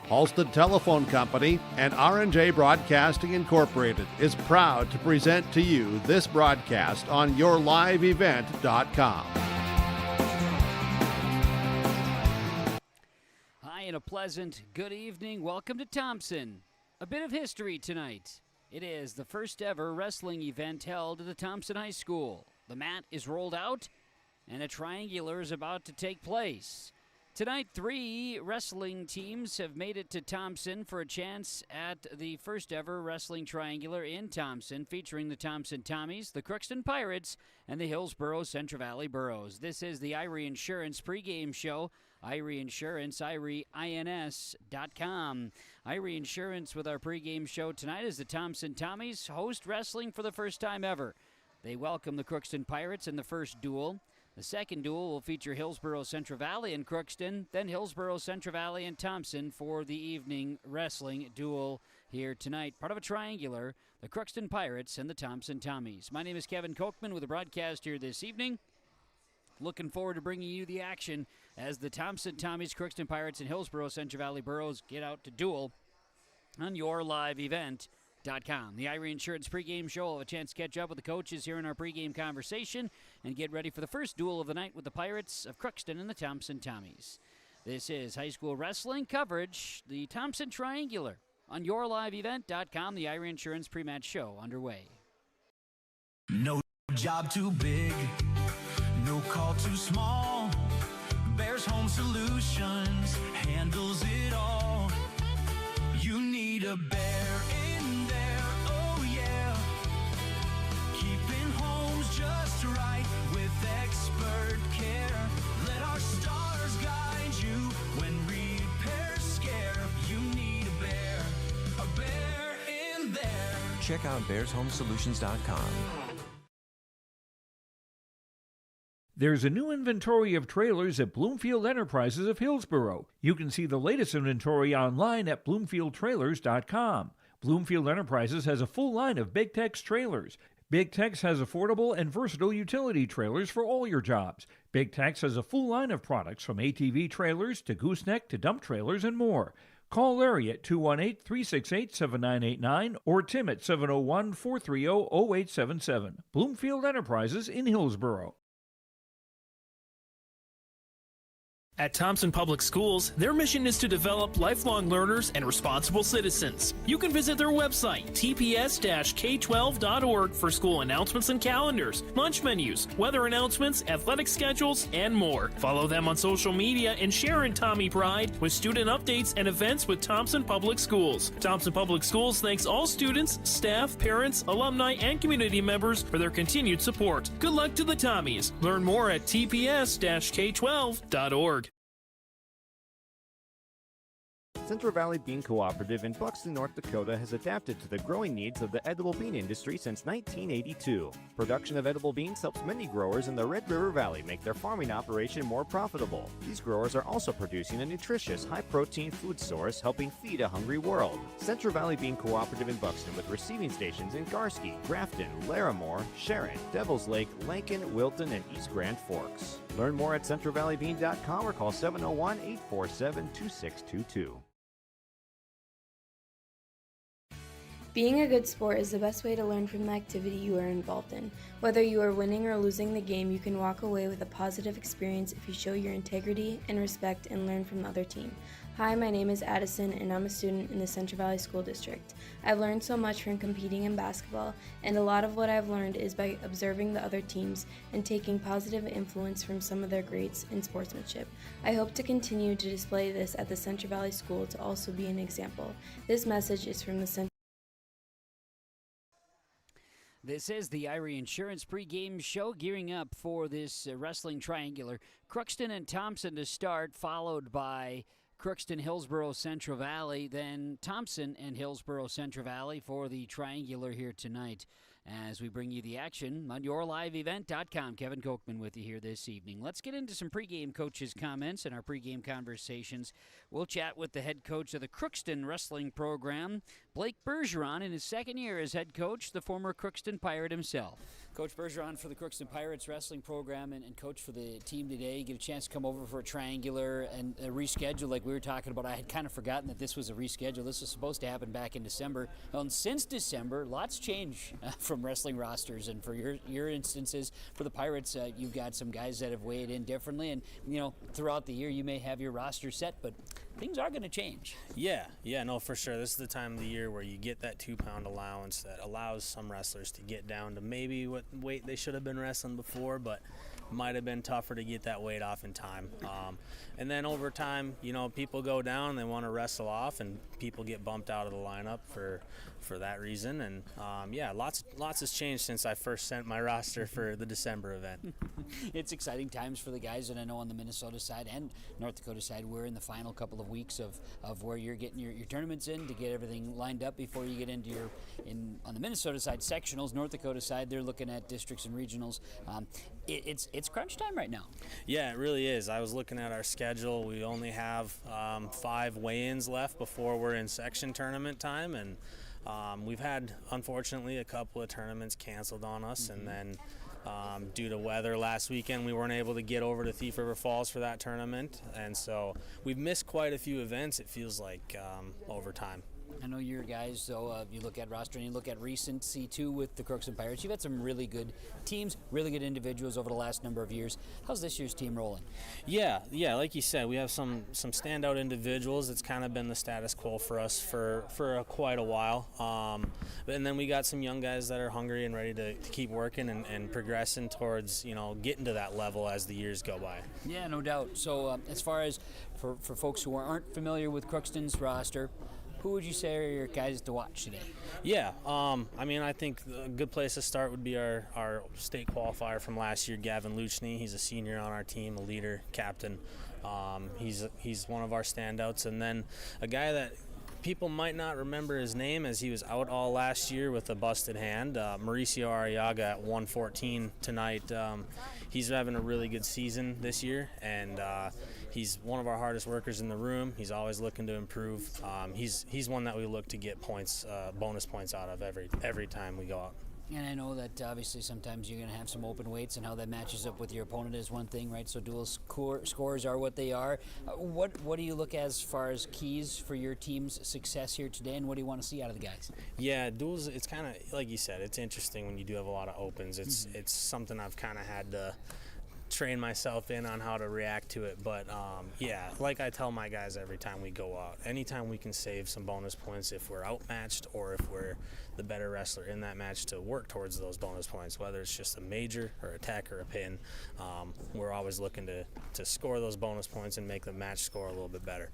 Halstead Telephone Company and R&J Broadcasting Incorporated is proud to present to you this broadcast on yourliveevent.com. Hi, and a pleasant good evening. Welcome to Thompson. A bit of history tonight. It is the first ever wrestling event held at the Thompson High School. The mat is rolled out, and a triangular is about to take place. Tonight, 3 wrestling teams have made it to Thompson for a chance at the first ever wrestling triangular in Thompson, featuring the Thompson Tommies, the Crookston Pirates, and the Hillsboro Central Valley Burros. This is the Irie Insurance pregame show. Irie Insurance, IrieINS.com. Irie Insurance with our pregame show tonight as the Thompson Tommies host wrestling for the first time ever. They welcome the Crookston Pirates in the first duel. The second duel will feature Hillsboro Central Valley and Crookston, then Hillsboro Central Valley and Thompson for the evening wrestling duel here tonight. Part of a triangular, the Crookston Pirates and the Thompson Tommies. My name is Kevin Kochman with the broadcast here this evening. Looking forward to bringing you the action as the Thompson Tommies, Crookston Pirates, and Hillsboro Central Valley Burros get out to duel on yourliveevent.com. The Irie Insurance pregame show will have a chance to catch up with the coaches here in our pregame conversation and get ready for the first duel of the night with the Pirates of Crookston and the Thompson Tommies. This is high school wrestling coverage, the Thompson Triangular, on yourliveevent.com. The Irie Insurance pre-match show underway. No job too big, no call too small. Bears Home Solutions handles it all. You need a bear in there, oh yeah. Keeping homes just right with expert care. Let our stars guide you when repairs scare. You need a bear in there. Check out bearshomesolutions.com. There's a new inventory of trailers at Bloomfield Enterprises of Hillsboro. You can see the latest inventory online at bloomfieldtrailers.com. Bloomfield Enterprises has a full line of Big Tex trailers. Big Tex has affordable and versatile utility trailers for all your jobs. Big Tex has a full line of products from ATV trailers to gooseneck to dump trailers and more. Call Larry at 218-368-7989 or Tim at 701-430-0877. Bloomfield Enterprises in Hillsboro. At Thompson Public Schools, their mission is to develop lifelong learners and responsible citizens. You can visit their website, tps-k12.org, for school announcements and calendars, lunch menus, weather announcements, athletic schedules, and more. Follow them on social media and share in Tommy Pride with student updates and events with Thompson Public Schools. Thompson Public Schools thanks all students, staff, parents, alumni, and community members for their continued support. Good luck to the Tommies. Learn more at tps-k12.org. Central Valley Bean Cooperative in Buxton, North Dakota has adapted to the growing needs of the edible bean industry since 1982. Production of edible beans helps many growers in the Red River Valley make their farming operation more profitable. These growers are also producing a nutritious, high-protein food source helping feed a hungry world. Central Valley Bean Cooperative in Buxton with receiving stations in Garski, Grafton, Larimore, Sharon, Devils Lake, Lincoln, Wilton, and East Grand Forks. Learn more at centralvalleybean.com or call 701-847-2622. Being a good sport is the best way to learn from the activity you are involved in. Whether you are winning or losing the game, you can walk away with a positive experience if you show your integrity and respect and learn from the other team. Hi, my name is Addison and I'm a student in the Central Valley School District. I've learned so much from competing in basketball, and a lot of what I've learned is by observing the other teams and taking positive influence from some of their greats in sportsmanship. I hope to continue to display this at the Central Valley School to also be an example. This message is from the Central. This is the Irie Insurance pregame show, gearing up for this wrestling triangular. Crookston and Thompson to start, followed by Crookston, Hillsboro, Central Valley, then Thompson and Hillsboro, Central Valley for the triangular here tonight. As we bring you the action on yourliveevent.com. Kevin Kochman with you here this evening. Let's get into some pregame coaches' comments and our pregame conversations. We'll chat with the head coach of the Crookston wrestling program, Blake Bergeron in his second year as head coach, the former Crookston Pirate himself. Coach Bergeron for the Crookston Pirates wrestling program and coach for the team today. You get a chance to come over for a triangular and a reschedule like we were talking about. I had kind of forgotten that this was a reschedule. This was supposed to happen back in December. Well, and since December, lots change from wrestling rosters. And for your instances, for the Pirates, you've got some guys that have weighed in differently. And, throughout the year, you may have your roster set, but things are going to change. Yeah, no, for sure. This is the time of the year where you get that 2-pound allowance that allows some wrestlers to get down to maybe what weight they should have been wrestling before, but might have been tougher to get that weight off in time. And then over time, people go down, they want to wrestle off, and people get bumped out of the lineup for that reason. And lots has changed since I first sent my roster for the December event. It's exciting times for the guys, and I know on the Minnesota side and North Dakota side, we're in the final couple of weeks of where you're getting your tournaments in to get everything lined up before you get into on the Minnesota side, sectionals. North Dakota side, they're looking at districts and regionals. It's crunch time right now. Yeah, it really is. I was looking at our schedule. We only have 5 weigh-ins left before we're in section tournament time, and we've had, unfortunately, a couple of tournaments canceled on us, and then due to weather last weekend, we weren't able to get over to Thief River Falls for that tournament, and so we've missed quite a few events, it feels like, over time. I know your guys, though, you look at roster and you look at recent C2 with the Crookston Pirates. You've had some really good teams, really good individuals over the last number of years. How's this year's team rolling? Yeah, like you said, we have some standout individuals. It's kind of been the status quo for us for quite a while. And then we got some young guys that are hungry and ready to keep working and progressing towards, getting to that level as the years go by. Yeah, no doubt. So as far as for folks who aren't familiar with Crookston's roster, who would you say are your guys to watch today? Yeah, I think a good place to start would be our state qualifier from last year, Gavin Luchny. He's a senior on our team, a leader, captain. He's one of our standouts. And then a guy that people might not remember his name as he was out all last year with a busted hand, Mauricio Arriaga at 114 tonight. He's having a really good season this year, and he's one of our hardest workers in the room. He's always looking to improve. He's one that we look to get points, bonus points out of every time we go out. And I know that obviously sometimes you're going to have some open weights, and how that matches up with your opponent is one thing, right? So dual scores are what they are. What do you look as far as keys for your team's success here today, and what do you want to see out of the guys? Yeah, duels, it's kind of, like you said, it's interesting when you do have a lot of opens. It's something I've kind of had to train myself in on how to react to it, but like I tell my guys every time we go out, anytime we can save some bonus points if we're outmatched or if we're the better wrestler in that match, to work towards those bonus points, whether it's just a major or a tech or a pin. We're always looking to score those bonus points and make the match score a little bit better.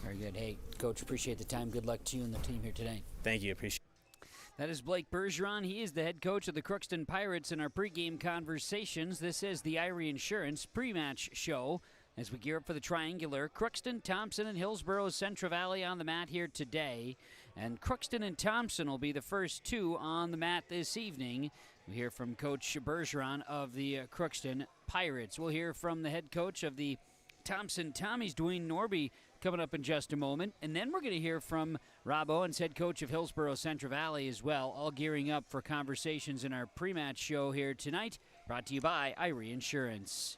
Very good. Hey, Coach, appreciate the time. Good luck to you and the team here today. Thank you. Appreciate it. That is Blake Bergeron. He is the head coach of the Crookston Pirates. In our pregame conversations, this is the Irie Insurance pre-match show as we gear up for the triangular. Crookston, Thompson, and Hillsboro Central Valley on the mat here today. And Crookston and Thompson will be the first two on the mat this evening. We hear from Coach Bergeron of the Crookston Pirates. We'll hear from the head coach of the Thompson Tommies, Dwayne Norby, coming up in just a moment. And then we're going to hear from Rob Owens, head coach of Hillsboro Central Valley as well, all gearing up for conversations in our pre-match show here tonight, brought to you by Irie Insurance.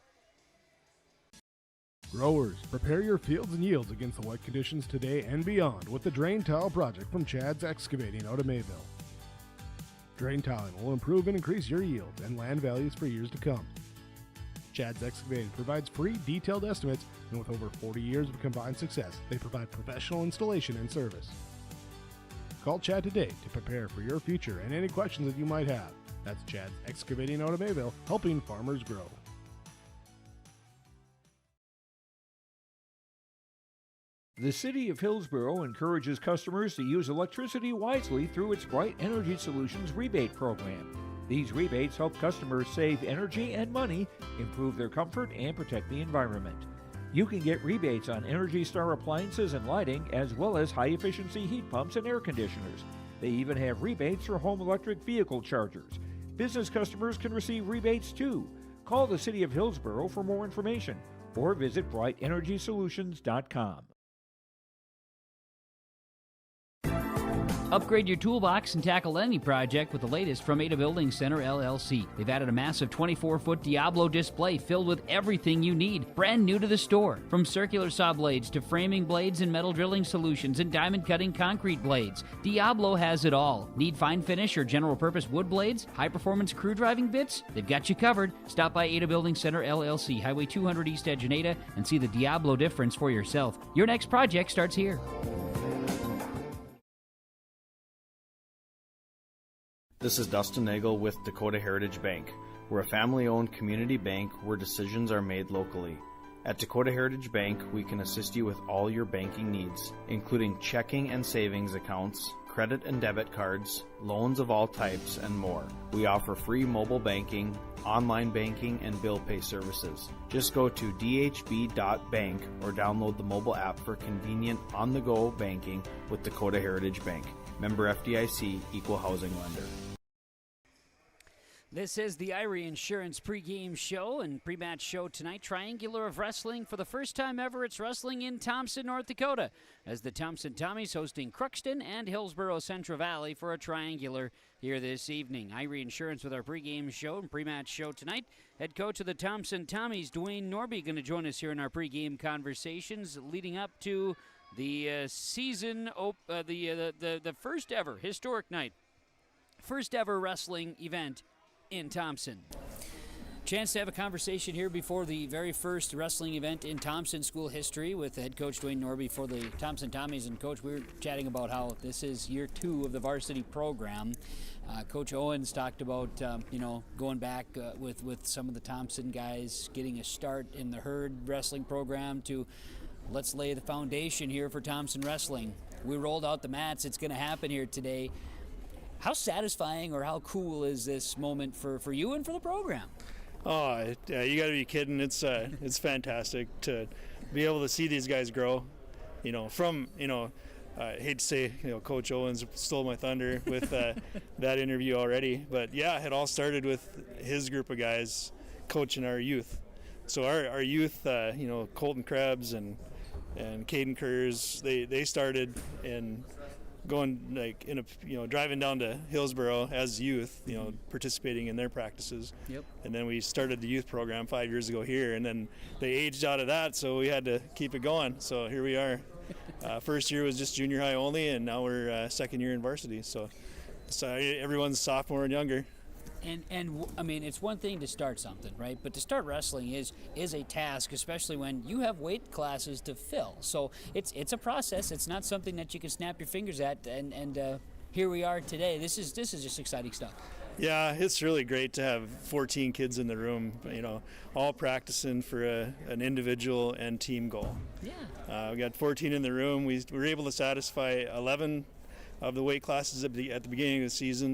Growers, prepare your fields and yields against the wet conditions today and beyond with the Drain Tile project from Chad's Excavating out of Mayville. Drain tiling will improve and increase your yields and land values for years to come. Chad's Excavating provides free detailed estimates, and with over 40 years of combined success, they provide professional installation and service. Call Chad today to prepare for your future and any questions that you might have. That's Chad's Excavating out of Mayville, helping farmers grow. The City of Hillsboro encourages customers to use electricity wisely through its Bright Energy Solutions rebate program. These rebates help customers save energy and money, improve their comfort, and protect the environment. You can get rebates on Energy Star appliances and lighting, as well as high-efficiency heat pumps and air conditioners. They even have rebates for home electric vehicle chargers. Business customers can receive rebates too. Call the City of Hillsboro for more information or visit brightenergysolutions.com. Upgrade your toolbox and tackle any project with the latest from Ada Building Center, LLC. They've added a massive 24-foot Diablo display filled with everything you need, brand new to the store. From circular saw blades to framing blades and metal drilling solutions and diamond cutting concrete blades, Diablo has it all. Need fine finish or general purpose wood blades? High-performance crew driving bits? They've got you covered. Stop by Ada Building Center, LLC, Highway 200 East Edge in Ada, and see the Diablo difference for yourself. Your next project starts here. This is Dustin Nagel with Dakota Heritage Bank. We're a family-owned community bank where decisions are made locally. At Dakota Heritage Bank, we can assist you with all your banking needs, including checking and savings accounts, credit and debit cards, loans of all types, and more. We offer free mobile banking, online banking, and bill pay services. Just go to dhb.bank or download the mobile app for convenient on-the-go banking with Dakota Heritage Bank. Member FDIC, Equal Housing Lender. This is the Irie Insurance pregame show and pre-match show tonight. Triangular of wrestling for the first time ever. It's wrestling in Thompson, North Dakota, as the Thompson Tommies hosting Crookston and Hillsboro Central Valley for a triangular here this evening. Irie Insurance with our pregame show and pre-match show tonight. Head coach of the Thompson Tommies, Dwayne Norby, going to join us here in our pregame conversations leading up to the the first ever historic night, first ever wrestling event in Thompson. Chance to have a conversation here before the very first wrestling event in Thompson school history with head coach Dwayne Norby for the Thompson Tommies. And Coach, we were chatting about how this is year 2 of the varsity program. Coach Owens talked about going back with some of the Thompson guys, getting a start in the herd wrestling program to let's lay the foundation here for Thompson wrestling. We rolled out the mats. It's going to happen here today. How satisfying or how cool is this moment for you and for the program? Oh, yeah, you got to be kidding. It's fantastic to be able to see these guys grow. I hate to say, Coach Owens stole my thunder with that interview already. But, yeah, it all started with his group of guys coaching our youth. So our youth, Colton Krebs and Caden Kurz, they started in going driving down to Hillsboro as youth, participating in their practices. Yep. And then we started the youth program 5 years ago here, and then they aged out of that, so we had to keep it going. So here we are. First year was just junior high only, and now we're second year in varsity. So everyone's sophomore and younger. And I mean, it's one thing to start something, right? But to start wrestling is a task, especially when you have weight classes to fill. So it's a process. It's not something that you can snap your fingers at. And here we are today. This is just exciting stuff. Yeah, it's really great to have 14 kids in the room, all practicing for an individual and team goal. Yeah. We got 14 in the room. We were able to satisfy 11 of the weight classes at the beginning of the season.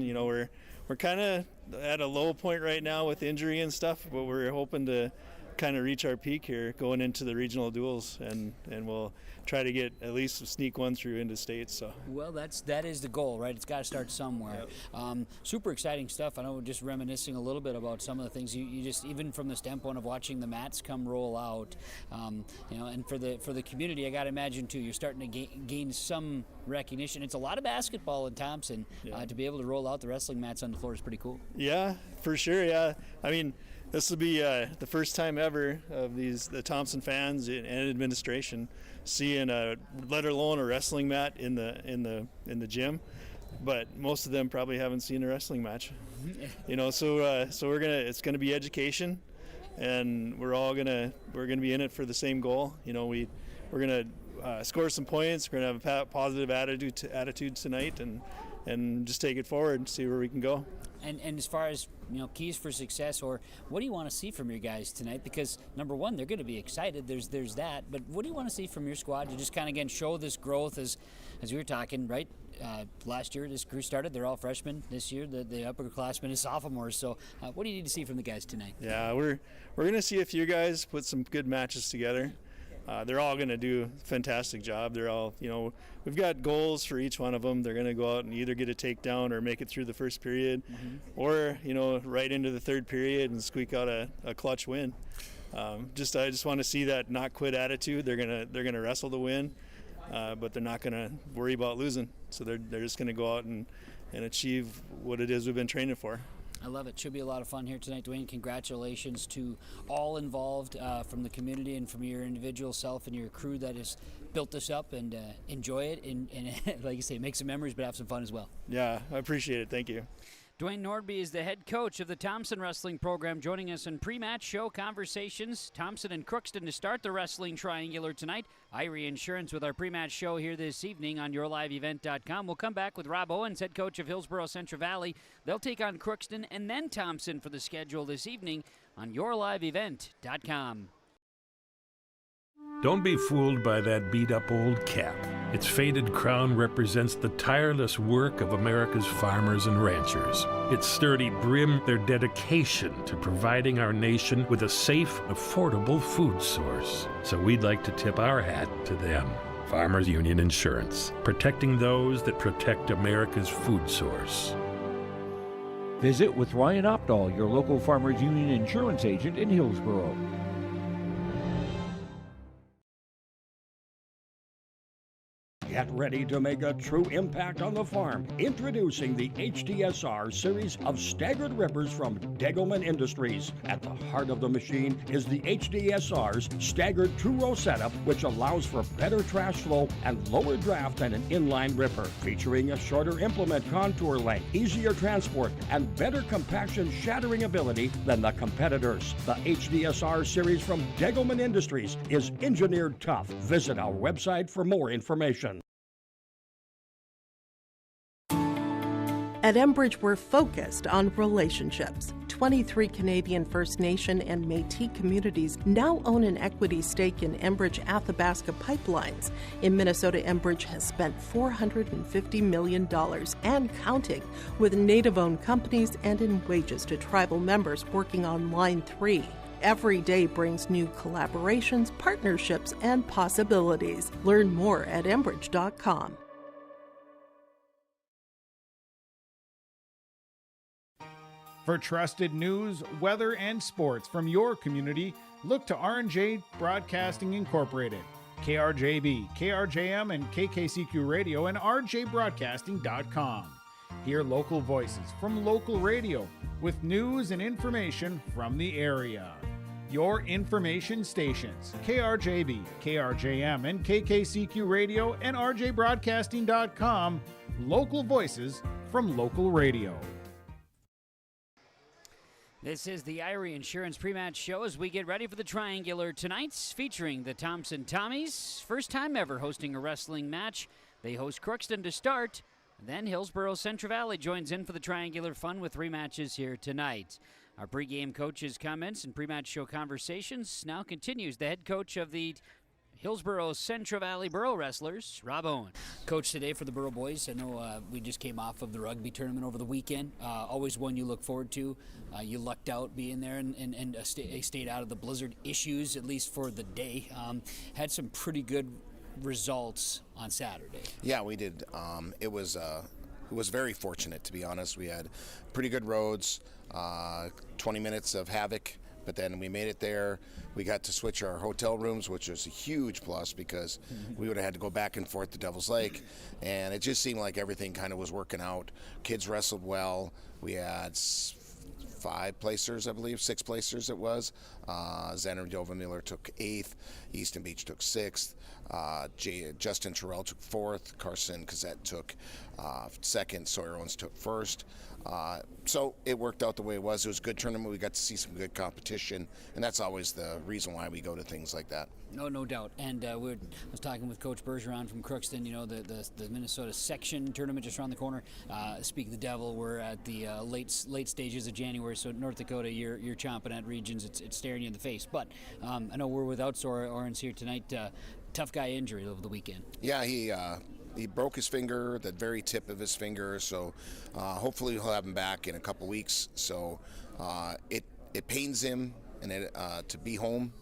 We're kind of at a low point right now with injury and stuff, but we're hoping to kind of reach our peak here going into the regional duels, and we'll try to get at least sneak one through into state. So well, that is the goal, right? It's got to start somewhere. Yep. Super exciting stuff. I know we're just reminiscing a little bit about some of the things you just, even from the standpoint of watching the mats come roll out, and for the community, I got to imagine too, you're starting to gain some recognition. It's a lot of basketball in Thompson. Yeah. To be able to roll out the wrestling mats on the floor is pretty cool. Yeah, for sure. Yeah, I mean, this will be the first time ever of the Thompson fans and administration seeing let alone a wrestling mat in the gym, but most of them probably haven't seen a wrestling match. So it's gonna be education, and we're gonna be in it for the same goal. We're gonna score some points. We're gonna have a positive attitude tonight, and just take it forward and see where we can go. And as far as keys for success, or what do you want to see from your guys tonight? Because number one, they're going to be excited. There's that. But what do you want to see from your squad to just kind of again show this growth as we were talking, right? Last year this crew started. They're all freshmen. This year the upperclassmen is sophomores. So what do you need to see from the guys tonight? Yeah, we're going to see a few guys put some good matches together. They're all going to do a fantastic job. They're all, we've got goals for each one of them. They're going to go out and either get a takedown or make it through the first period, or, right into the third period and squeak out a clutch win. I just want to see that not quit attitude. They're going to wrestle to win. but they're not going to worry about losing. So they're just going to go out and achieve what it is we've been training for. I love it. Should be a lot of fun here tonight, Dwayne. Congratulations to all involved from the community and from your individual self and your crew that has built this up, and enjoy it. And like you say, make some memories, but have some fun as well. Yeah, I appreciate it. Thank you. Dwayne Nordby is the head coach of the Thompson Wrestling Program, joining us in pre-match show conversations. Thompson and Crookston to start the Wrestling Triangular tonight. Irie Insurance with our pre-match show here this evening on YourLiveEvent.com. We'll come back with Rob Owens, head coach of Hillsboro Central Valley. They'll take on Crookston and then Thompson for the schedule this evening on YourLiveEvent.com. Don't be fooled by that beat-up old cap. Its faded crown represents the tireless work of America's farmers and ranchers. Its sturdy brim, their dedication to providing our nation with a safe, affordable food source. So we'd like to tip our hat to them. Farmers Union Insurance, protecting those that protect America's food source. Visit with Ryan Opdahl, your local Farmers Union insurance agent in Hillsboro. Get ready to make a true impact on the farm. Introducing the HDSR series of staggered rippers from Degelman Industries. At the heart of the machine is the HDSR's staggered two-row setup, which allows for better trash flow and lower draft than an inline ripper. Featuring a shorter implement contour length, easier transport, and better compaction shattering ability than the competitors. The HDSR series from Degelman Industries is engineered tough. Visit our website for more information. At Enbridge, we're focused on relationships. 23 Canadian First Nation and Métis communities now own an equity stake in Enbridge Athabasca Pipelines. In Minnesota, Enbridge has spent $450 million and counting with Native-owned companies and in wages to tribal members working on Line 3. Every day brings new collaborations, partnerships, and possibilities. Learn more at Enbridge.com. For trusted news, weather, and sports from your community, look to R&J Broadcasting Incorporated. KRJB, KRJM, and KKCQ Radio and rjbroadcasting.com. Hear local voices from local radio with news and information from the area. Your information stations, KRJB, KRJM, and KKCQ Radio and rjbroadcasting.com. Local voices from local radio. This is the Irie Insurance pre-match show as we get ready for the Triangular tonight, featuring the Thompson Tommies. First time ever hosting a wrestling match. They host Crookston to start, then Hillsboro Central Valley joins in for the Triangular fun with 3 matches here tonight. Our pregame coach's comments and pre-match show conversations now continues. The head coach of the Hillsboro Central Valley Borough Wrestlers, Rob Owen. Coach, today for the Borough boys, I know we just came off of the rugby tournament over the weekend. Always one you look forward to. You lucked out being there and stayed out of the blizzard issues, at least for the day. Had some pretty good results on Saturday. Yeah, we did. It was very fortunate, to be honest. We had pretty good roads, 20 minutes of havoc. But then we made it there. We got to switch our hotel rooms, which was a huge plus because we would have had to go back and forth to Devil's Lake. And it just seemed like everything kind of was working out. Kids wrestled well. We had 5 placers, I believe, 6 placers it was. Xander Dova-Miller took 8th. Easton Beach took 6th. Justin Terrell took 4th. Carson Cassette took 2nd. Sawyer Owens took 1st. So it worked out the way it was. It was a good tournament. We got to see some good competition, and that's always the reason why we go to things like that. No doubt. And I was talking with Coach Bergeron from Crookston. You know, the Minnesota section tournament just around the corner. Speak of the devil, we're at the late stages of January, so North Dakota, you're chomping at regions. It's staring you in the face. But I know we're without Sawyer Owens here tonight. Tough guy injury over the weekend. Yeah, he broke his finger, the very tip of his finger, so hopefully we'll have him back in a couple weeks. So it pains him to be home.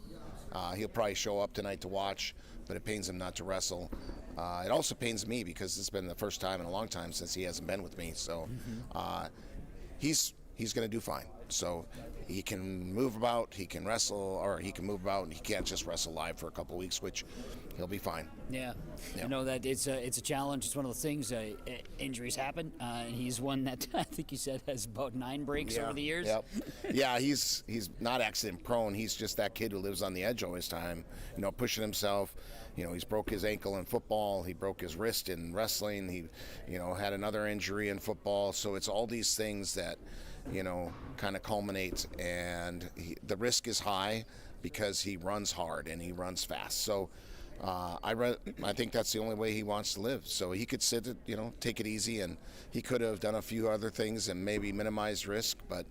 He'll probably show up tonight to watch, but it pains him not to wrestle. It also pains me because it's been the first time in a long time since he hasn't been with me. So he's he's going to do fine. So he can move about, he can wrestle, or he can move about, and he can't just wrestle live for a couple weeks, which he'll be fine. Yeah. Yeah. I know that it's a challenge. It's one of those things. Injuries happen, and he's one that I think you said has about 9 breaks over the years. Yep. Yeah, he's not accident prone. He's just that kid who lives on the edge all his time, pushing himself. He's broke his ankle in football. He broke his wrist in wrestling. He, had another injury in football. So it's all these things that, kind of culminate, and the risk is high because he runs hard and he runs fast. So I think that's the only way he wants to live. So he could sit, take it easy, and he could have done a few other things and maybe minimize risk, but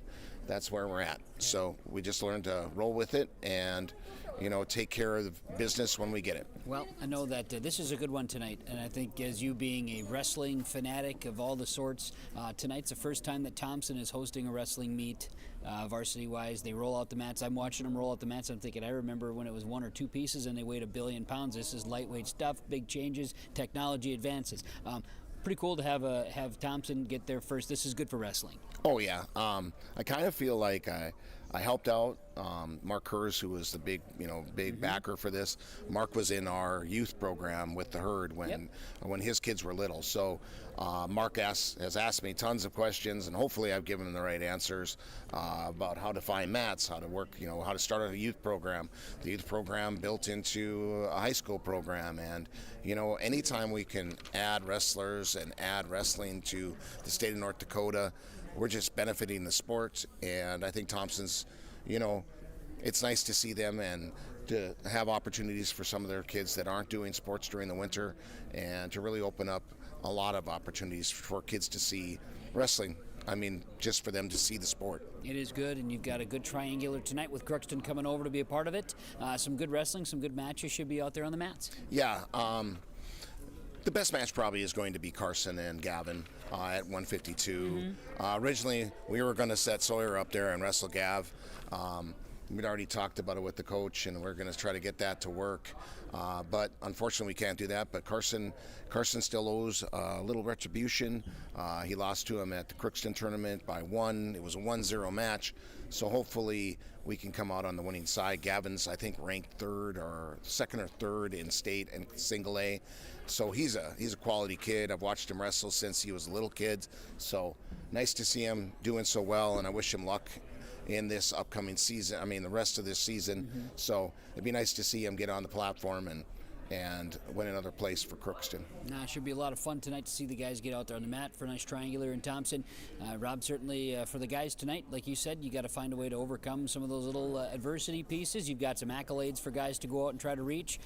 that's where we're at. So we just learned to roll with it and, take care of the business when we get it. Well, I know that this is a good one tonight, and I think as you being a wrestling fanatic of all the sorts, tonight's the first time that Thompson is hosting a wrestling meet, varsity-wise. They roll out the mats. I'm watching them roll out the mats. I'm thinking, I remember when it was 1 or 2 pieces and they weighed 1 billion pounds. This is lightweight stuff, big changes, technology advances. Pretty cool to have Thompson get there first. This is good for wrestling. Oh, yeah. I kind of feel like I helped out Mark Hers, who was the big backer for this. Mark was in our youth program with the Herd when his kids were little. So Mark has asked me tons of questions, and hopefully I've given him the right answers about how to find mats, how to work, how to start a youth program. The youth program built into a high school program, and anytime we can add wrestlers and add wrestling to the state of North Dakota, we're just benefiting the sport. And I think Thompson's, it's nice to see them and to have opportunities for some of their kids that aren't doing sports during the winter, and to really open up a lot of opportunities for kids to see wrestling. I mean, just for them to see the sport. It is good, and you've got a good triangular tonight with Crookston coming over to be a part of it. Some good wrestling, some good matches should be out there on the mats. Yeah. The best match probably is going to be Carson and Gavin at 152. Originally, we were going to set Sawyer up there and wrestle Gav. We'd already talked about it with the coach, and we're going to try to get that to work. But unfortunately, we can't do that. But Carson still owes a little retribution. He lost to him at the Crookston tournament by 1. It was a 1-0 match. So hopefully we can come out on the winning side. Gavin's, I think, ranked 3rd or 2nd or 3rd in state and single A. So he's a quality kid. I've watched him wrestle since he was a little kid. So nice to see him doing so well, and I wish him luck in this upcoming season. I mean, the rest of this season. So it'd be nice to see him get on the platform and win another place for Crookston. It should be a lot of fun tonight to see the guys get out there on the mat for a nice triangular in Thompson. Rob, certainly for the guys tonight, like you said, you got to find a way to overcome some of those little adversity pieces. You've got some accolades for guys to go out and try to reach.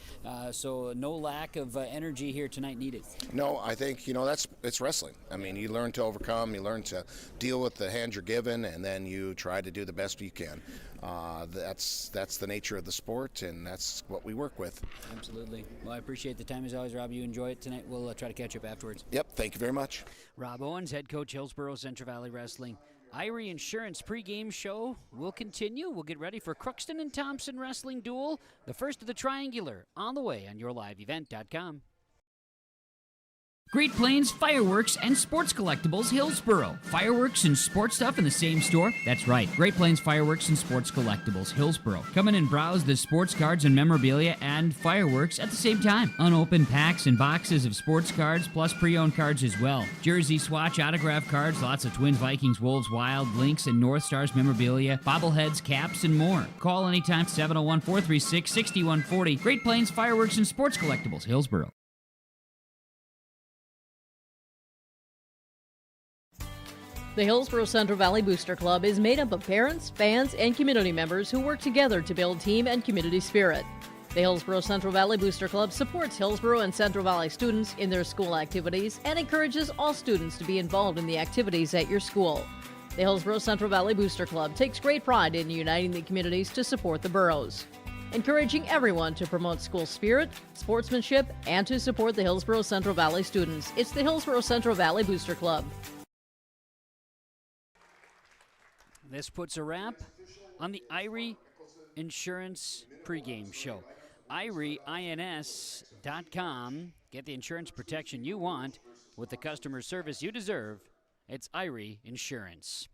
So no lack of energy here tonight needed. No, I think, it's wrestling. I mean, you learn to overcome, you learn to deal with the hand you're given, and then you try to do the best you can. That's the nature of the sport, and that's what we work with. Absolutely. Well, I appreciate the time as always, Rob. You enjoy it tonight. We'll try to catch up afterwards. Yep, thank you very much. Rob Owens, head coach, Hillsboro Central Valley Wrestling. Irie Insurance pregame show will continue. We'll get ready for Crookston and Thompson Wrestling Duel, the first of the triangular, on the way on yourliveevent.com. Great Plains Fireworks and Sports Collectibles, Hillsboro. Fireworks and sports stuff in the same store? That's right. Great Plains Fireworks and Sports Collectibles, Hillsboro. Come in and browse the sports cards and memorabilia and fireworks at the same time. Unopened packs and boxes of sports cards, plus pre-owned cards as well. Jersey, Swatch, autograph cards, lots of Twins, Vikings, Wolves, Wild, Lynx, and North Stars memorabilia, bobbleheads, caps, and more. Call anytime, 701-436-6140. Great Plains Fireworks and Sports Collectibles, Hillsboro. The Hillsboro Central Valley Booster Club is made up of parents, fans, and community members who work together to build team and community spirit. The Hillsboro Central Valley Booster Club supports Hillsboro and Central Valley students in their school activities and encourages all students to be involved in the activities at your school. The Hillsboro Central Valley Booster Club takes great pride in uniting the communities to support the boroughs, encouraging everyone to promote school spirit, sportsmanship, and to support the Hillsboro Central Valley students. It's the Hillsboro Central Valley Booster Club. This puts a wrap on the Irie Insurance pregame show. IRIEINS.com. Get the insurance protection you want with the customer service you deserve. It's Irie Insurance.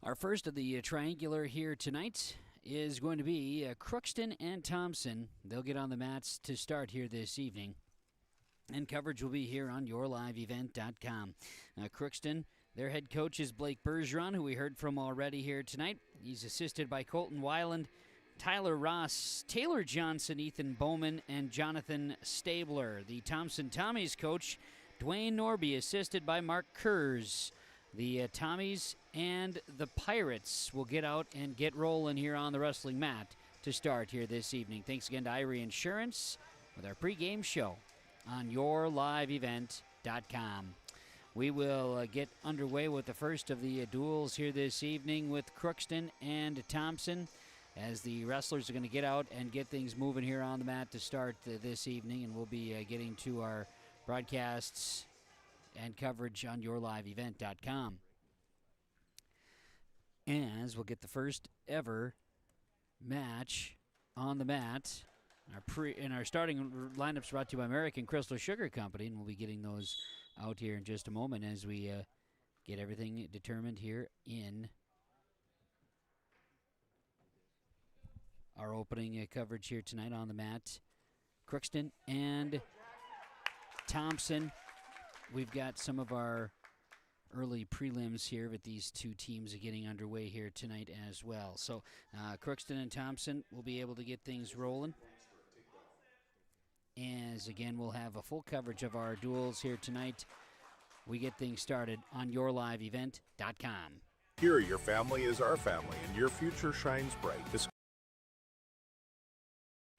Our first of the triangular here tonight is going to be Crookston and Thompson. They'll get on the mats to start here this evening. And coverage will be here on yourliveevent.com. Crookston, their head coach is Blake Bergeron, who we heard from already here tonight. He's assisted by Colton Weiland, Tyler Ross, Taylor Johnson, Ethan Bowman, and Jonathan Stabler. The Thompson Tommies coach, Dwayne Norby, assisted by Mark Kurz. The Tommies and the Pirates will get out and get rolling here on the wrestling mat to start here this evening. Thanks again to Irie Insurance with our pregame show on yourliveevent.com. We will get underway with the first of the duels here this evening with Crookston and Thompson, as the wrestlers are going to get out and get things moving here on the mat to start this evening, and we'll be getting to our broadcasts and coverage on yourliveevent.com. As we'll get the first ever match on the mat. Our starting lineups brought to you by American Crystal Sugar Company, and we'll be getting those out here in just a moment as we get everything determined here in our opening coverage here tonight on the mat. Crookston and Thompson. We've got some of our early prelims here, but these two teams are getting underway here tonight as well. So Crookston and Thompson will be able to get things rolling. As again, we'll have a full coverage of our duels here tonight. We get things started on yourliveevent.com. Here, your family is our family, and your future shines bright.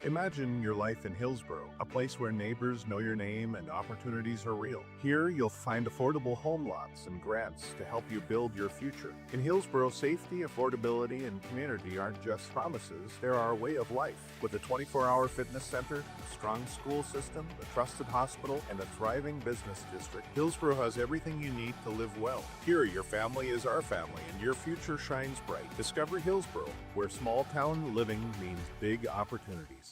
Imagine your life in Hillsboro, a place where neighbors know your name and opportunities are real. Here, you'll find affordable home lots and grants to help you build your future. In Hillsboro, safety, affordability, and community aren't just promises, they're our way of life. With a 24-hour fitness center, a strong school system, a trusted hospital, and a thriving business district, Hillsboro has everything you need to live well. Here, your family is our family, and your future shines bright. Discover Hillsboro, where small-town living means big opportunities.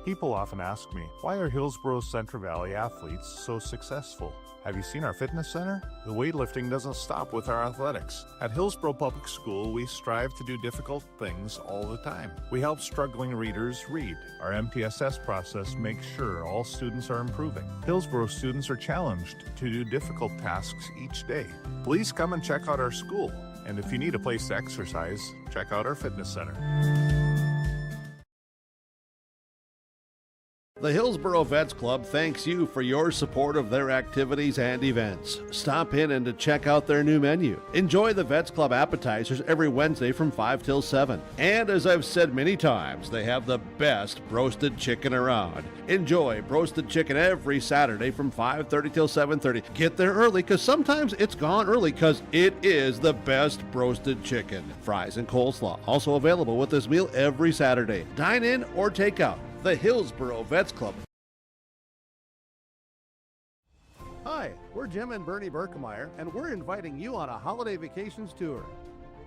People often ask me, why are Hillsboro's Central Valley athletes so successful? Have you seen our fitness center? The weightlifting doesn't stop with our athletics. At Hillsboro Public School, we strive to do difficult things all the time. We help struggling readers read. Our MTSS process makes sure all students are improving. Hillsboro students are challenged to do difficult tasks each day. Please come and check out our school. And if you need a place to exercise, check out our fitness center. The Hillsboro Vets Club thanks you for your support of their activities and events. Stop in and to check out their new menu. Enjoy the Vets Club appetizers every Wednesday from 5 till 7. And as I've said many times, they have the best roasted chicken around. Enjoy roasted chicken every Saturday from 5:30 till 7:30. Get there early because sometimes it's gone early because it is the best roasted chicken. Fries and coleslaw also available with this meal every Saturday. Dine in or take out. The Hillsboro Vets Club. Hi, we're Jim and Bernie Berkemeyer, and we're inviting you on a holiday vacations tour.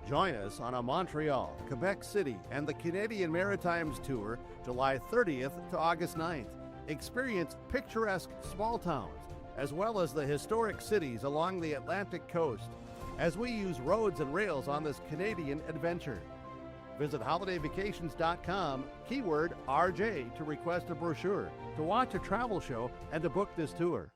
Join us on a Montreal, Quebec City, and the Canadian Maritimes tour, July 30th to August 9th. Experience picturesque small towns, as well as the historic cities along the Atlantic coast, as we use roads and rails on this Canadian adventure. Visit holidayvacations.com, keyword RJ, to request a brochure, to watch a travel show, and to book this tour.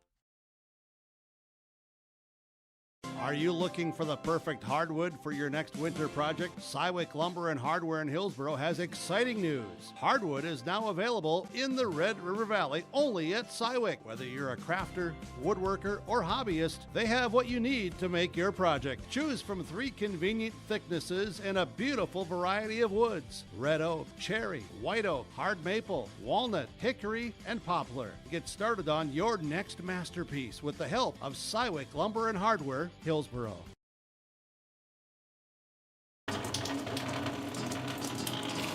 Are you looking for the perfect hardwood for your next winter project? Cywick Lumber and Hardware in Hillsboro has exciting news. Hardwood is now available in the Red River Valley only at Cywick. Whether you're a crafter, woodworker, or hobbyist, they have what you need to make your project. Choose from 3 convenient thicknesses and a beautiful variety of woods: red oak, cherry, white oak, hard maple, walnut, hickory, and poplar. Get started on your next masterpiece with the help of Cywick Lumber and Hardware, Hillsboro.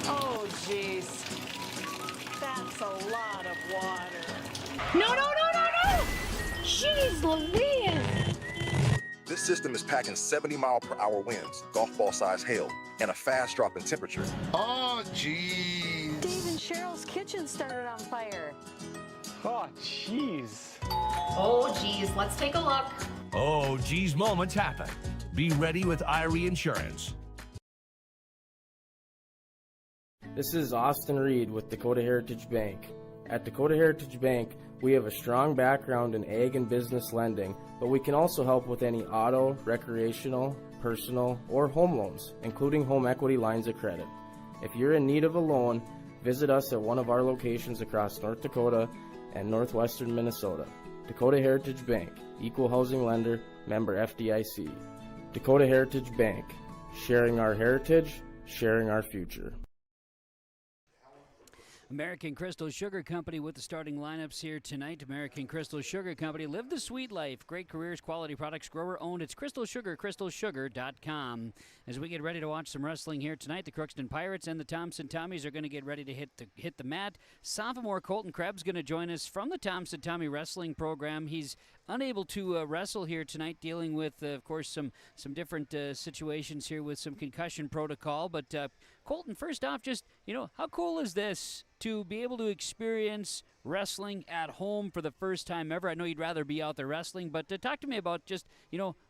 Oh, jeez. That's a lot of water. No! Jeez Louise! This system is packing 70-mile-per-hour winds, golf ball-sized hail, and a fast drop in temperature. Oh, jeez. Dave and Cheryl's kitchen started on fire. Oh, jeez. Oh, geez, let's take a look. Oh, geez, moments happen. Be ready with Irie Insurance. This is Austin Reed with Dakota Heritage Bank. At Dakota Heritage Bank, we have a strong background in ag and business lending, but we can also help with any auto, recreational, personal, or home loans, including home equity lines of credit. If you're in need of a loan, visit us at one of our locations across North Dakota and northwestern Minnesota. Dakota Heritage Bank, equal housing lender, member FDIC. Dakota Heritage Bank, sharing our heritage, sharing our future. American Crystal Sugar Company with the starting lineups here tonight. American Crystal Sugar Company, live the sweet life. Great careers, quality products, grower owned. It's Crystal Sugar, crystalsugar.com. As we get ready to watch some wrestling here tonight, the Crookston Pirates and the Thompson Tommies are going to get ready to hit the mat. Sophomore Colton Krebs going to join us from the Thompson Tommy Wrestling Program. He's unable to wrestle here tonight, dealing with, of course, some different situations here with some concussion protocol. But Colton, first off, just, how cool is this to be able to experience wrestling at home for the first time ever? I know you'd rather be out there wrestling, but talk to me about just,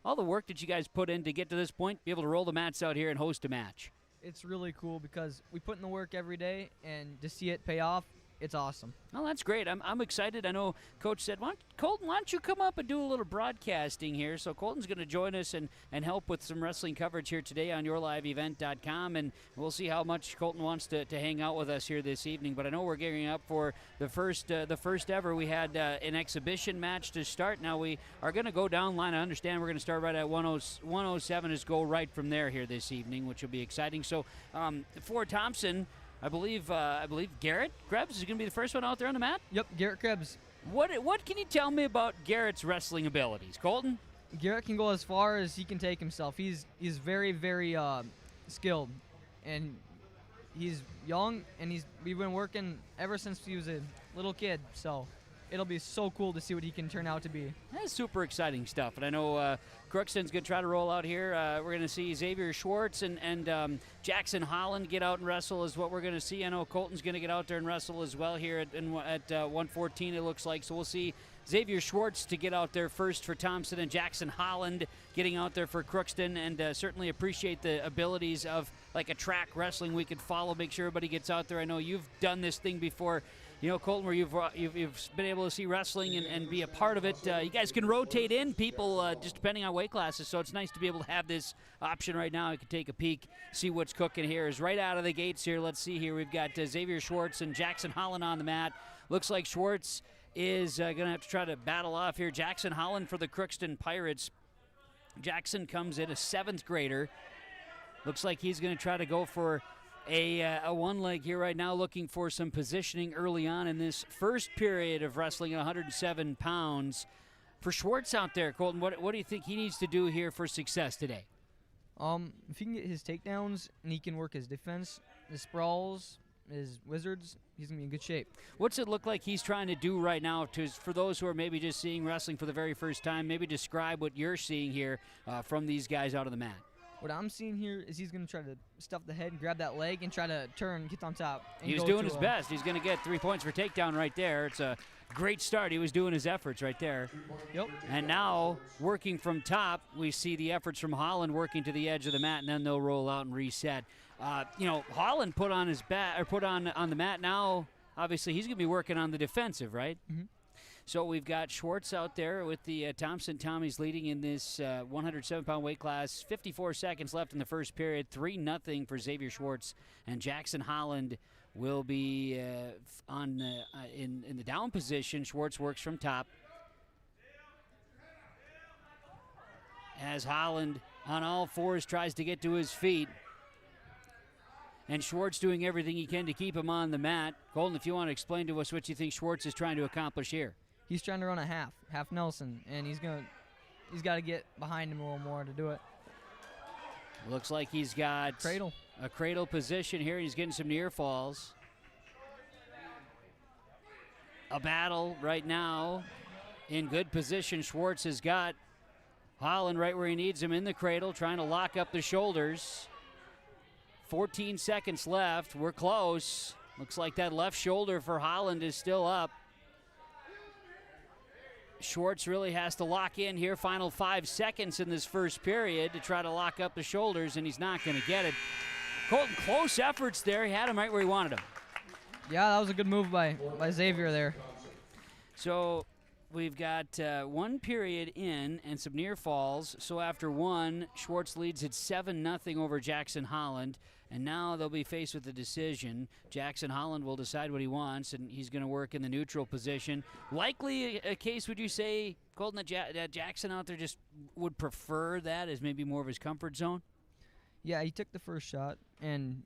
all the work that you guys put in to get to this point, be able to roll the mats out here and host a match. It's really cool because we put in the work every day, and to see it pay off, it's awesome. Oh, that's great. I'm excited. I know Coach said, Colton, why don't you come up and do a little broadcasting here? So Colton's going to join us and help with some wrestling coverage here today on yourliveevent.com, and we'll see how much Colton wants to hang out with us here this evening. But I know we're gearing up for the first ever. We had an exhibition match to start. Now we are going to go down line. I understand we're going to start right at 107 is go right from there here this evening, which will be exciting. So for Thompson, I believe Garrett Krebs is going to be the first one out there on the mat? Yep, Garrett Krebs. What can you tell me about Garrett's wrestling abilities, Colton? Garrett can go as far as he can take himself. He's very, very skilled, and he's young, and we've been working ever since he was a little kid, so it'll be so cool to see what he can turn out to be. That's super exciting stuff, and I know Crookston's going to try to roll out here. We're going to see Xavier Schwartz and Jackson Holland get out and wrestle is what we're going to see. I know Colton's going to get out there and wrestle as well here at 114, it looks like. So we'll see Xavier Schwartz to get out there first for Thompson, and Jackson Holland getting out there for Crookston, and certainly appreciate the abilities of like a track wrestling we could follow, make sure everybody gets out there. I know you've done this thing before, Colton, where you've been able to see wrestling and be a part of it. You guys can rotate in people just depending on weight classes, so it's nice to be able to have this option right now. You can take a peek, see what's cooking here. Is right out of the gates here. Let's see here. We've got Xavier Schwartz and Jackson Holland on the mat. Looks like Schwartz is going to have to try to battle off here. Jackson Holland for the Crookston Pirates. Jackson comes in a 7th grader. Looks like he's going to try to go for a one leg here right now, looking for some positioning early on in this first period of wrestling at 107 pounds. For Schwartz out there, Colton, what do you think he needs to do here for success today? If he can get his takedowns and he can work his defense, his sprawls, his wizards, he's going to be in good shape. What's it look like he's trying to do right now for those who are maybe just seeing wrestling for the very first time? Maybe describe what you're seeing here from these guys out of the mat. What I'm seeing here is he's going to try to stuff the head and grab that leg and try to turn, get on top. He was doing his best. He's going to get 3 points for takedown right there. It's a great start. He was doing his efforts right there. Yep. And now, working from top, we see the efforts from Holland working to the edge of the mat, and then they'll roll out and reset. Holland put on on the mat now. Obviously, he's going to be working on the defensive, right? Mm-hmm. So we've got Schwartz out there with the Thompson Tommies leading in this 107-pound weight class. 54 seconds left in the first period. 3-0 for Xavier Schwartz. And Jackson Holland will be in the down position. Schwartz works from top. As Holland on all fours tries to get to his feet. And Schwartz doing everything he can to keep him on the mat. Colton, if you want to explain to us what you think Schwartz is trying to accomplish here. He's trying to run a half Nelson, and he's got to get behind him a little more to do it. Looks like he's got a cradle position here. He's getting some near falls. A battle right now in good position. Schwartz has got Holland right where he needs him in the cradle, trying to lock up the shoulders. 14 seconds left. We're close. Looks like that left shoulder for Holland is still up. Schwartz really has to lock in here. Final 5 seconds in this first period to try to lock up the shoulders, and he's not going to get it. Colton, close efforts there. He had him right where he wanted him. Yeah, that was a good move by Xavier there. So we've got 1 period in and some near falls. So after 1, Schwartz leads at 7-0 over Jackson Holland. And now they'll be faced with a decision. Jackson Holland will decide what he wants, and he's going to work in the neutral position. Likely a case, would you say, Colton, that Jackson out there just would prefer that as maybe more of his comfort zone? Yeah, he took the first shot, and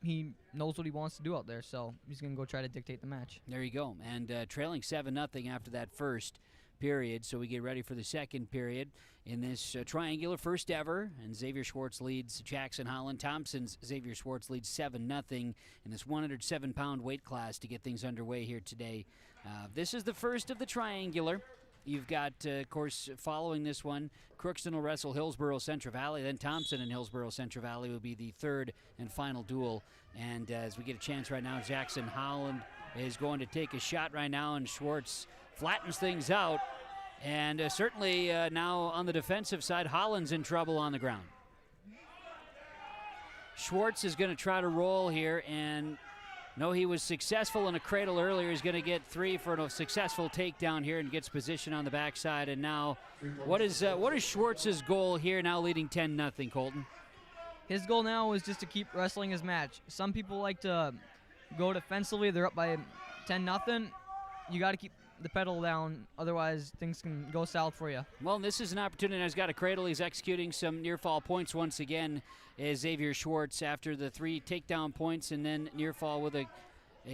he knows what he wants to do out there, so he's going to go try to dictate the match. There you go. And trailing 7-0 after that first period, so we get ready for the second period in this triangular first ever, and Xavier Schwartz leads Jackson Holland. Thompson's Xavier Schwartz leads 7-0 in this 107-pound weight class to get things underway here today. This is the first of the triangular. You've got, of course, following this one, Crookston will wrestle Hillsboro Central Valley. Then Thompson and Hillsboro Central Valley will be the third and final duel. And as we get a chance right now, Jackson Holland is going to take a shot right now, and Schwartz flattens things out. And certainly now on the defensive side, Holland's in trouble on the ground. Schwartz is going to try to roll here, and no, he was successful in a cradle earlier. He's going to get 3 for a successful takedown here and gets position on the backside. And now, what is Schwartz's goal here now leading 10-0, Colton? His goal now is just to keep wrestling his match. Some people like to go defensively. They're up by 10-0. You got to keep the pedal down, otherwise things can go south for you. Well, this is an opportunity. He's got a cradle. He's executing some near fall points once again as Xavier Schwartz after the 3 takedown points and then near fall with a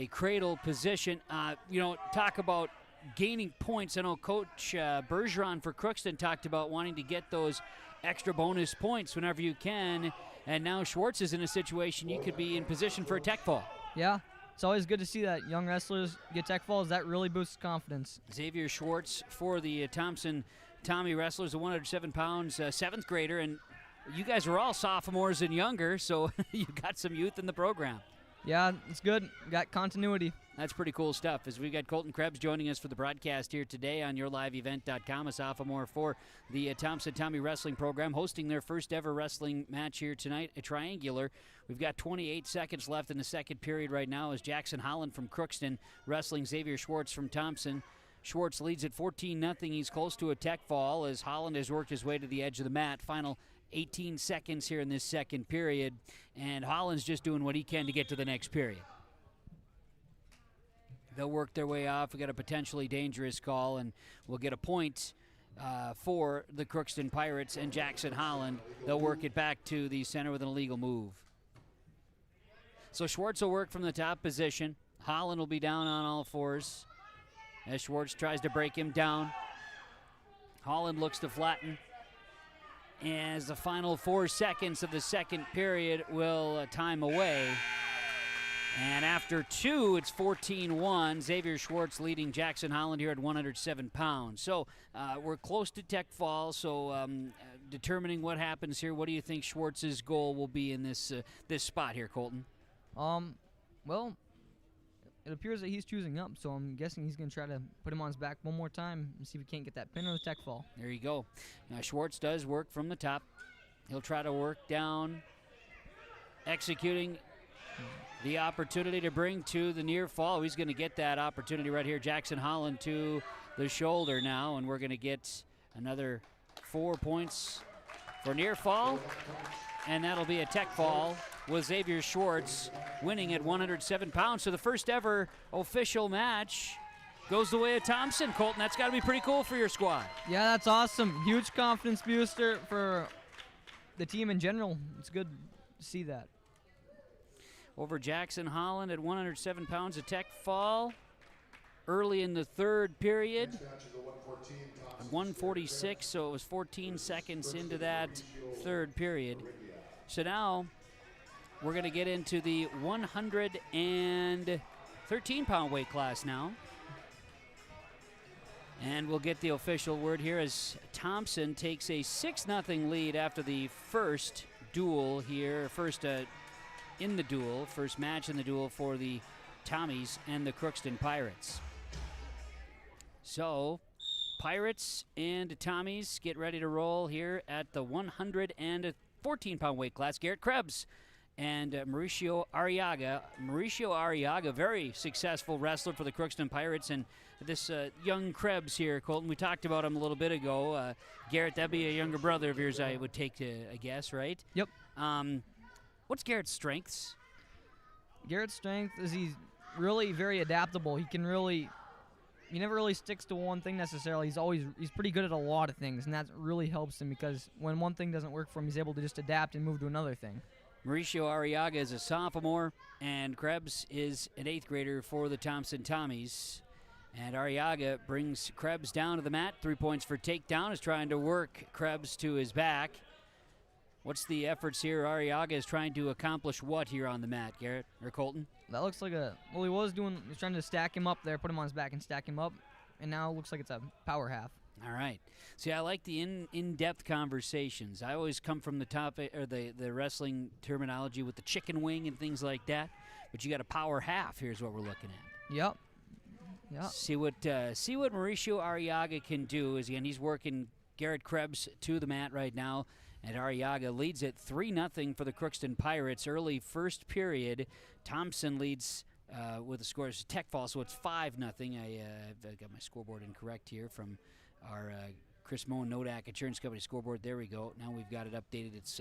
cradle position. Talk about gaining points. I know Coach Bergeron for Crookston talked about wanting to get those extra bonus points whenever you can, and now Schwartz is in a situation you could be in position for a tech fall. Yeah. It's always good to see that young wrestlers get tech falls. That really boosts confidence. Xavier Schwartz for the Thompson Tommy wrestlers, the 107 pounds, 7th grader, and you guys are all sophomores and younger, so you got some youth in the program. Yeah, it's good. Got continuity. That's pretty cool stuff. As we got Colton Krebs joining us for the broadcast here today on YourLiveEvent.com, a sophomore for the Thompson Tommy Wrestling program, hosting their first ever wrestling match here tonight, a triangular. We've got 28 seconds left in the second period right now as Jackson Holland from Crookston wrestling Xavier Schwartz from Thompson. Schwartz leads at 14-0. He's close to a tech fall as Holland has worked his way to the edge of the mat. Final 18 seconds here in this second period, and Holland's just doing what he can to get to the next period. They'll work their way off. We got a potentially dangerous call, and we'll get a point for the Crookston Pirates and Jackson Holland. They'll work it back to the center with an illegal move. So Schwartz will work from the top position. Holland will be down on all fours as Schwartz tries to break him down. Holland looks to flatten. As the final 4 seconds of the second period will time away. And after 2, it's 14-1. Xavier Schwartz leading Jackson Holland here at 107 pounds. So we're close to tech fall, so determining what happens here, what do you think Schwartz's goal will be in this spot here, Colton? Well, it appears that he's choosing up, so I'm guessing he's going to try to put him on his back one more time and see if he can't get that pin or the tech fall. There you go. Now Schwartz does work from the top. He'll try to work down, executing the opportunity to bring to the near fall. He's going to get that opportunity right here. Jackson Holland to the shoulder now, and we're going to get another 4 points for near fall, and that'll be a tech fall with Xavier Schwartz winning at 107 pounds. So the first ever official match goes the way of Thompson. Colton, that's got to be pretty cool for your squad. Yeah, that's awesome. Huge confidence booster for the team in general. It's good to see that. Over Jackson Holland at 107 pounds, a tech fall early in the third period. 146, so it was 14 seconds into that third period. So now we're going to get into the 113-pound weight class now. And we'll get the official word here as Thompson takes a 6-0 lead after the first duel here, first match in the duel for the Tommies and the Crookston Pirates. So Pirates and Tommies get ready to roll here at the 114-pound weight class. Garrett Krebs and Mauricio Arriaga. Mauricio Arriaga, very successful wrestler for the Crookston Pirates, and this young Krebs here, Colton, we talked about him a little bit ago. Garrett, that'd be a younger brother of yours, I would take to a guess, right? Yep. What's Garrett's strengths? Garrett's strength is he's really very adaptable. He never really sticks to one thing necessarily. He's pretty good at a lot of things, and that really helps him because when one thing doesn't work for him, he's able to just adapt and move to another thing. Mauricio Arriaga is a sophomore, and Krebs is an 8th grader for the Thompson Tommies. And Arriaga brings Krebs down to the mat. 3 points for takedown, is trying to work Krebs to his back. What's the efforts here? Arriaga is trying to accomplish what here on the mat, Garrett or Colton? That looks like he was trying to stack him up there, put him on his back and stack him up, and now it looks like it's a power half. All right. See, I like the in-depth conversations. I always come from the topic or the wrestling terminology with the chicken wing and things like that. But you got a power half. Here's what we're looking at. Yep. See what Mauricio Arriaga can do. Is again, he's working Garrett Krebs to the mat right now, and Arriaga leads it 3-0 for the Crookston Pirates. Early first period, Thompson leads with the score. It's a tech fall, so it's 5-0. I've got my scoreboard incorrect here from our Chris Moen Nodak Insurance Company scoreboard. There we go. Now we've got it updated. It's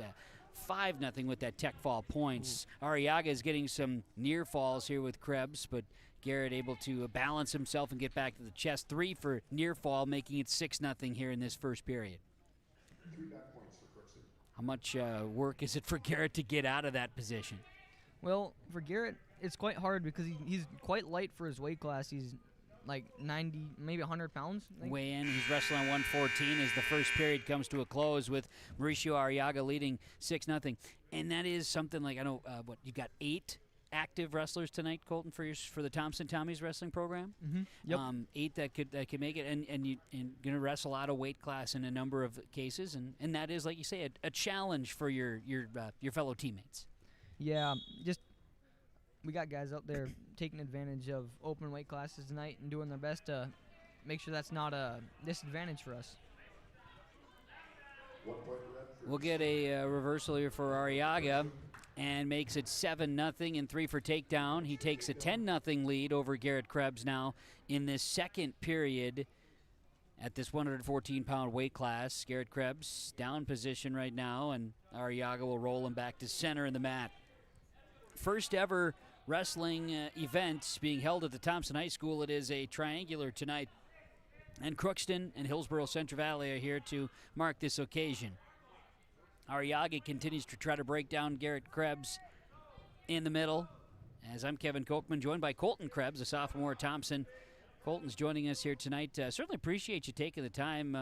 5-0 with that tech fall points. Arriaga is getting some near falls here with Krebs, but Garrett able to balance himself and get back to the chest. 3 for near fall, making it 6-0 here in this first period. 3 back points for Crookston. How much work is it for Garrett to get out of that position? Well, for Garrett, it's quite hard because he's quite light for his weight class. He's like 90, maybe 100 pounds. Weigh in. He's wrestling on 114 as the first period comes to a close with Mauricio Arriaga leading 6-0. And that is something like, I know, you got 8 active wrestlers tonight, Colton, for the Thompson Tommies wrestling program. Mm-hmm. Yep. 8 that could make it, and you're going to wrestle out of weight class in a number of cases, and that is, like you say, a challenge for your fellow teammates. Yeah, we got guys out there taking advantage of open weight classes tonight and doing their best to make sure that's not a disadvantage for us. We'll get a reversal here for Arriaga and makes it 7-0 and 3 for takedown. He takes a 10-0 lead over Garrett Krebs now in this second period at this 114-pound weight class. Garrett Krebs down position right now, and Arriaga will roll him back to center in the mat. First ever wrestling event being held at the Thompson High School. It is a triangular tonight, and Crookston and Hillsboro Central Valley are here to mark this occasion. Arriaga continues to try to break down Garrett Krebs in the middle. As I'm Kevin Kochman, joined by Colton Krebs, a sophomore at Thompson. Colton's joining us here tonight. Certainly appreciate you taking the time.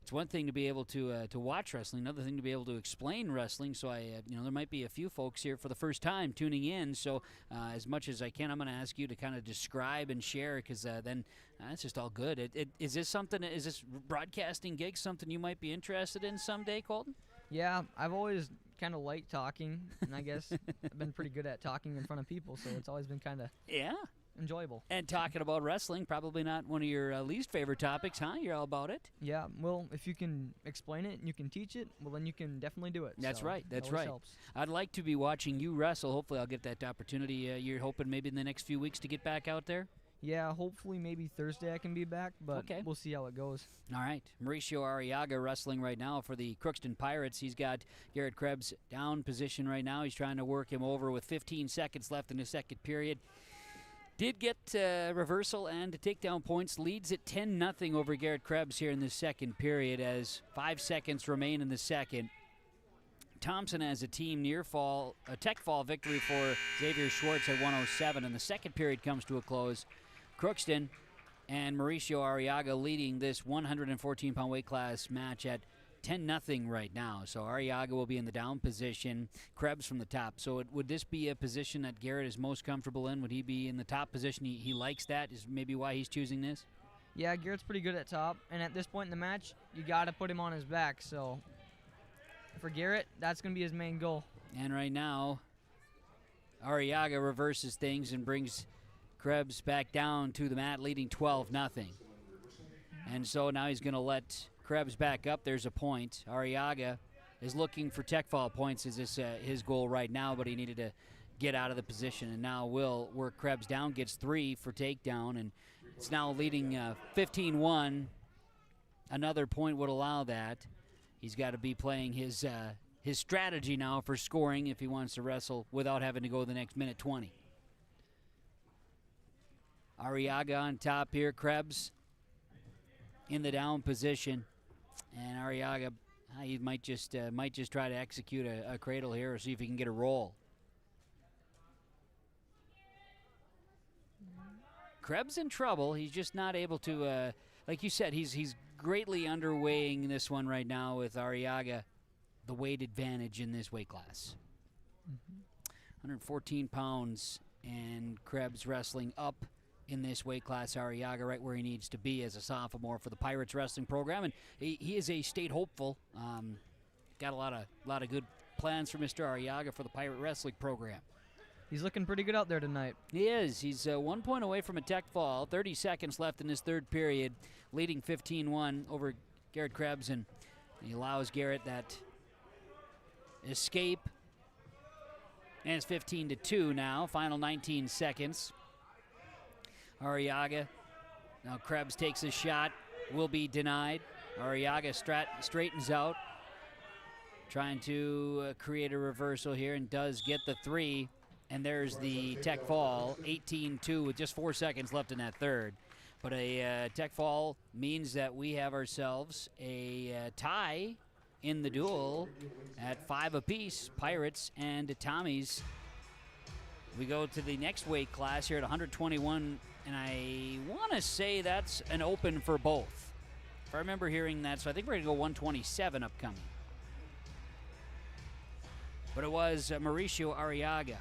It's one thing to be able to watch wrestling, another thing to be able to explain wrestling. So there might be a few folks here for the first time tuning in. So as much as I can, I'm going to ask you to kind of describe and share, because then it's just all good. Is this broadcasting gig something you might be interested in someday, Colton? Yeah, I've always kind of liked talking, and I guess I've been pretty good at talking in front of people, so it's always been kind of enjoyable. And talking about wrestling, probably not one of your least favorite topics, huh? You're all about it? Yeah, well, if you can explain it and you can teach it, well, then you can definitely do it. That's so right, that's that right. helps. I'd like to be watching you wrestle. Hopefully I'll get that opportunity. You're hoping maybe in the next few weeks to get back out there? Yeah, hopefully maybe Thursday I can be back, but we'll see how it goes. All right. Mauricio Arriaga wrestling right now for the Crookston Pirates. He's got Garrett Krebs down position right now. He's trying to work him over with 15 seconds left in the second period. Did get reversal and takedown points. Leads at 10-0 over Garrett Krebs here in the second period as 5 seconds remain in the second. Thompson has a team a tech fall victory for Xavier Schwartz at 107, and the second period comes to a close. Crookston and Mauricio Arriaga leading this 114-pound weight class match at 10-0 right now. So Arriaga will be in the down position, Krebs from the top. So would this be a position that Garrett is most comfortable in? Would he be in the top position? He likes that, is maybe why he's choosing this? Yeah, Garrett's pretty good at top, and at this point in the match, you got to put him on his back. So for Garrett, that's going to be his main goal. And right now, Arriaga reverses things and brings Krebs back down to the mat, leading 12-0. And so now he's going to let Krebs back up. There's a point. Arriaga is looking for tech foul points. Is this his goal right now, but he needed to get out of the position. And now will work Krebs down, gets 3 for takedown, and it's now leading 15-1. Another point would allow that. He's got to be playing his strategy now for scoring if he wants to wrestle without having to go the next minute 20. Arriaga on top here. Krebs in the down position, and Arriaga, he might just try to execute a cradle here or see if he can get a roll. Krebs in trouble. He's just not able to, like you said, he's greatly underweighing this one right now with Arriaga, the weight advantage in this weight class. 114 pounds, and Krebs wrestling up in this weight class. Arriaga right where he needs to be as a sophomore for the Pirates wrestling program, and he is a state hopeful. Got a lot of good plans for Mr. Arriaga for the Pirate wrestling program. He's looking pretty good out there tonight. He is. He's 1 point away from a tech fall. 30 seconds left in this third period, leading 15-1 over Garrett Krebs, and he allows Garrett that escape. And it's 15-2 now. Final 19 seconds. Arriaga. Now Krebs takes a shot. Will be denied. Arriaga straightens out. Trying to create a reversal here and does get the 3. And there's the tech fall, 18-2 with just 4 seconds left in that third. But a tech fall means that we have ourselves a tie in the duel at 5 apiece, Pirates and Tommies. We go to the next weight class here at 121, and I want to say that's an open for both. If I remember hearing that, so I think we're going to go 127 upcoming. But it was Mauricio Arriaga.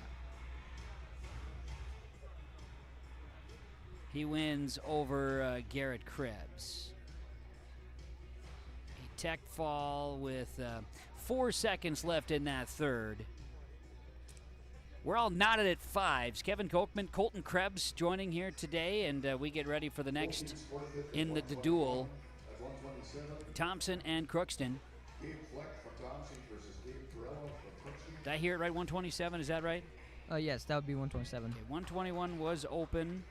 He wins over Garrett Krebs. A tech fall with 4 seconds left in that third. We're all knotted at 5s. Kevin Kochman, Colton Krebs joining here today, and we get ready for the next in the duel. Thompson and Crookston. Did I hear it right? 127, is that right? Yes, that would be 127. Okay, 121 was open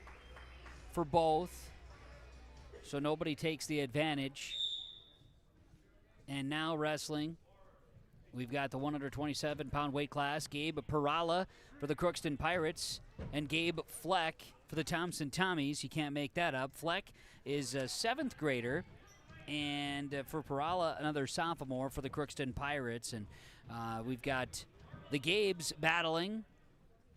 for both, so nobody takes the advantage. And now wrestling, we've got the 127-pound weight class. Gabe Perala for the Crookston Pirates and Gabe Fleck for the Thompson Tommies. You can't make that up. Fleck is a 7th grader, and for Perala, another sophomore for the Crookston Pirates. And we've got the Gabes battling,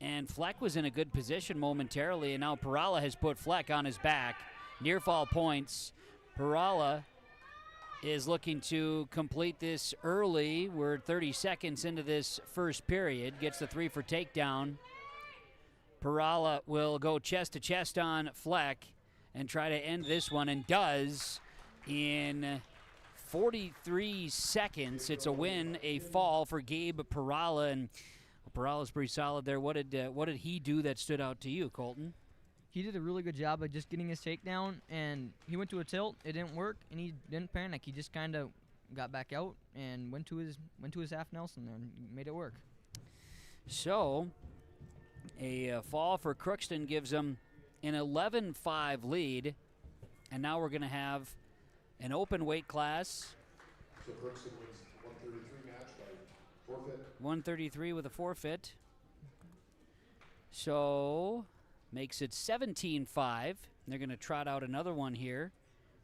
and Fleck was in a good position momentarily, and now Perala has put Fleck on his back. Near fall points. Perala is looking to complete this early. We're 30 seconds into this first period. Gets the 3 for takedown. Perala will go chest to chest on Fleck and try to end this one, and does in 43 seconds. It's a win, a fall for Gabe Perala, and Perala's pretty solid there. What did he do that stood out to you, Colton? He did a really good job of just getting his takedown, and he went to a tilt. It didn't work, and he didn't panic. He just kind of got back out and went to his half Nelson there and made it work. So, a fall for Crookston gives them an 11-5 lead, and now we're going to have an open weight class. So Crookston wins 133 match by forfeit. 133 with a forfeit. So makes it 17-5. They're going to trot out another one here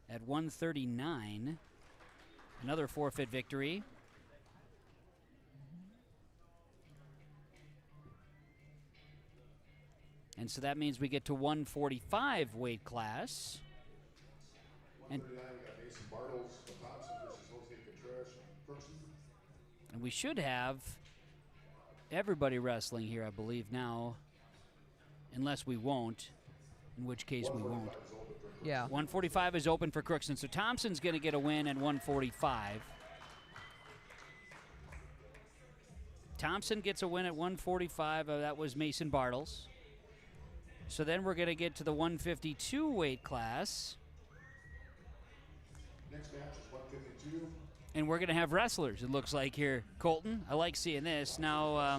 at 139. Another forfeit victory. And so that means we get to 145 weight class. And we should have everybody wrestling here, I believe, now, unless we won't, in which case we won't. Yeah. 145 is open for Crookston, so Thompson's going to get a win at 145. Thompson gets a win at 145. That was Mason Bartles. So then we're going to get to the 152 weight class. Next match is 152. And we're going to have wrestlers, it looks like here, Colton. I like seeing this. Now,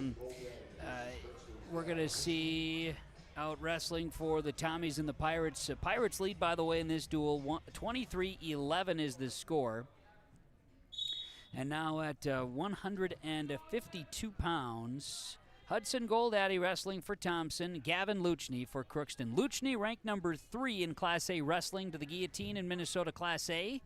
we're going to see out wrestling for the Tommies and the Pirates. Pirates lead, by the way, in this duel. 23-11 is the score. And now at 152 pounds, Hudson Goldaddy wrestling for Thompson, Gavin Luchny for Crookston. Luchny ranked number 3 in Class A wrestling to the guillotine in Minnesota Class A.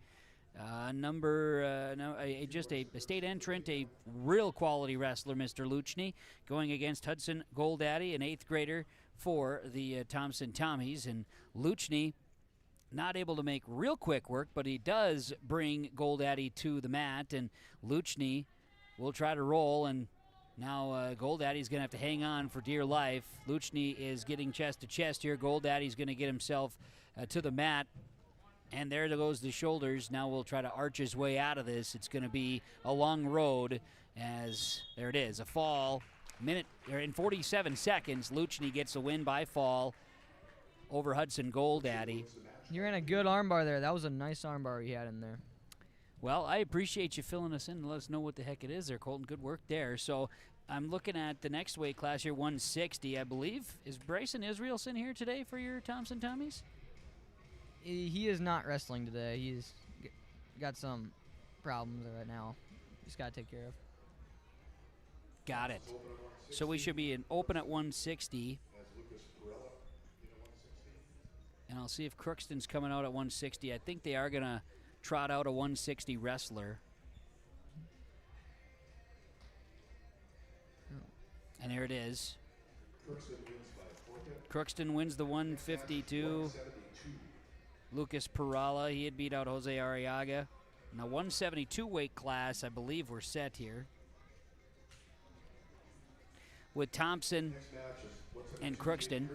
Just a state entrant, a real quality wrestler, Mr. Luchny, going against Hudson Goldaddy, an 8th grader for the Thompson Tommies. And Luchny not able to make real quick work, but he does bring Goldaddy to the mat, and Luchny will try to roll, and now Goldaddy's going to have to hang on for dear life. Luchny is getting chest to chest here. Goldaddy's going to get himself to the mat, and there goes the shoulders. Now we'll try to arch his way out of this. It's going to be a long road, as there it is, a fall. In 47 seconds, Luchny gets a win by fall over Hudson Goldaddy. You ran a good armbar there. That was a nice armbar you had in there. Well, I appreciate you filling us in to let us know what the heck it is there, Colton. Good work there. So I'm looking at the next weight class here, 160, I believe. Is Bryson Israelson here today for your Thompson Tommies? He is not wrestling today. He's got some problems right now. He's got to take care of. Got it. So we should be open at 160. And I'll see if Crookston's coming out at 160. I think they are going to trot out a 160 wrestler. And there it is. Crookston wins the 152. Lucas Perala, he had beat out Jose Arriaga. Now 172 weight class, I believe we're set here. With Thompson and Crookston.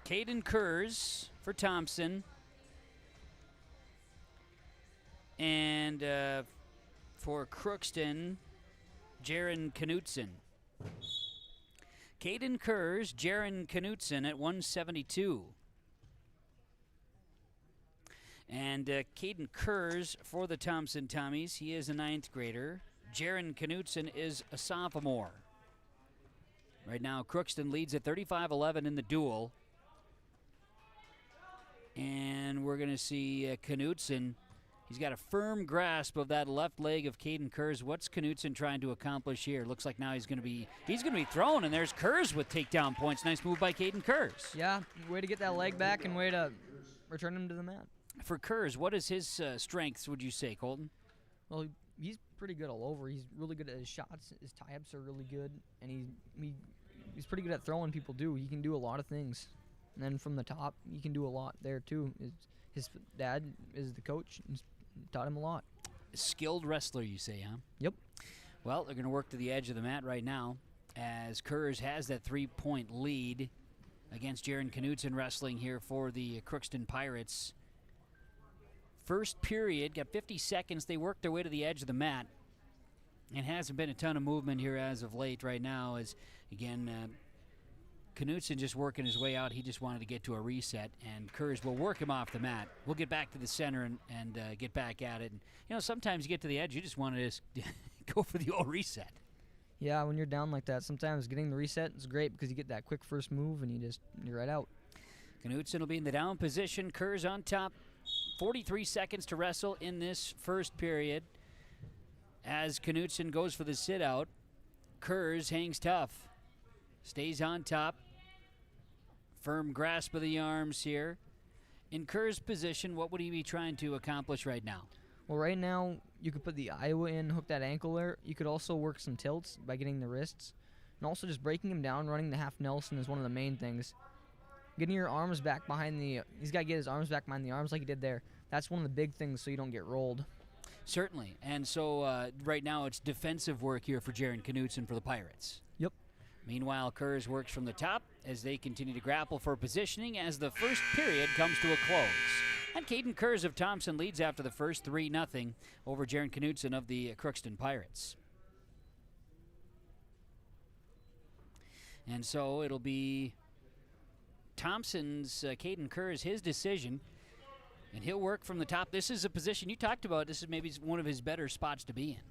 Caden Kurz for Thompson. And for Crookston, Jaron Knutson. Caden Kurz, Jaron Knutson at 172. And Caden Kurz for the Thompson Tommies. He is a 9th grader. Jaron Knutson is a sophomore. Right now, Crookston leads at 35-11 in the duel. And we're going to see Knutson. He's got a firm grasp of that left leg of Caden Kurz. What's Knutson trying to accomplish here? Looks like now he's going to be thrown, and there's Kurz with takedown points. Nice move by Caden Kurz. Yeah, way to get that leg back and way to return him to the mat. For Kurz, what is his strengths, would you say, Colton? Well, he's pretty good all over. He's really good at his shots. His tie-ups are really good, and he's pretty good at throwing people, too. He can do a lot of things. And then from the top, he can do a lot there, too. His dad is the coach and taught him a lot. A skilled wrestler, you say, huh? Yep. Well, they're going to work to the edge of the mat right now as Kurz has that 3-point lead against Jaron Knutson wrestling here for the Crookston Pirates. First period, got 50 seconds. They worked their way to the edge of the mat. It hasn't been a ton of movement here as of late right now as, again, Knutson just working his way out. He just wanted to get to a reset, and Kurz will work him off the mat. We'll get back to the center and get back at it. And, sometimes you get to the edge, you just want to just go for the old reset. Yeah, when you're down like that, sometimes getting the reset is great because you get that quick first move and you're right out. Knutson will be in the down position. Kurz on top. 43 seconds to wrestle in this first period. As Knutson goes for the sit-out, Kurz hangs tough. Stays on top. Firm grasp of the arms here. In Kurz's position, what would he be trying to accomplish right now? Well, right now, you could put the Iowa in, hook that ankle there. You could also work some tilts by getting the wrists. And also just breaking him down, running the half Nelson is one of the main things. Getting your arms back behind he's got to get his arms back behind the arms like he did there. That's one of the big things so you don't get rolled. Certainly. And so right now it's defensive work here for Jaron Knutson for the Pirates. Yep. Meanwhile, Kurz works from the top as they continue to grapple for positioning as the first period comes to a close. And Caden Kurz of Thompson leads after the first 3-0 over Jaron Knutson of the Crookston Pirates. And so it'll be Thompson's Caden Kurz, his decision, and he'll work from the top. This is a position you talked about. This is maybe one of his better spots to be in.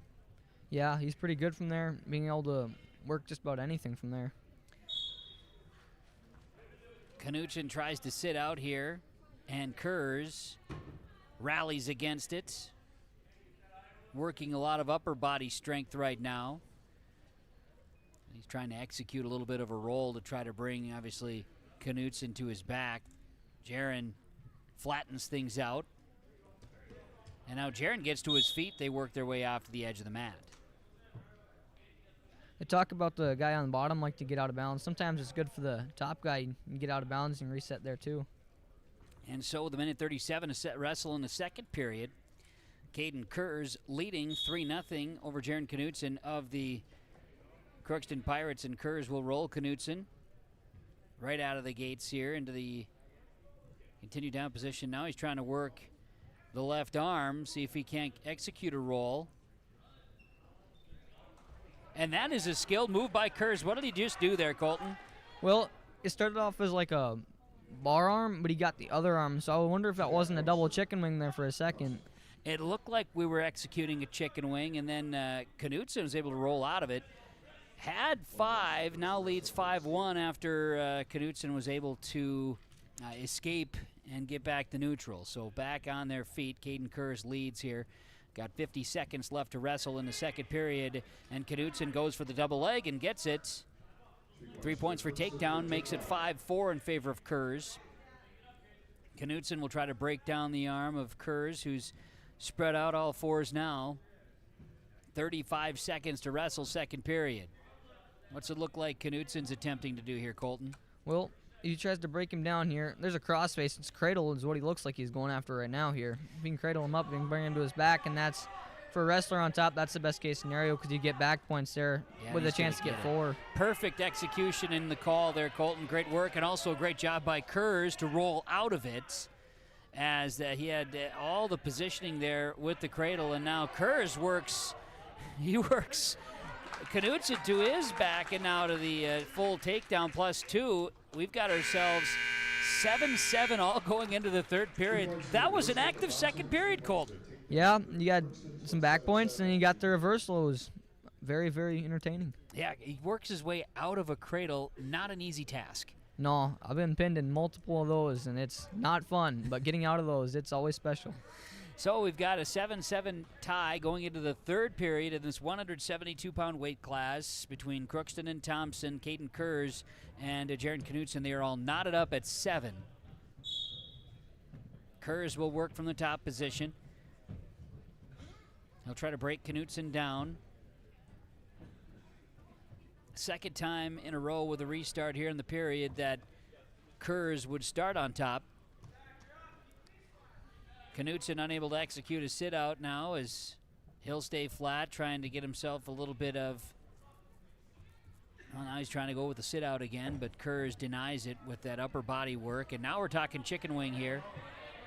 Yeah, he's pretty good from there, being able to work just about anything from there. Knutson tries to sit out here, and Kurz rallies against it, working a lot of upper body strength right now. He's trying to execute a little bit of a roll to try to bring, obviously, Knutson to his back. Jaron flattens things out. And now Jaron gets to his feet. They work their way off to the edge of the mat. They talk about the guy on the bottom like to get out of bounds. Sometimes it's good for the top guy. You can get out of bounds and reset there too. And so with a minute 37 to set wrestle in the second period, Caden Kurz leading 3-0 over Jaron Knutson of the Crookston Pirates, and Kurz will roll Knutson right out of the gates here into the continued down position. Now he's trying to work the left arm, see if he can't execute a roll. And that is a skilled move by Kurz. What did he just do there, Colton? Well, it started off as like a bar arm, but he got the other arm, so I wonder if that wasn't a double chicken wing there for a second. It looked like we were executing a chicken wing, and then Knutson was able to roll out of it. Had 5, now leads 5-1 after Knutson was able to escape and get back to neutral. So back on their feet, Caden Kurz leads here. Got 50 seconds left to wrestle in the second period, and Knutson goes for the double leg and gets it. 3 points for takedown, makes it 5-4 in favor of Kurz. Knutson will try to break down the arm of Kurz, who's spread out all fours now. 35 seconds to wrestle, second period. What's it look like Knutson's attempting to do here, Colton? Well, he tries to break him down here. There's a crossface. It's cradle is what he looks like he's going after right now here. If you can cradle him up, you can bring him to his back, and that's, for a wrestler on top, that's the best case scenario because you get back points there with a chance to get 4. Perfect execution in the call there, Colton. Great work, and also a great job by Kurz to roll out of it, as he had all the positioning there with the cradle, and now Kurz works Knutson to his back, and now to the full takedown +2. We've got ourselves 7-7 all going into the third period. That was an active second period, Colton. Yeah, you got some back points, and you got the reversal. It was very, very entertaining. Yeah, he works his way out of a cradle. Not an easy task. No, I've been pinned in multiple of those, and it's not fun, but getting out of those, it's always special. So we've got a 7-7 tie going into the third period in this 172-pound weight class between Crookston and Thompson, Caden Kurz, and Jaron Knutson. They are all knotted up at 7. Kurz will work from the top position. He'll try to break Knutson down. Second time in a row with a restart here in the period that Kurz would start on top. Knutson unable to execute a sit-out now as he'll stay flat, trying to get himself a little bit of... Well, now he's trying to go with the sit-out again, but Kurz denies it with that upper body work. And now we're talking chicken wing here.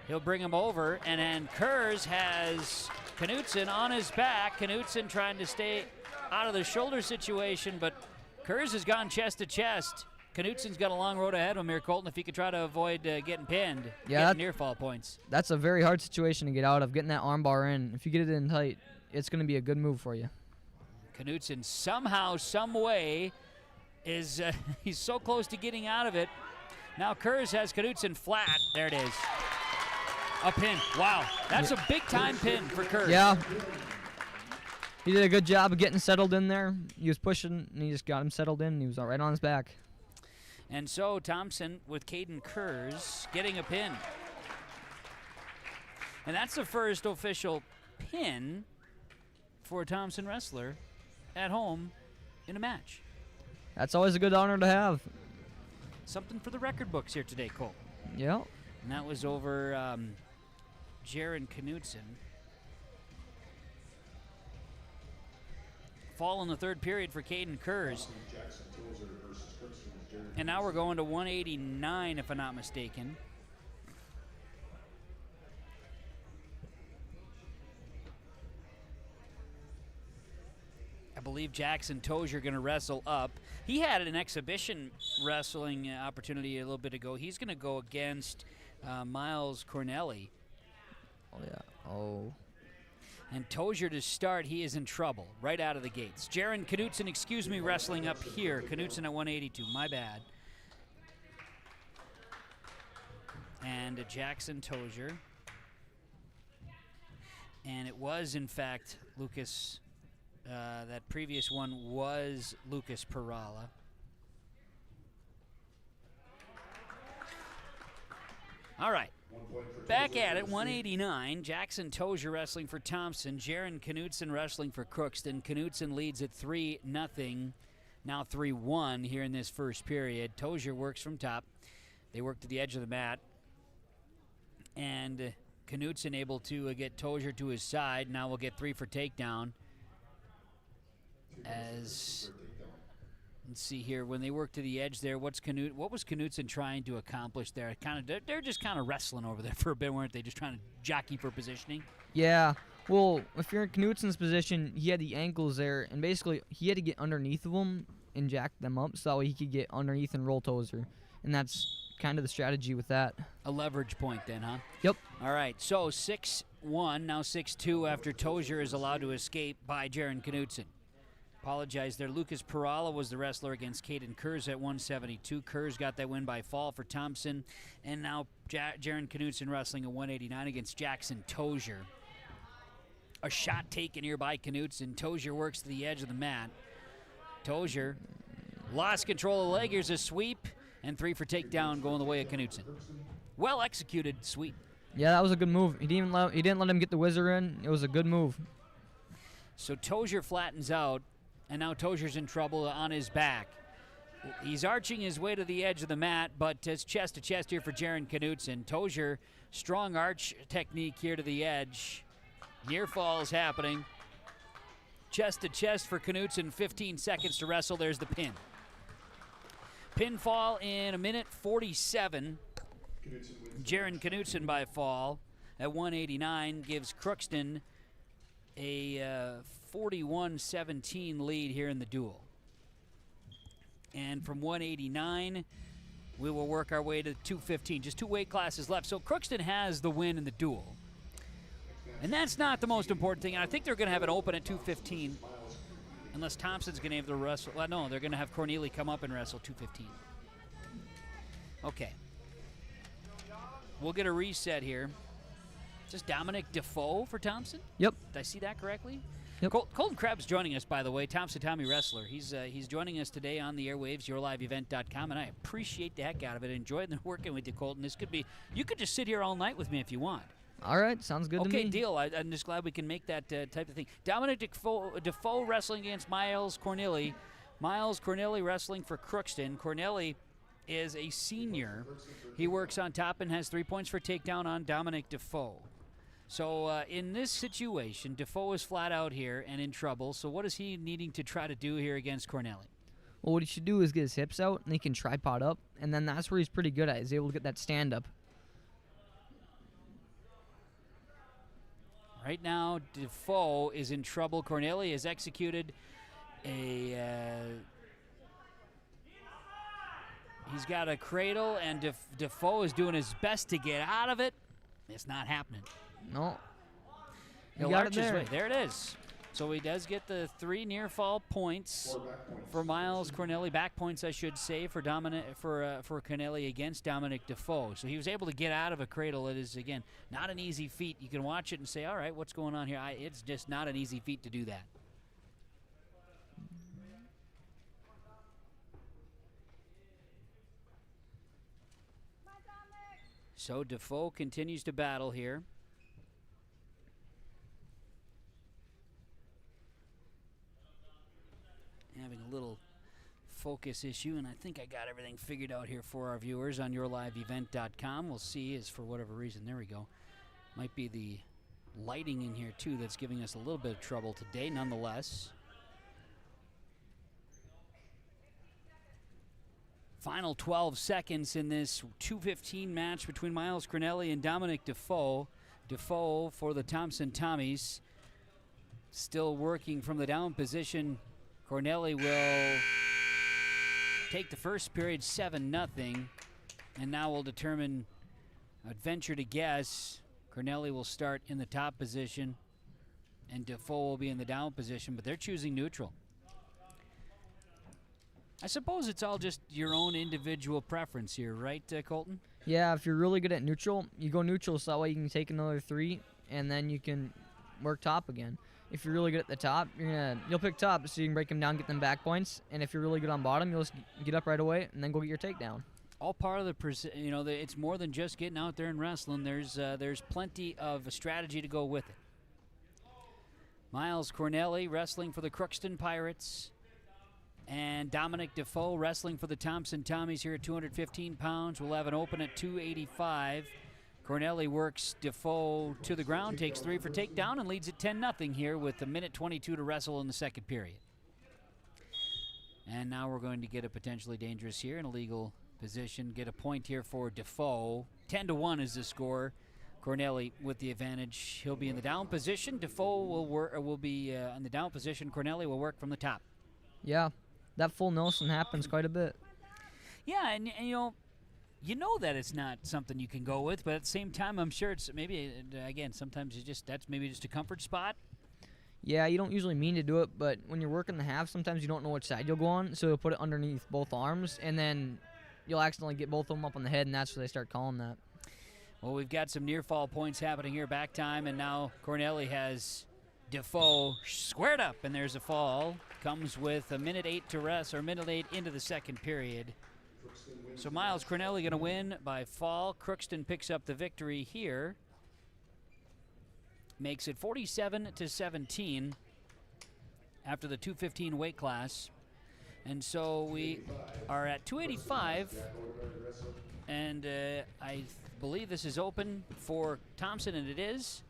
He'll bring him over, and then Kurz has Knutson on his back. Knutson trying to stay out of the shoulder situation, but Kurz has gone chest to chest. Knutson's got a long road ahead of him here, Colton, if he could try to avoid getting pinned, getting near fall points. That's a very hard situation to get out of, getting that arm bar in. If you get it in tight, it's going to be a good move for you. Knutson somehow, some way, is he's so close to getting out of it. Now Kurz has Knutson flat. There it is. A pin. Wow. That's a big-time pin for Kurz. Yeah. He did a good job of getting settled in there. He was pushing, and he just got him settled in, and he was right on his back. And so Thompson with Caden Kurz getting a pin. And that's the first official pin for a Thompson wrestler at home in a match. That's always a good honor to have. Something for the record books here today, Cole. Yeah. And that was over Jaron Knutson. Fall in the third period for Caden Kurz. And now we're going to 189, if I'm not mistaken. I believe Jackson Tozier going to wrestle up. He had an exhibition wrestling opportunity a little bit ago. He's going to go against Miles Cornelli. Oh, yeah. Oh. And Tozier to start, he is in trouble right out of the gates. Jaron Knutson, wrestling up here. Knutson at 182, my bad. And Jackson Tozier. And it was, in fact, Lucas. That previous one was Lucas Perala. All right. Back at it, 189. Jackson Tozier wrestling for Thompson. Jaron Knutson wrestling for Crookston. Knutson leads at 3-0. Now 3-1 here in this first period. Tozier works from top. They work to the edge of the mat. And Knutson able to get Tozier to his side. Now we'll get 3 for takedown. As let's see here, when they work to the edge there, what was Knutson trying to accomplish there? They're just kind of wrestling over there for a bit, weren't they? Just trying to jockey for positioning. Yeah. Well, if you're in Knutson's position, he had the ankles there, and basically he had to get underneath of them and jack them up so that way he could get underneath and roll Tozier. And that's kind of the strategy with that. A leverage point then, huh? Yep. All right, so 6-1, now 6-2 after Tozier is allowed to escape by Jaron Knutson. Apologize there. Lucas Perala was the wrestler against Caden Kurz at 172. Kurz got that win by fall for Thompson. And now Jaron Knutson wrestling at 189 against Jackson Tozier. A shot taken here by Knutson. Tozier works to the edge of the mat. Tozier lost control of the leg. Here's a sweep. And 3 for takedown going the way of Knutson. Well executed sweep. Yeah, that was a good move. He didn't let him get the whizzer in. It was a good move. So Tozier flattens out. And now Tozier's in trouble on his back. He's arching his way to the edge of the mat, but it's chest to chest here for Jaron Knutson. Tozier, strong arch technique here to the edge. Near fall is happening. Chest to chest for Knutson, 15 seconds to wrestle. There's the pin. Pinfall in 1:47. Jaron Knutson by fall at 189 gives Crookston a 41-17 lead here in the duel. And from 189, we will work our way to 215. Just 2 weight classes left. So Crookston has the win in the duel. And that's not the most important thing. And I think they're going to have it open at 215. Unless Thompson's going to have the wrestle. Well, no, they're going to have Corneli come up and wrestle 215. Okay. We'll get a reset here. Is this Dominic Defoe for Thompson? Yep. Did I see that correctly? Yep. Colton Krebs joining us, by the way, Thompson Tommy wrestler. He's joining us today on the airwaves, yourliveevent.com, and I appreciate the heck out of it. Enjoyed working with you, Colton. You could just sit here all night with me if you want. All right, sounds good to me. Okay, deal. I'm just glad we can make that type of thing. Dominic Defoe wrestling against Miles Corneli. Miles Corneli wrestling for Crookston. Corneli is a senior. He works on top and has 3 points for takedown on Dominic Defoe. So in this situation, Defoe is flat out here and in trouble. So what is he needing to try to do here against Corneli? Well, what he should do is get his hips out, and he can tripod up, and then that's where he's pretty good at. He's able to get that stand up. Right now, Defoe is in trouble. Corneli has executed a... he's got a cradle, and Defoe is doing his best to get out of it. It's not happening. No. He'll arch his way. There it is. So he does get the 3 near fall points for Miles Corneli. Back points, I should say, for Corneli against Dominic Defoe. So he was able to get out of a cradle. It is, again, not an easy feat. You can watch it and say, all right, what's going on here? It's just not an easy feat to do that. So Defoe continues to battle here. Having a little focus issue, and I think I got everything figured out here for our viewers on yourliveevent.com. We'll see, as for whatever reason, there we go. Might be the lighting in here too that's giving us a little bit of trouble today, nonetheless. Final 12 seconds in this 2:15 match between Miles Corneli and Dominic Defoe. Defoe for the Thompson Tommies. Still working from the down position Cornelli will take the first period 7-0, and now we'll determine, I'd venture to guess, Cornelli will start in the top position and Defoe will be in the down position, but they're choosing neutral. I suppose it's all just your own individual preference here, right, Colton? Yeah, if you're really good at neutral, you go neutral so that way you can take another 3, and then you can work top again. If you're really good at the top, you'll pick top so you can break them down, get them back points. And if you're really good on bottom, you'll just get up right away and then go get your takedown. All part of the, it's more than just getting out there and wrestling. There's plenty of a strategy to go with it. Miles Cornelli wrestling for the Crookston Pirates, and Dominic Defoe wrestling for the Thompson Tommies here at 215 pounds. We'll have an open at 285. Cornelli works Defoe to the ground, takes 3 for takedown, and leads at 10-0 here with 1:22 to wrestle in the second period. And now we're going to get a potentially dangerous here in a legal position. Get a point here for Defoe. 10-1 is the score. Cornelli with the advantage. He'll be in the down position. Defoe will be in the down position. Cornelli will work from the top. Yeah, that full Nelson happens quite a bit. Yeah, and you know that it's not something you can go with, but at the same time, I'm sure it's maybe, again, sometimes that's maybe just a comfort spot. Yeah, you don't usually mean to do it, but when you're working the half, sometimes you don't know which side you'll go on, so you'll put it underneath both arms, and then you'll accidentally get both of them up on the head, and that's where they start calling that. Well, we've got some near-fall points happening here, back time, and now Cornelli has Defoe squared up, and there's a fall. Comes with 1:08 to rest, or 1:08 into the second period. So Miles Cornelli going to win by fall. Crookston picks up the victory here. Makes it 47-17 after the 215 weight class. And so we are at 285. And I believe this is open for Thompson, and it is.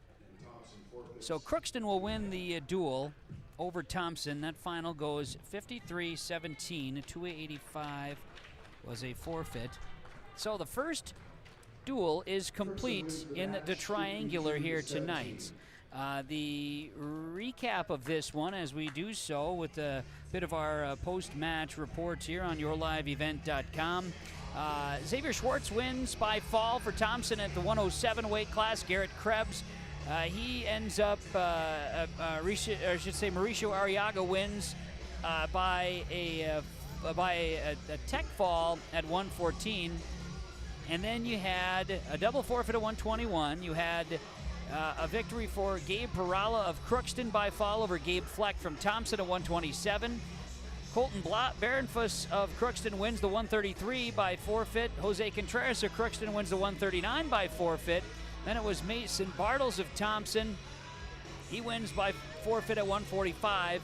So Crookston will win the duel over Thompson. That final goes 53-17, 285. Was a forfeit. So the first duel is complete in the triangular here tonight. The recap of this one, as we do so with a bit of our post-match reports here on yourliveevent.com. Xavier Schwartz wins by fall for Thompson at the 107 weight class. Garrett Krebs, he ends up, Mauricio Arriaga wins by a tech fall at 114, and then you had a double forfeit at 121. You had a victory for Gabe Perala of Crookston by fall over Gabe Fleck from Thompson at 127. Colton Barenfuss of Crookston wins the 133 by forfeit. Jose Contreras of Crookston wins the 139 by forfeit. Then it was Mason Bartles of Thompson. He wins by forfeit at 145.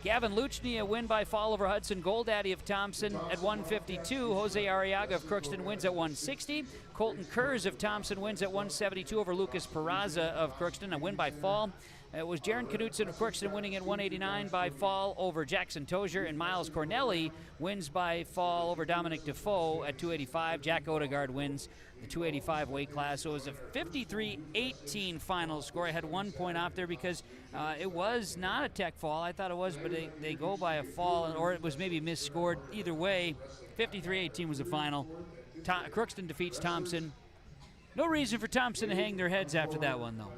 Gavin Luchny, a win by fall over Hudson Goldaddy of Thompson at 152. Jose Arriaga of Crookston wins at 160. Colton Kurz of Thompson wins at 172 over Lucas Peraza of Crookston, a win by fall. It was Jaron Knutson of Crookston winning at 189 by fall over Jackson Tozier, and Miles Cornelli wins by fall over Dominic Defoe at 285. Jack Odegaard wins the 285 weight class. So it was a 53-18 final score. I had 1 point off there because it was not a tech fall. I thought it was, but they go by a fall, or it was maybe misscored. Either way, 53-18 was the final. Crookston defeats Thompson. No reason for Thompson to hang their heads after that one, though.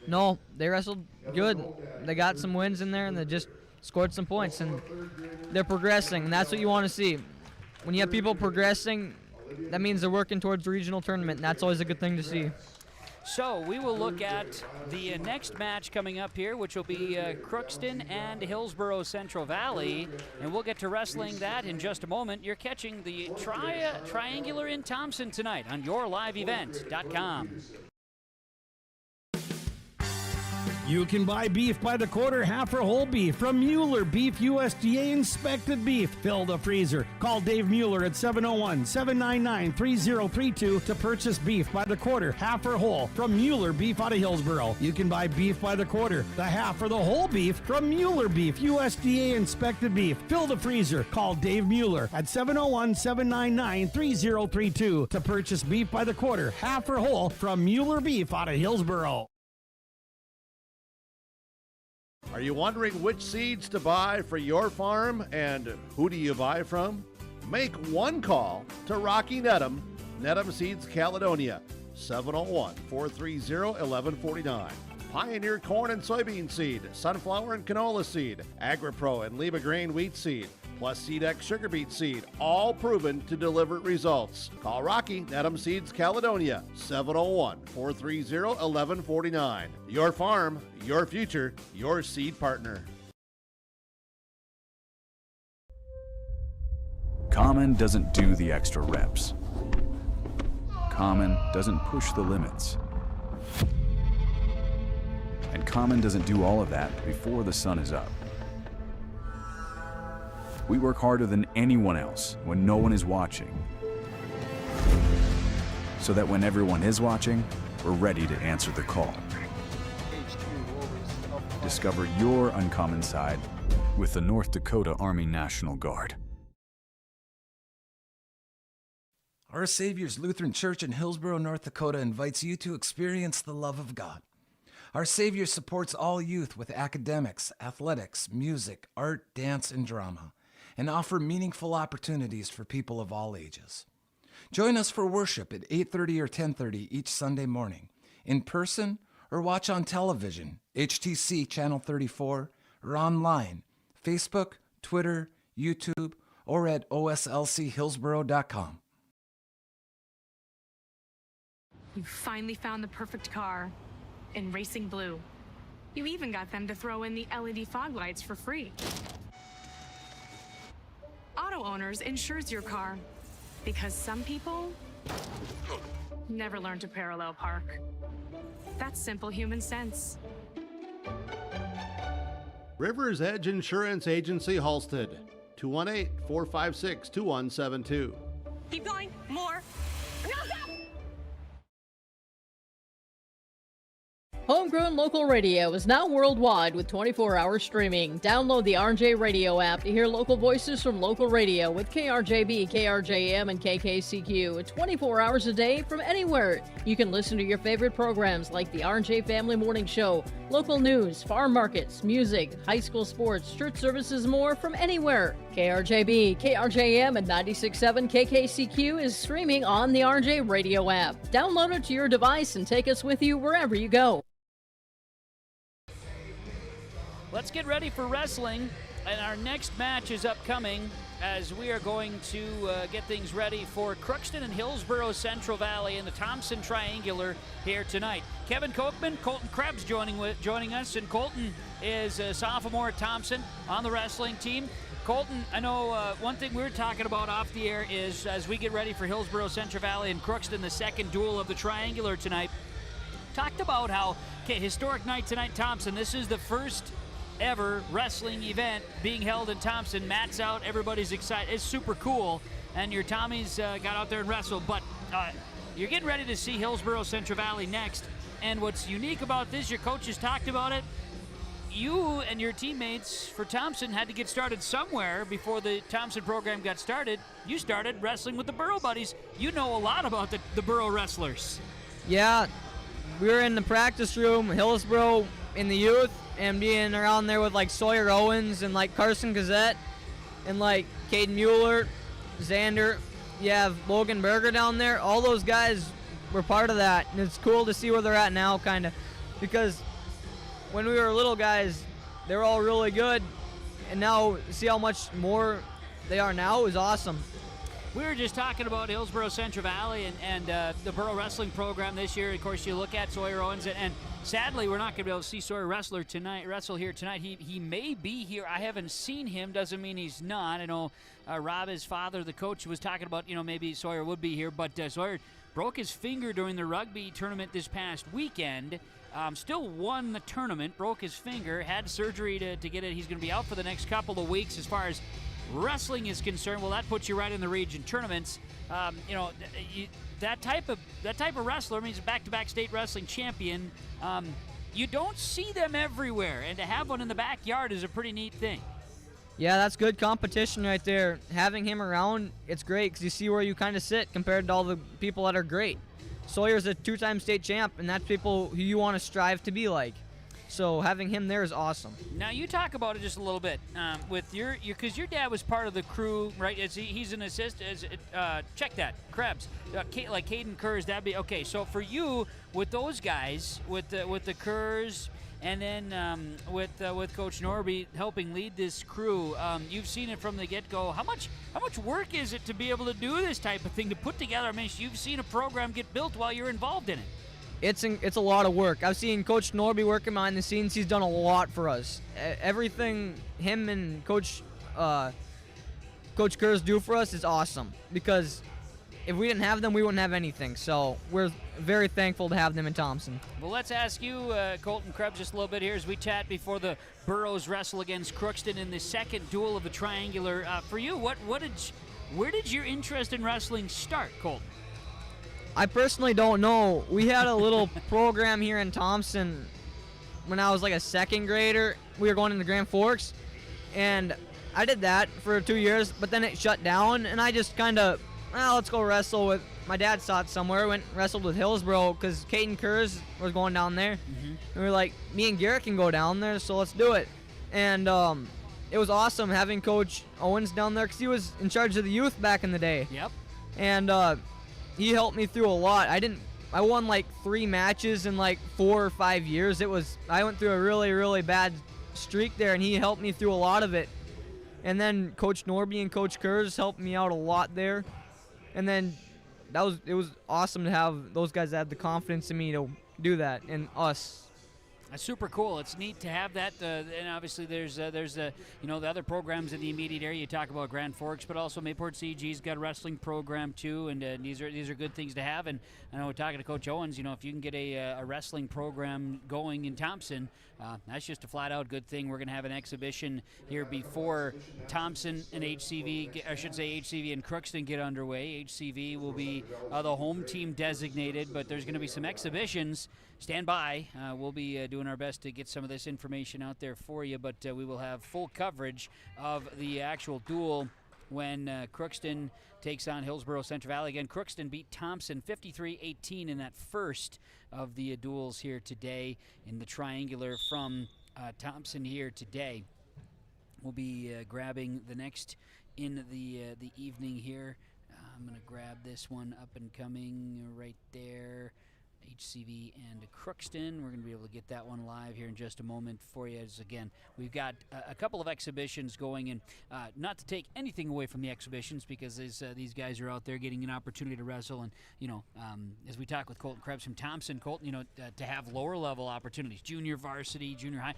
No, they wrestled good. They got some wins in there, and they just scored some points, and they're progressing, and that's what you want to see. When you have people progressing, that means they're working towards the regional tournament, and that's always a good thing to see. So we will look at the next match coming up here, which will be Crookston and Hillsboro Central Valley, and we'll get to wrestling that in just a moment. You're catching the Triangular in Thompson tonight on yourliveevent.com. You can buy beef by the quarter, half or whole beef from Mueller Beef, USDA inspected beef. Fill the freezer. Call Dave Mueller at 701-799-3032 to purchase beef by the quarter, half or whole from Mueller Beef out of Hillsboro. You can buy beef by the quarter, the half or the whole beef from Mueller Beef, USDA inspected beef. Fill the freezer. Call Dave Mueller at 701-799-3032 to purchase beef by the quarter, half or whole from Mueller Beef out of Hillsboro. Are you wondering which seeds to buy for your farm and who do you buy from? Make one call to Rocky Nedham, Nedham Seeds Caledonia, 701-430-1149. Pioneer corn and soybean seed, sunflower and canola seed, AgriPro and Lima grain wheat seed, plus SeedX sugar beet seed, all proven to deliver results. Call Rocky Nedham Seeds Caledonia, 701-430-1149. Your farm, your future, your seed partner. Common doesn't do the extra reps. Common doesn't push the limits. And Common doesn't do all of that before the sun is up. We work harder than anyone else when no one is watching, so that when everyone is watching, we're ready to answer the call. Discover your uncommon side with the North Dakota Army National Guard. Our Savior's Lutheran Church in Hillsboro, North Dakota invites you to experience the love of God. Our Savior supports all youth with academics, athletics, music, art, dance, and drama, and offer meaningful opportunities for people of all ages. Join us for worship at 8:30 or 10:30 each Sunday morning, in person or watch on television, HTC Channel 34, or online, Facebook, Twitter, YouTube, or at oslchillsboro.com. You finally found the perfect car in Racing Blue. You even got them to throw in the LED fog lights for free. Auto Owners insures your car because some people never learn to parallel park. That's simple human sense. River's Edge Insurance Agency, Halstead, 218-456-2172. Keep going. More. No, stop! Homegrown local radio is now worldwide with 24-hour streaming. Download the RJ Radio app to hear local voices from local radio with KRJB, KRJM, and KKCQ 24 hours a day from anywhere. You can listen to your favorite programs like the RJ Family Morning Show, local news, farm markets, music, high school sports, church services, more from anywhere. KRJB, KRJM, and 96.7 KKCQ is streaming on the RJ Radio app. Download it to your device and take us with you wherever you go. Let's get ready for wrestling, and our next match is upcoming as we are going to get things ready for Crookston and Hillsboro Central Valley in the Thompson Triangular here tonight. Kevin Kochman, Colton Krebs joining us, and Colton is a sophomore at Thompson on the wrestling team. Colton, I know one thing we were talking about off the air is as we get ready for Hillsboro Central Valley and Crookston, the second duel of the Triangular tonight, talked about how, historic night tonight, Thompson. This is the first ever wrestling event being held in Thompson. Matt's out, everybody's excited. It's super cool, and your Tommies got out there and wrestled, but you're getting ready to see Hillsboro Central Valley next, and what's unique about this, your coaches talked about it, you and your teammates for Thompson had to get started somewhere before the Thompson program got started. You started wrestling with the Borough Buddies. You know a lot about the Borough wrestlers. Yeah, we were in the practice room, Hillsboro in the youth, and being around there with like Sawyer Owens and like Carson Gazette and like Caden Mueller, Xander. You have Logan Berger down there. All those guys were part of that, and it's cool to see where they're at now, kind of, because when we were little guys, they were all really good, and now see how much more they are now is awesome. We were just talking about Hillsboro Central Valley and the Borough Wrestling program this year. Of course, you look at Sawyer Owens, and sadly, we're not going to be able to see Sawyer wrestle here tonight. He may be here. I haven't seen him. Doesn't mean he's not. I know Rob, his father, the coach, was talking about, maybe Sawyer would be here, but Sawyer broke his finger during the rugby tournament this past weekend. Still won the tournament, broke his finger, had surgery to get it. He's going to be out for the next couple of weeks as far as wrestling is concerned. Well, that puts you right in the region tournaments. That type of wrestler means a back-to-back state wrestling champion. You don't see them everywhere, and to have one in the backyard is a pretty neat thing. Yeah, that's good competition right there. Having him around, it's great because you see where you kind of sit compared to all the people that are great. Sawyer's a two-time state champ, and that's people who you want to strive to be like. So having him there is awesome. Now you talk about it just a little bit with because your dad was part of the crew, right? He's an assist. Check that, Krebs, like Caden Kurz. That'd be okay. So for you, with those guys, with the Kurz, and then with Coach Norby helping lead this crew, you've seen it from the get-go. How much work is it to be able to do this type of thing, to put together? I mean, you've seen a program get built while you're involved in it. It's a lot of work. I've seen Coach Norby working behind the scenes. He's done a lot for us. Everything him and Coach Kurz do for us is awesome, because if we didn't have them, we wouldn't have anything. So we're very thankful to have them in Thompson. Well, let's ask you, Colton Krebs, just a little bit here as we chat before the Burros wrestle against Crookston in the second duel of the triangular. For you, where did your interest in wrestling start, Colton? I personally don't know. We had a little program here in Thompson when I was like a second grader. We were going into Grand Forks, and I did that for 2 years, but then it shut down, and I just kind of, let's go wrestle with, my dad saw it somewhere, went and wrestled with Hillsboro because Caden Kurz was going down there. And we were like, me and Garrett can go down there, so let's do it. And it was awesome having Coach Owens down there, because he was in charge of the youth back in the day. Yep. And he helped me through a lot. I won like 3 matches in like 4 or 5 years. I went through a really, really bad streak there, and he helped me through a lot of it. And then Coach Norby and Coach Kurz helped me out a lot there. And then it was awesome to have those guys that had the confidence in me to do that, and us. That's super cool. It's neat to have that, and obviously there's the other programs in the immediate area. You talk about Grand Forks, but also Mayport CG's got a wrestling program too, and these are good things to have. And I know we're talking to Coach Owens. If you can get a wrestling program going in Thompson, that's just a flat out good thing. We're going to have an exhibition here before Thompson and HCV and Crookston get underway. HCV will be the home team designated, but there's going to be some exhibitions. Stand by. We'll be doing our best to get some of this information out there for you, but we will have full coverage of the actual duel when Crookston takes on Hillsboro Central Valley. Again, Crookston beat Thompson 53-18 in that first of the duels here today in the triangular from Thompson here today. We'll be grabbing the next in the evening here. I'm going to grab this one up and coming right there. HCV and Crookston. We're going to be able to get that one live here in just a moment for you. As again, we've got a couple of exhibitions going, and not to take anything away from the exhibitions, because these guys are out there getting an opportunity to wrestle. And as we talk with Colton Krebs from Thompson, Colton, to have lower level opportunities, junior varsity, junior high.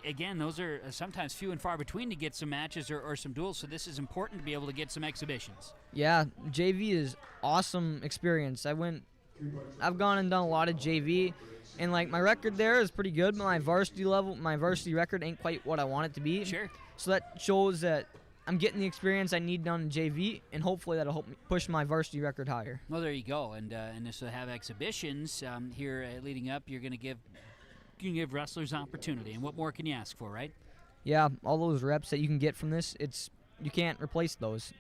Again, those are sometimes few and far between to get some matches or some duels. So this is important to be able to get some exhibitions. Yeah, JV is awesome experience. I've gone and done a lot of JV, and like my record there is pretty good, but my varsity record ain't quite what I want it to be. Sure. So that shows that I'm getting the experience I need done in JV, and hopefully that'll help me push my varsity record higher. Well, there you go, and this will have exhibitions here leading up. You're going to give wrestlers opportunity, and what more can you ask for, right? Yeah, all those reps that you can get from this, you can't replace those.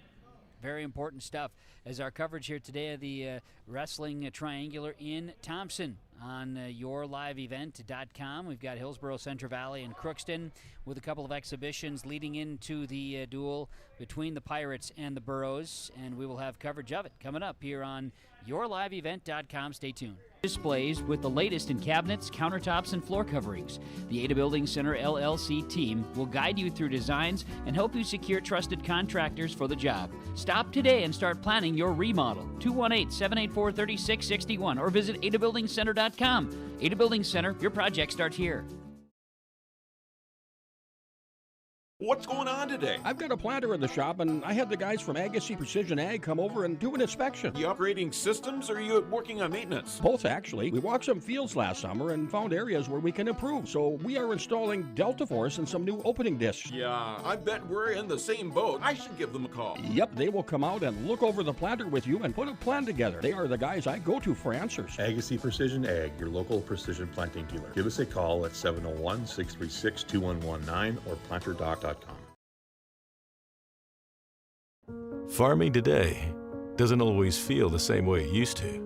Very important stuff. As our coverage here today of the wrestling triangular in Thompson on yourliveevent.com. We've got Hillsboro, Central Valley, and Crookston with a couple of exhibitions leading into the duel between the Pirates and the Burros, and we will have coverage of it coming up here on yourliveevent.com. Stay tuned. Displays with the latest in cabinets, countertops, and floor coverings. The Ada Building Center LLC team will guide you through designs and help you secure trusted contractors for the job. Stop today and start planning your remodel. 218-784-3661 or visit adabuildingcenter.com. Ada Building Center, your project starts here. What's going on today? I've got a planter in the shop, and I had the guys from Agassiz Precision Ag come over and do an inspection. You upgrading systems, or are you working on maintenance? Both, actually. We walked some fields last summer and found areas where we can improve. So we are installing Delta Force and some new opening discs. Yeah, I bet we're in the same boat. I should give them a call. Yep, they will come out and look over the planter with you and put a plan together. They are the guys I go to for answers. Agassiz Precision Ag, your local precision planting dealer. Give us a call at 701-636-2119 or planterdoc.com. Farming today doesn't always feel the same way it used to.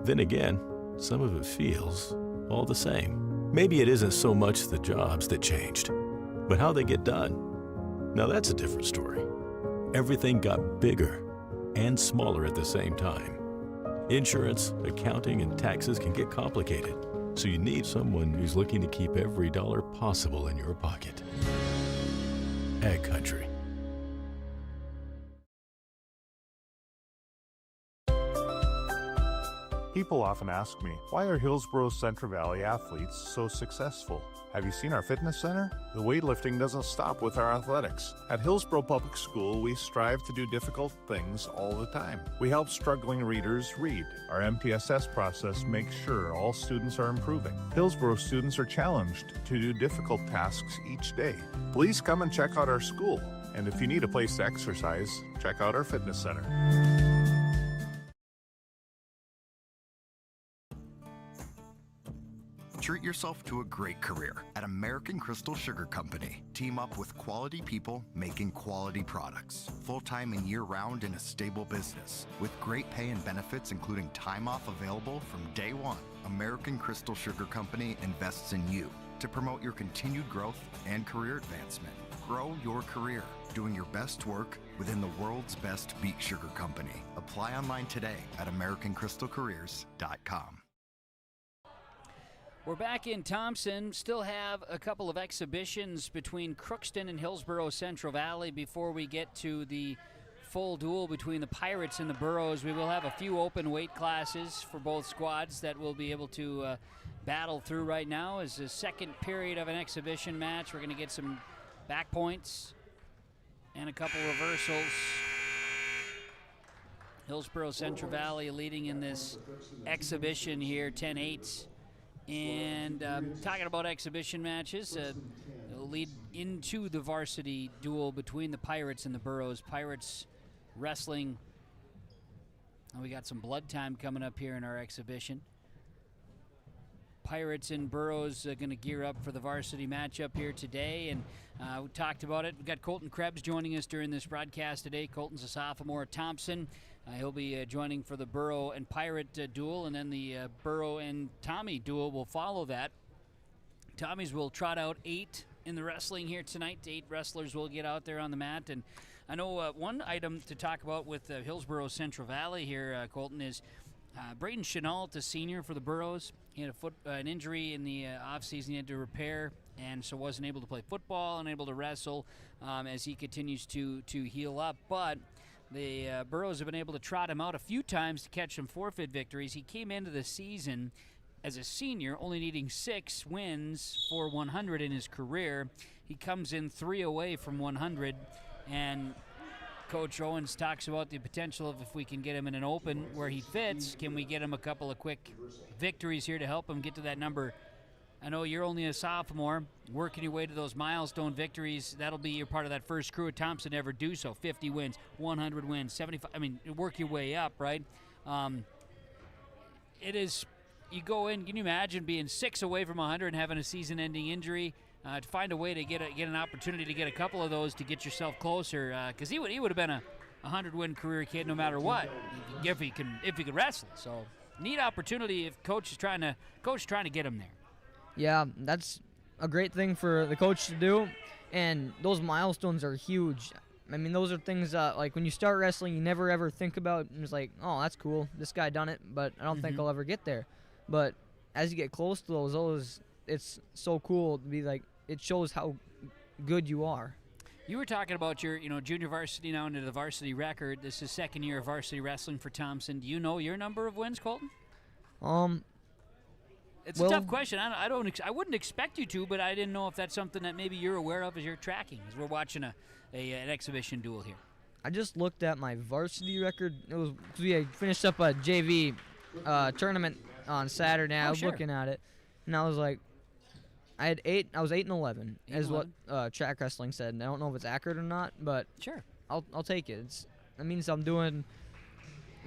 Then again, some of it feels all the same. Maybe it isn't so much the jobs that changed, but how they get done. Now that's a different story. Everything got bigger and smaller at the same time. Insurance, accounting, and taxes can get complicated, so you need someone who's looking to keep every dollar possible in your pocket. Ag Country. People often ask me, why are Hillsboro Central Valley athletes so successful? Have you seen our fitness center? The weightlifting doesn't stop with our athletics. At Hillsboro Public School, we strive to do difficult things all the time. We help struggling readers read. Our MTSS process makes sure all students are improving. Hillsboro students are challenged to do difficult tasks each day. Please come and check out our school. And if you need a place to exercise, check out our fitness center. Treat yourself to a great career at American Crystal Sugar Company. Team up with quality people making quality products. Full-time and year-round in a stable business. With great pay and benefits including time off available from day one. American Crystal Sugar Company invests in you to promote your continued growth and career advancement. Grow your career doing your best work within the world's best beet sugar company. Apply online today at AmericanCrystalCareers.com. We're back in Thompson. Still have a couple of exhibitions between Crookston and Hillsboro Central Valley before we get to the full duel between the Pirates and the Burros. We will have a few open weight classes for both squads that we'll be able to battle through right now. As the second period of an exhibition match, we're going to get some back points and a couple reversals. Hillsboro Central Valley leading in this exhibition here, 10-8. And talking about exhibition matches, it'll lead into the varsity duel between the Pirates and the Burros. Pirates wrestling. And we got some blood time coming up here in our exhibition. Pirates and Burros are going to gear up for the varsity matchup here today. And we talked about it. We've got Colton Krebs joining us during this broadcast today. Colton's a sophomore at Thompson. He'll be joining for the Burro and Pirate duel, and then the Burro and Tommy duel will follow that. Tommies will trot out 8 in the wrestling here tonight. 8 wrestlers will get out there on the mat. And I know one item to talk about with Hillsboro Central Valley here, Colton, is Braden Chenault, the senior for the Burros. He had an injury in the offseason he had to repair, and so wasn't able to play football, unable to wrestle as he continues to heal up. But the Burros have been able to trot him out a few times to catch some forfeit victories. He came into the season as a senior, only needing 6 wins for 100 in his career. He comes in 3 away from 100, and Coach Owens talks about the potential of if we can get him in an open where he fits, can we get him a couple of quick victories here to help him get to that number. I know you're only a sophomore, working your way to those milestone victories. That'll be your part of that first crew at Thompson to ever do so. 50 wins, 100 wins, 75. I mean, work your way up, right? It is, you go in, can you imagine being 6 away from 100 and having a season-ending injury? To find a way to get an opportunity to get a couple of those to get yourself closer, because he would have been a 100-win career kid no matter what, if he could wrestle. So neat opportunity if coach is trying to get him there. Yeah, that's a great thing for the coach to do, and those milestones are huge. I mean, those are things like when you start wrestling, you never ever think about, and it's like, oh, that's cool, this guy done it, but I don't think I'll ever get there. But as you get close to those, it's so cool to be like, it shows how good you are. You were talking about your, junior varsity now into the varsity record. This is second year of varsity wrestling for Thompson. Do you know your number of wins, Colton? It's a tough question. I wouldn't expect you to, but I didn't know if that's something that maybe you're aware of as you're tracking, as we're watching an exhibition duel here. I just looked at my varsity record. It was because we had finished up a JV tournament on Saturday. I was looking at it, and I was like, I had 8. I was 8-11, is what track wrestling said. And I don't know if it's accurate or not, but sure, I'll take it. That means I'm doing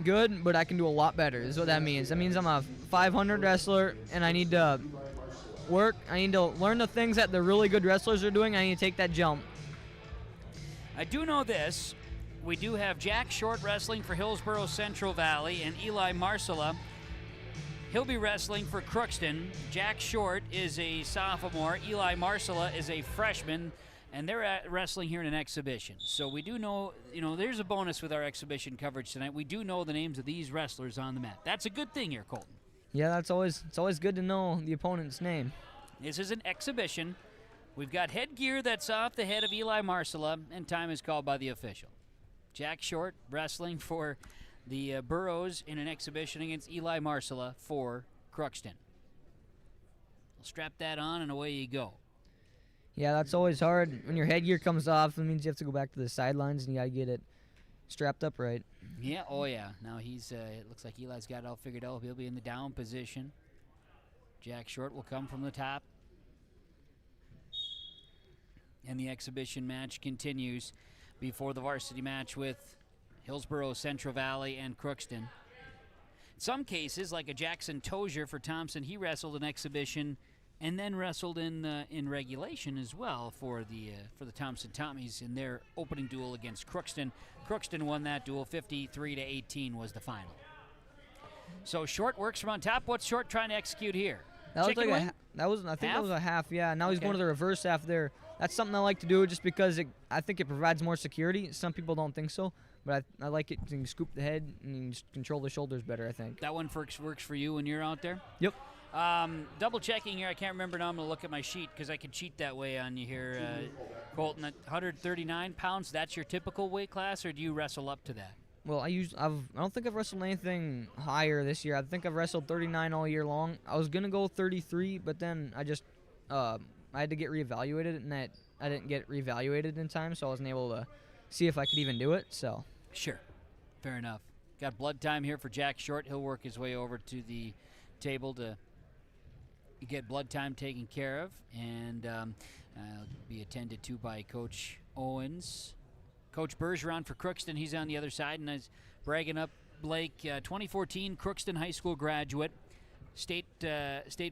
good, but I can do a lot better is what that means. That means I'm a 500 wrestler, and I need to work. I need to learn the things that the really good wrestlers are doing. I need to take that jump. I do know this. We do have Jack Short wrestling for Hillsboro Central Valley and Eli Marcella He'll be wrestling for Crookston. Jack Short is a sophomore. Eli Marcella is a freshman. And they're wrestling here in an exhibition. So we do know, there's a bonus with our exhibition coverage tonight. We do know the names of these wrestlers on the mat. That's a good thing here, Colton. Yeah, it's always good to know the opponent's name. This is an exhibition. We've got headgear that's off the head of Eli Marcella, and time is called by the official. Jack Short wrestling for the Burros in an exhibition against Eli Marcella for Crookston. We'll strap that on, and away you go. Yeah, that's always hard. When your headgear comes off, it means you have to go back to the sidelines and you got to get it strapped up right. Yeah, oh yeah. Now it looks like Eli's got it all figured out. He'll be in the down position. Jack Short will come from the top. And the exhibition match continues before the varsity match with Hillsboro, Central Valley, and Crookston. In some cases, like a Jackson Tozier for Thompson, he wrestled an exhibition and then wrestled in regulation as well for the Thompson Tommies in their opening duel against Crookston. Crookston won that duel. 53-18 was the final. So Short works from on top. What's Short trying to execute here? That was like I think that was a half. Yeah. Now he's going to the reverse half there. That's something I like to do just because I think it provides more security. Some people don't think so, but I like it. You can scoop the head and you can just control the shoulders better, I think. That one works for you when you're out there? Yep. Double checking here. I can't remember now. I'm going to look at my sheet because I can cheat that way on you here. Colton, at 139 pounds, that's your typical weight class, or do you wrestle up to that? Well, I don't think I've wrestled anything higher this year. I think I've wrestled 39 all year long. I was going to go 33, but then I just I had to get reevaluated, and I didn't get reevaluated in time, so I wasn't able to see if I could even do it. So Sure. Fair enough. Got blood time here for Jack Short. He'll work his way over to the table to get blood time taken care of, and be attended to by Coach Owens. Coach Bergeron for Crookston, he's on the other side, and is bragging up Blake, 2014 Crookston High School graduate, state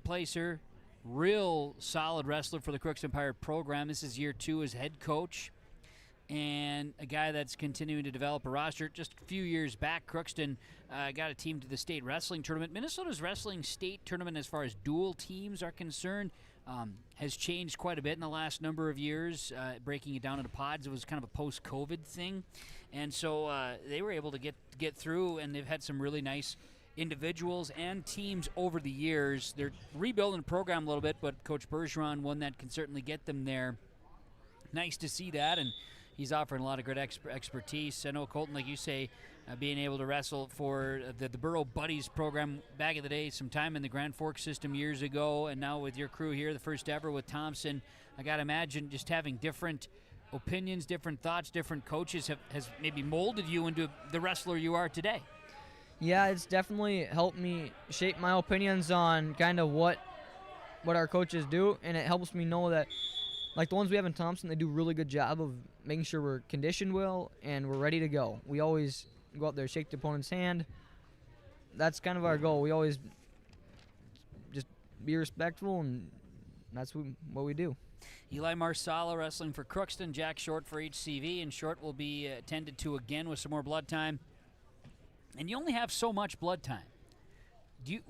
placer, real solid wrestler for the Crookston Pirate program. This is year 2 as head coach, and a guy that's continuing to develop a roster. Just a few years back, Crookston got a team to the state wrestling tournament. Minnesota's wrestling state tournament, as far as dual teams are concerned, has changed quite a bit in the last number of years, breaking it down into pods. It was kind of a post-COVID thing, and so they were able to get through, and they've had some really nice individuals and teams over the years. They're rebuilding the program a little bit, but Coach Bergeron, one that can certainly get them there. Nice to see that, and he's offering a lot of great expertise. I know, Colton, like you say, being able to wrestle for the Burro Buddies program back in the day, some time in the Grand Forks system years ago, and now with your crew here, the first ever with Thompson, I got to imagine just having different opinions, different thoughts, different coaches has maybe molded you into the wrestler you are today. Yeah, it's definitely helped me shape my opinions on kind of what our coaches do, and it helps me know that, like the ones we have in Thompson, they do a really good job of making sure we're conditioned well and we're ready to go. We always go out there, shake the opponent's hand. That's kind of our goal. We always just be respectful, and that's what we do. Eli Marsala wrestling for Crookston, Jack Short for HCV, and Short will be attended to again with some more blood time. And you only have so much blood time.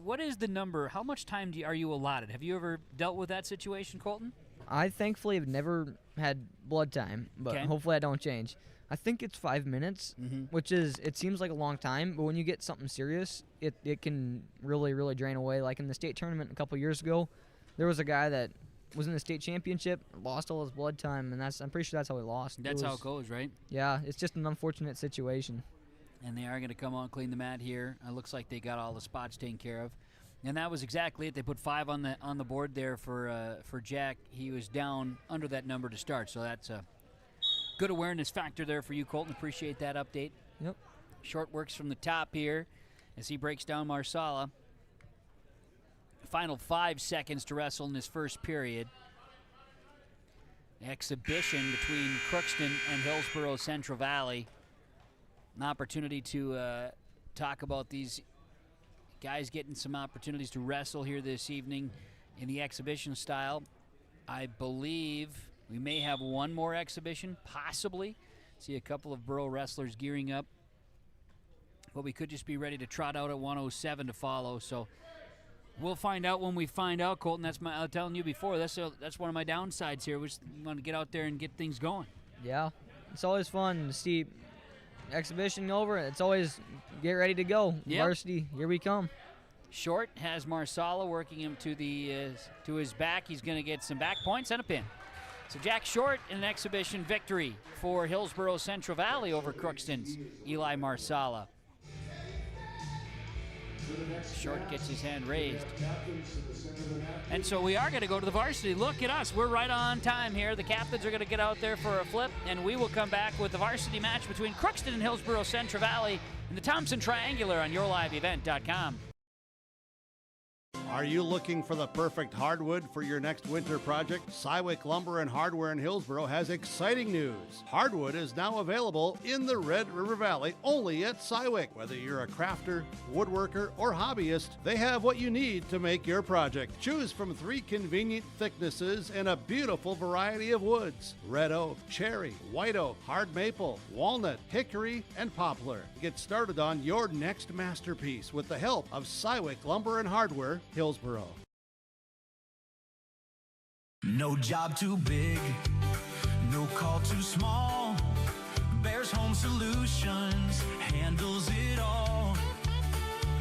What is the number? How much time are you allotted? Have you ever dealt with that situation, Colton? I thankfully have never had blood time, but hopefully I don't change. I think it's 5 minutes, which it seems like a long time, but when you get something serious, it can really, really drain away. Like in the state tournament a couple years ago, there was a guy that was in the state championship, lost all his blood time, and I'm pretty sure that's how he lost. That's how it goes, right? Yeah, it's just an unfortunate situation. And they are going to come on, clean the mat here. It looks like they got all the spots taken care of. And that was exactly it. They put 5 on the board there for Jack. He was down under that number to start, so that's a good awareness factor there for you, Colton. Appreciate that update. Yep. Short works from the top here as he breaks down Marsala. Final 5 seconds to wrestle in this first period. Exhibition between Crookston and Hillsboro Central Valley. An opportunity to talk about these guys getting some opportunities to wrestle here this evening in the exhibition style. I believe we may have one more exhibition, possibly. See a couple of Burro wrestlers gearing up. But we could just be ready to trot out at 107 to follow. So We'll find out when we find out, Colton. I was telling you before. That's one of my downsides here. We just want to get out there and get things going. Yeah, it's always fun to see exhibition over. It's always get ready to go. Yep. Varsity, here we come. Short has Marsala working him to his back. He's going to get some back points and a pin. So Jack Short in an exhibition victory for Hillsboro Central Valley over Crookston's Eli Marsala. Short gets his hand raised. And so we are going to go to the varsity. Look at us. We're right on time here. The captains are going to get out there for a flip, and we will come back with the varsity match between Crookston and Hillsboro Central Valley in the Thompson Triangular on YourLiveEvent.com. Are you looking for the perfect hardwood for your next winter project? Cywick Lumber and Hardware in Hillsboro has exciting news. Hardwood is now available in the Red River Valley only at Cywick. Whether you're a crafter, woodworker, or hobbyist, they have what you need to make your project. Choose from 3 convenient thicknesses and a beautiful variety of woods: red oak, cherry, white oak, hard maple, walnut, hickory, and poplar. Get started on your next masterpiece with the help of Cywick Lumber and Hardware, Hillsboro. No job too big, no call too small. Bears Home Solutions handles it all.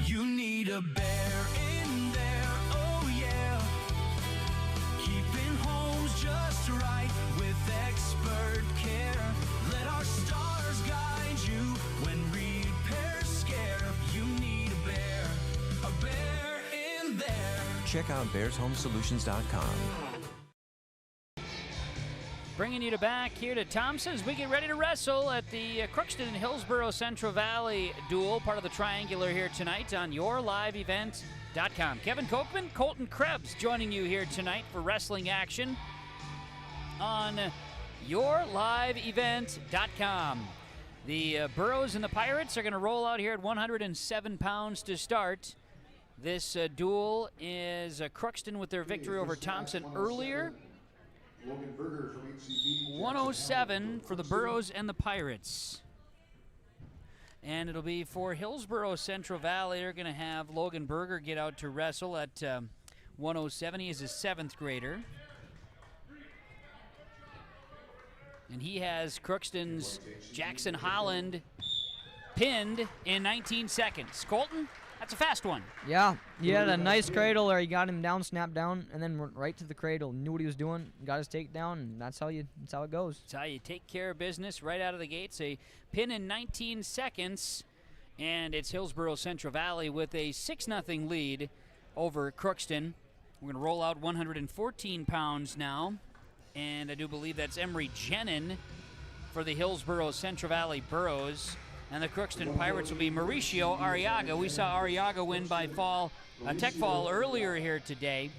You need a bear in there, oh yeah. Keeping homes just right with expert care. Let our stars guide you when repairs scare. You need a bear in there. Check out bearshomesolutions.com. Bringing you back here to Thompson as we get ready to wrestle at the Crookston and Hillsboro Central Valley duel, part of the Triangular here tonight on YourLiveEvent.com. Kevin Kochman, Colton Krebs joining you here tonight for wrestling action on YourLiveEvent.com. The Burros and the Pirates are going to roll out here at 107 pounds to start. This duel is Crookston with their victory over Thompson earlier. 107 for the Burros and the Pirates. And it'll be for Hillsboro Central Valley. They're going to have Logan Berger get out to wrestle at 107. He is a 7th grader. And he has Crookston's Jackson Holland pinned in 19 seconds. Colton? That's a fast one. Yeah, he had a nice cradle where he got him down, snapped down, and then went right to the cradle. Knew what he was doing, got his takedown, and that's how it goes. That's how you take care of business right out of the gates. A pin in 19 seconds, and it's Hillsboro Central Valley with a 6-0 lead over Crookston. We're going to roll out 114 pounds now, and I do believe that's Emery Jenin for the Hillsboro Central Valley Burros. And the Crookston Pirates will be Mauricio Arriaga. We saw Arriaga win by tech fall earlier here today.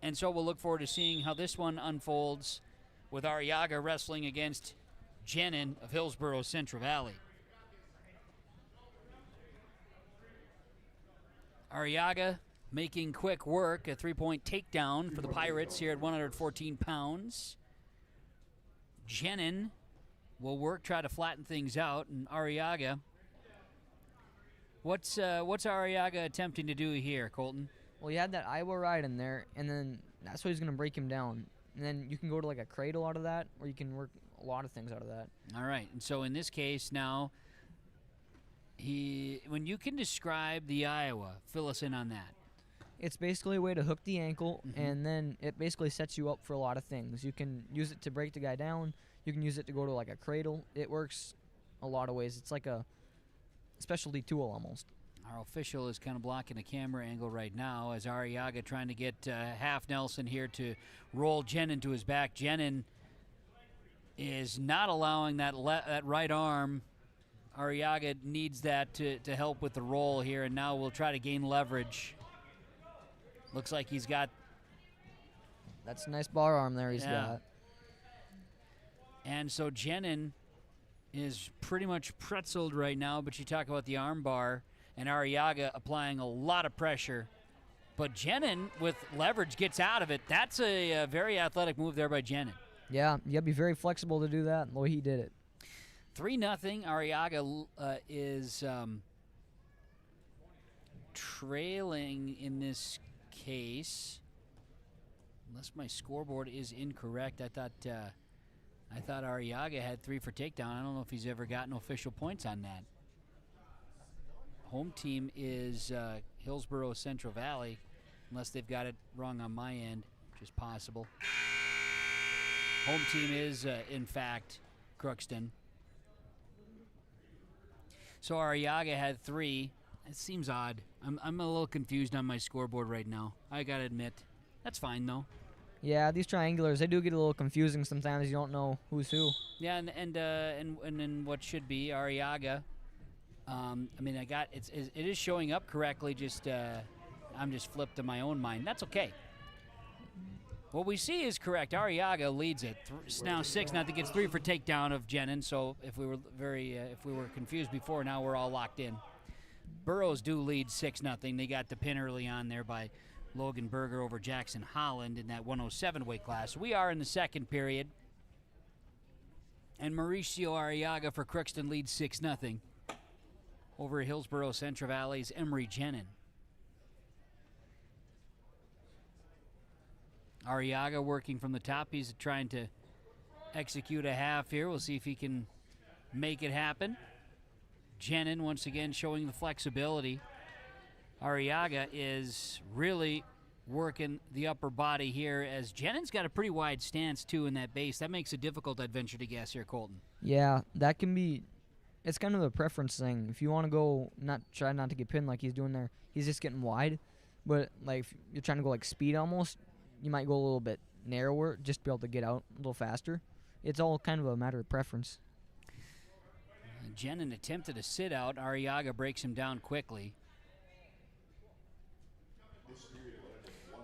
And so we'll look forward to seeing how this one unfolds with Arriaga wrestling against Jenin of Hillsboro Central Valley. Arriaga making quick work, a 3-point takedown for the Pirates here at 114 pounds. Jenin will work, try to flatten things out, and Arriaga. What's Arriaga attempting to do here, Colton? Well, you had that Iowa ride in there, and then that's what he's going to break him down. And then you can go to like a cradle out of that, or you can work a lot of things out of that. All right, and so in this case now, when you can describe the Iowa, fill us in on that. It's basically a way to hook the ankle, and then it basically sets you up for a lot of things. You can use it to break the guy down. You can use it to go to like a cradle. It works a lot of ways. It's like a specialty tool almost. Our official is kind of blocking the camera angle right now as Arriaga trying to get half Nelson here to roll Jenin to his back. Jenin is not allowing that right arm. Arriaga needs that to help with the roll here, and now we'll try to gain leverage. Looks like he's got... That's a nice bar arm there he's got. And so Jenin is pretty much pretzeled right now, but you talk about the arm bar and Arriaga applying a lot of pressure. But Jenin, with leverage, gets out of it. That's a very athletic move there by Jenin. Yeah, you got to be very flexible to do that, the way he did it. 3-0. Arriaga is trailing in this case, unless my scoreboard is incorrect. I thought Arriaga had 3 for takedown. I don't know if he's ever gotten official points on that. Home team is Hillsboro Central Valley, unless they've got it wrong on my end, which is possible. Home team is, in fact, Crookston. So Arriaga had 3. It seems odd. I'm a little confused on my scoreboard right now. I gotta admit. That's fine though. Yeah, these triangulars, they do get a little confusing sometimes. You don't know who's who. Yeah, and then what should be Arriaga. I mean, it is showing up correctly. Just I'm just flipped in my own mind. That's okay. What we see is correct. Arriaga leads it. Now 6-0. Gets 3 for takedown of Jenin. So if we were confused before, now we're all locked in. Burroughs do lead 6-0. They got the pin early on there by Logan Berger over Jackson Holland in that 107 weight class. We are in the second period. And Mauricio Arriaga for Crookston leads 6-0 over Hillsboro Central Valley's Emery Jenin. Arriaga working from the top. He's trying to execute a half here. We'll see if he can make it happen. Jenin once again showing the flexibility. Arriaga is really working the upper body here, as Jenin's got a pretty wide stance too in that base. That makes it difficult, I'd venture to guess here, Colton. Yeah, that can be. It's kind of a preference thing. If you want to go, try not to get pinned like he's doing there. He's just getting wide, but like if you're trying to go like speed almost, you might go a little bit narrower just to be able to get out a little faster. It's all kind of a matter of preference. Jenin attempted a sit out. Arriaga breaks him down quickly.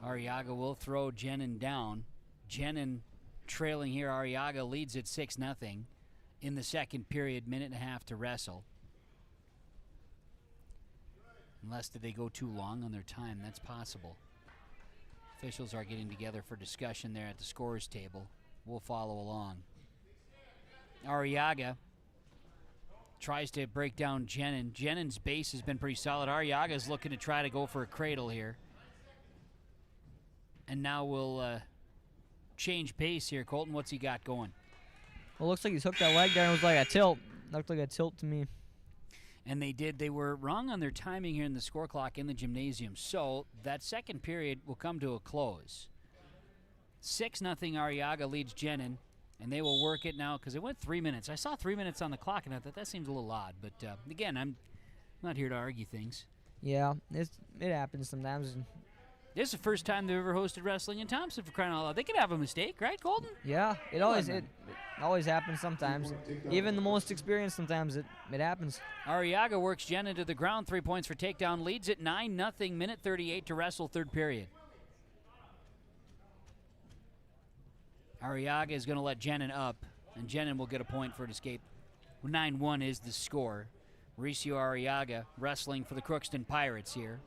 Arriaga will throw Jenin down. Jenin trailing here. Arriaga leads at 6-0 in the second period. Minute and a half to wrestle. Unless did they go too long on their time, that's possible. Officials are getting together for discussion there at the scorers table. We'll follow along. Arriaga tries to break down Jenin. Jenin's base has been pretty solid. Arriaga's looking to try to go for a cradle here. And now we'll change pace here. Colton, what's he got going? Well, it looks like he's hooked that leg there and it was like a tilt. Looked like a tilt to me. And they did. They were wrong on their timing here in the score clock in the gymnasium. So that second period will come to a close. 6-0 Arriaga leads Jenin. And they will work it now because it went 3 minutes. I saw 3 minutes on the clock, and I thought that seems a little odd. But, again, I'm not here to argue things. Yeah, it happens sometimes. This is the first time they've ever hosted wrestling in Thompson, for crying out loud. They could have a mistake, right, Colton? Yeah, it always happens sometimes. Even the most experienced, sometimes it happens. Arriaga works Jenin to the ground. 3 points for takedown. Leads at 9-0. Minute 38 to wrestle, third period. Arriaga is going to let Jenin up, and Jenin will get a point for an escape. 9-1 is the score. Mauricio Arriaga wrestling for the Crookston Pirates here.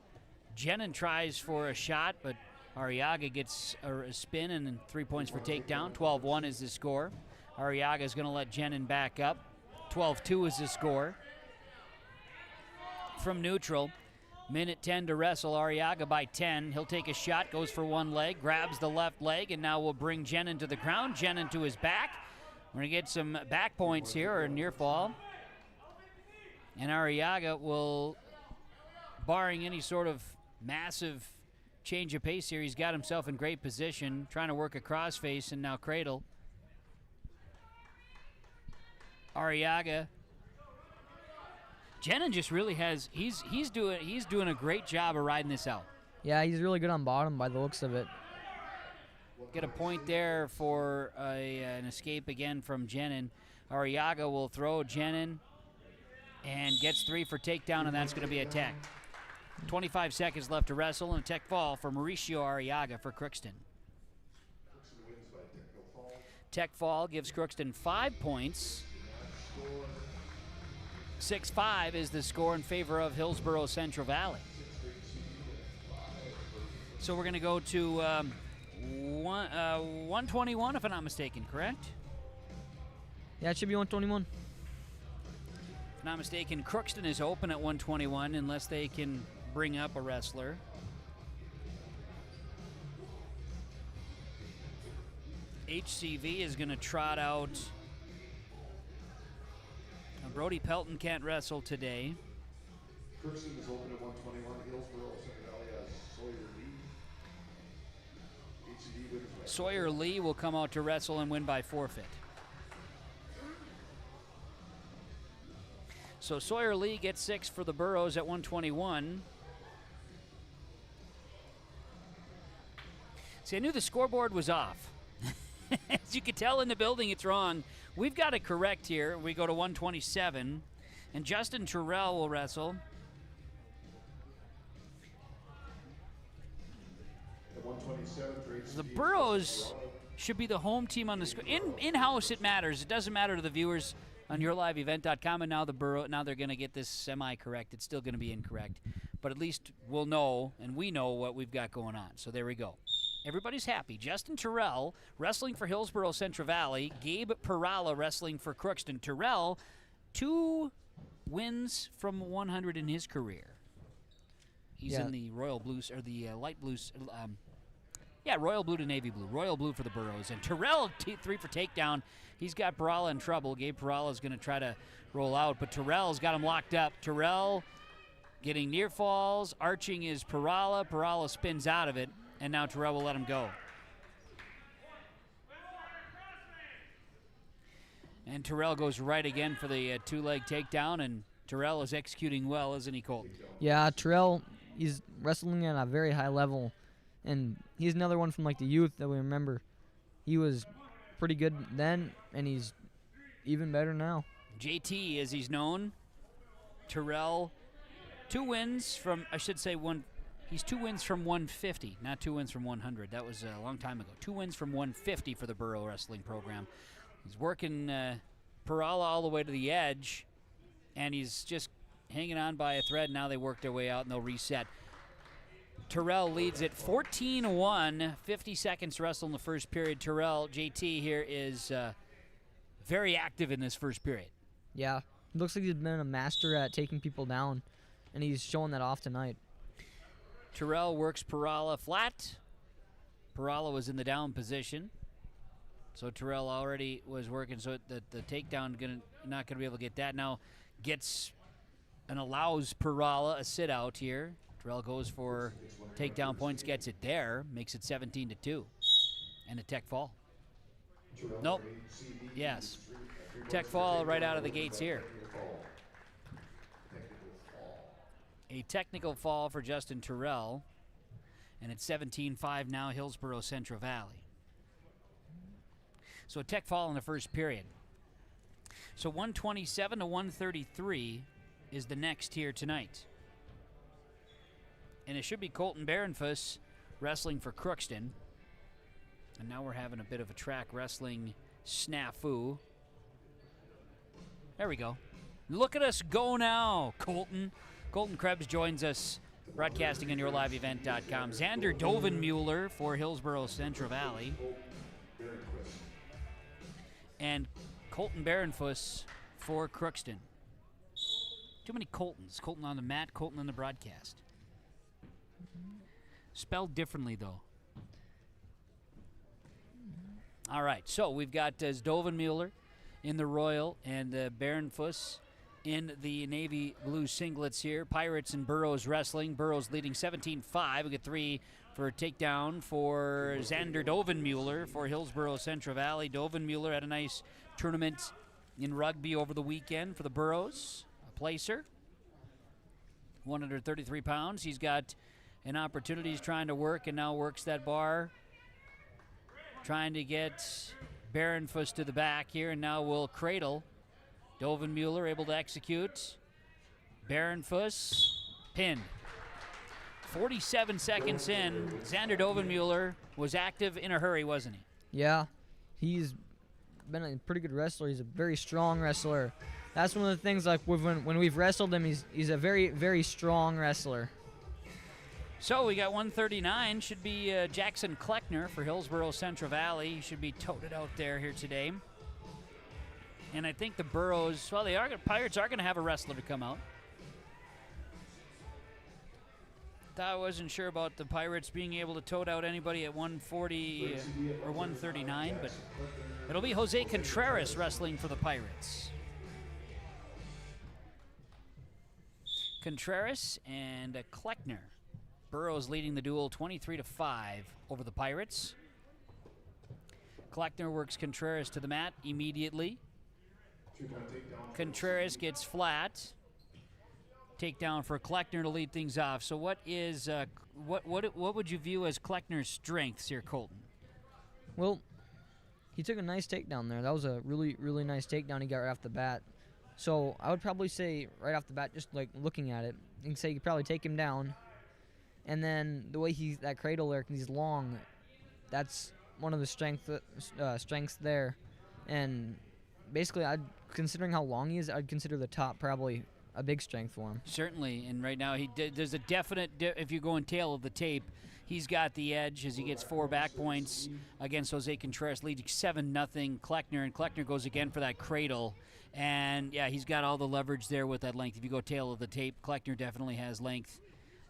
Jenin tries for a shot, but Arriaga gets a spin and then 3 points for takedown. 12-1 is the score. Arriaga is going to let Jenin back up. 12-2 is the score. From neutral, minute 10 to wrestle. Arriaga by 10. He'll take a shot, goes for one leg, grabs the left leg, and now will bring Jenin to the ground. Jenin to his back. We're going to get some back points here, or near fall. And Arriaga will, barring any sort of massive change of pace here, he's got himself in great position, trying to work a crossface and now cradle. Arriaga. Jenin just really has, he's doing a great job of riding this out. Yeah, he's really good on bottom by the looks of it. Get a point there for an escape again from Jenin. Arriaga will throw Jenin and gets 3 for takedown, and that's going to be a tech. 25 seconds left to wrestle, and a tech fall for Mauricio Arriaga for Crookston. Tech fall gives Crookston 5 points. 6-5 is the score in favor of Hillsboro Central Valley. So we're going to go to 121, if I'm not mistaken, correct? Yeah, it should be 121. If I'm not mistaken, Crookston is open at 121 unless they can bring up a wrestler. HCV is going to trot out. Brody Pelton can't wrestle today. Crookston is open at 121. Hillsboro, Central Valley has Sawyer Lee. HCD wins by Sawyer Lee will come out to wrestle and win by forfeit. So Sawyer Lee gets 6 for the Burros at 121. See, I knew the scoreboard was off. As you can tell in the building, it's wrong. We've got it correct here. We go to 127, and Justin Terrell will wrestle. At 127 for HCD. The Burros should be the home team on the screen. In-house, it matters. It doesn't matter to the viewers on yourliveevent.com, and now they're going to get this semi-correct. It's still going to be incorrect, but at least we'll know, and we know what we've got going on. So there we go. Everybody's happy. Justin Terrell wrestling for Hillsboro Central Valley. Gabe Perala wrestling for Crookston. Terrell, 2 wins from 100 in his career. He's in the royal blues, or the light blues. Royal blue to navy blue. Royal blue for the Burros. And Terrell, 3 for takedown. He's got Perala in trouble. Gabe Perala is going to try to roll out, but Terrell's got him locked up. Terrell getting near falls. Arching is Perala. Perala spins out of it. And now Terrell will let him go. And Terrell goes right again for the 2-leg takedown, and Terrell is executing well, isn't he, Colton? Yeah, Terrell, he's wrestling at a very high level, and he's another one from like the youth that we remember. He was pretty good then, and he's even better now. JT, as he's known. Terrell, 2 wins from, He's 2 wins from 150, not 2 wins from 100. That was a long time ago. 2 wins from 150 for the Burro Wrestling program. He's working Perala all the way to the edge, and he's just hanging on by a thread. Now they work their way out, and they'll reset. Terrell leads it 14-1, 50 seconds to wrestle in the first period. Terrell, JT here, is very active in this first period. Yeah, looks like he's been a master at taking people down, and he's showing that off tonight. Terrell works Perala flat. Perala was in the down position. So Terrell already was working, so the takedown not going to be able to get that. Now gets and allows Perala a sit out here. Terrell goes for takedown points, gets it there, makes it 17-2. And a tech fall. Nope. Yes. Tech fall right out of the gates here. A technical fall for Justin Terrell, and it's 17-5 now, Hillsboro Central Valley. So a tech fall in the first period. So 127 to 133 is the next here tonight. And it should be Colton Barenfuss wrestling for Crookston. And now we're having a bit of a track wrestling snafu. There we go. Look at us go now, Colton. Colton Krebs joins us, broadcasting on yourliveevent.com. Xander Dovenmueller for Hillsboro Central Valley. And Colton Barenfuss for Crookston. Too many Coltons. Colton on the mat, Colton on the broadcast. Spelled differently, though. All right, so we've got Dovenmueller in the Royal and Barenfuss in the navy blue singlets here. Pirates and Burros wrestling. Burros leading 17-5. We get 3 for a takedown for Xander Dovenmueller for Hillsboro Central Valley. Dovenmueller had a nice tournament in rugby over the weekend for the Burros. A placer. 133 pounds. He's got an opportunity. He's trying to work and now works that bar. Trying to get Barenfuss to the back here, and now will cradle. Dovenmueller able to execute. Barenfuss pinned. 47 seconds in. Xander Dovenmueller was active in a hurry, wasn't he? Yeah, he's been a pretty good wrestler. He's a very strong wrestler. That's one of the things, like when we've wrestled him, he's a very, very strong wrestler. So we got 139. Should be Jackson Kleckner for Hillsboro Central Valley. He should be toted out there here today. And I think the Burros, well, Pirates are going to have a wrestler to come out. I wasn't sure about the Pirates being able to tote out anybody at 140 or 139, but it'll be Jose Contreras wrestling for the Pirates. Contreras and Kleckner. Burroughs leading the duel 23-5 over the Pirates. Kleckner works Contreras to the mat immediately. Contreras gets flat. Takedown for Kleckner to lead things off. So what is what would you view as Kleckner's strengths here, Colton? Well, he took a nice takedown there. That was a really, really nice takedown he got right off the bat. So I would probably say right off the bat, just like looking at it, you can say you could probably take him down. And then the way that cradle there, he's long, that's one of the strengths there. And basically, considering how long he is, I'd consider the top probably a big strength for him. Certainly, and right now there's a definite, if you go in tail of the tape, he's got the edge as he gets 4 back points against Jose Contreras, leading 7-0 Kleckner, and Kleckner goes again for that cradle. And, yeah, he's got all the leverage there with that length. If you go tail of the tape, Kleckner definitely has length.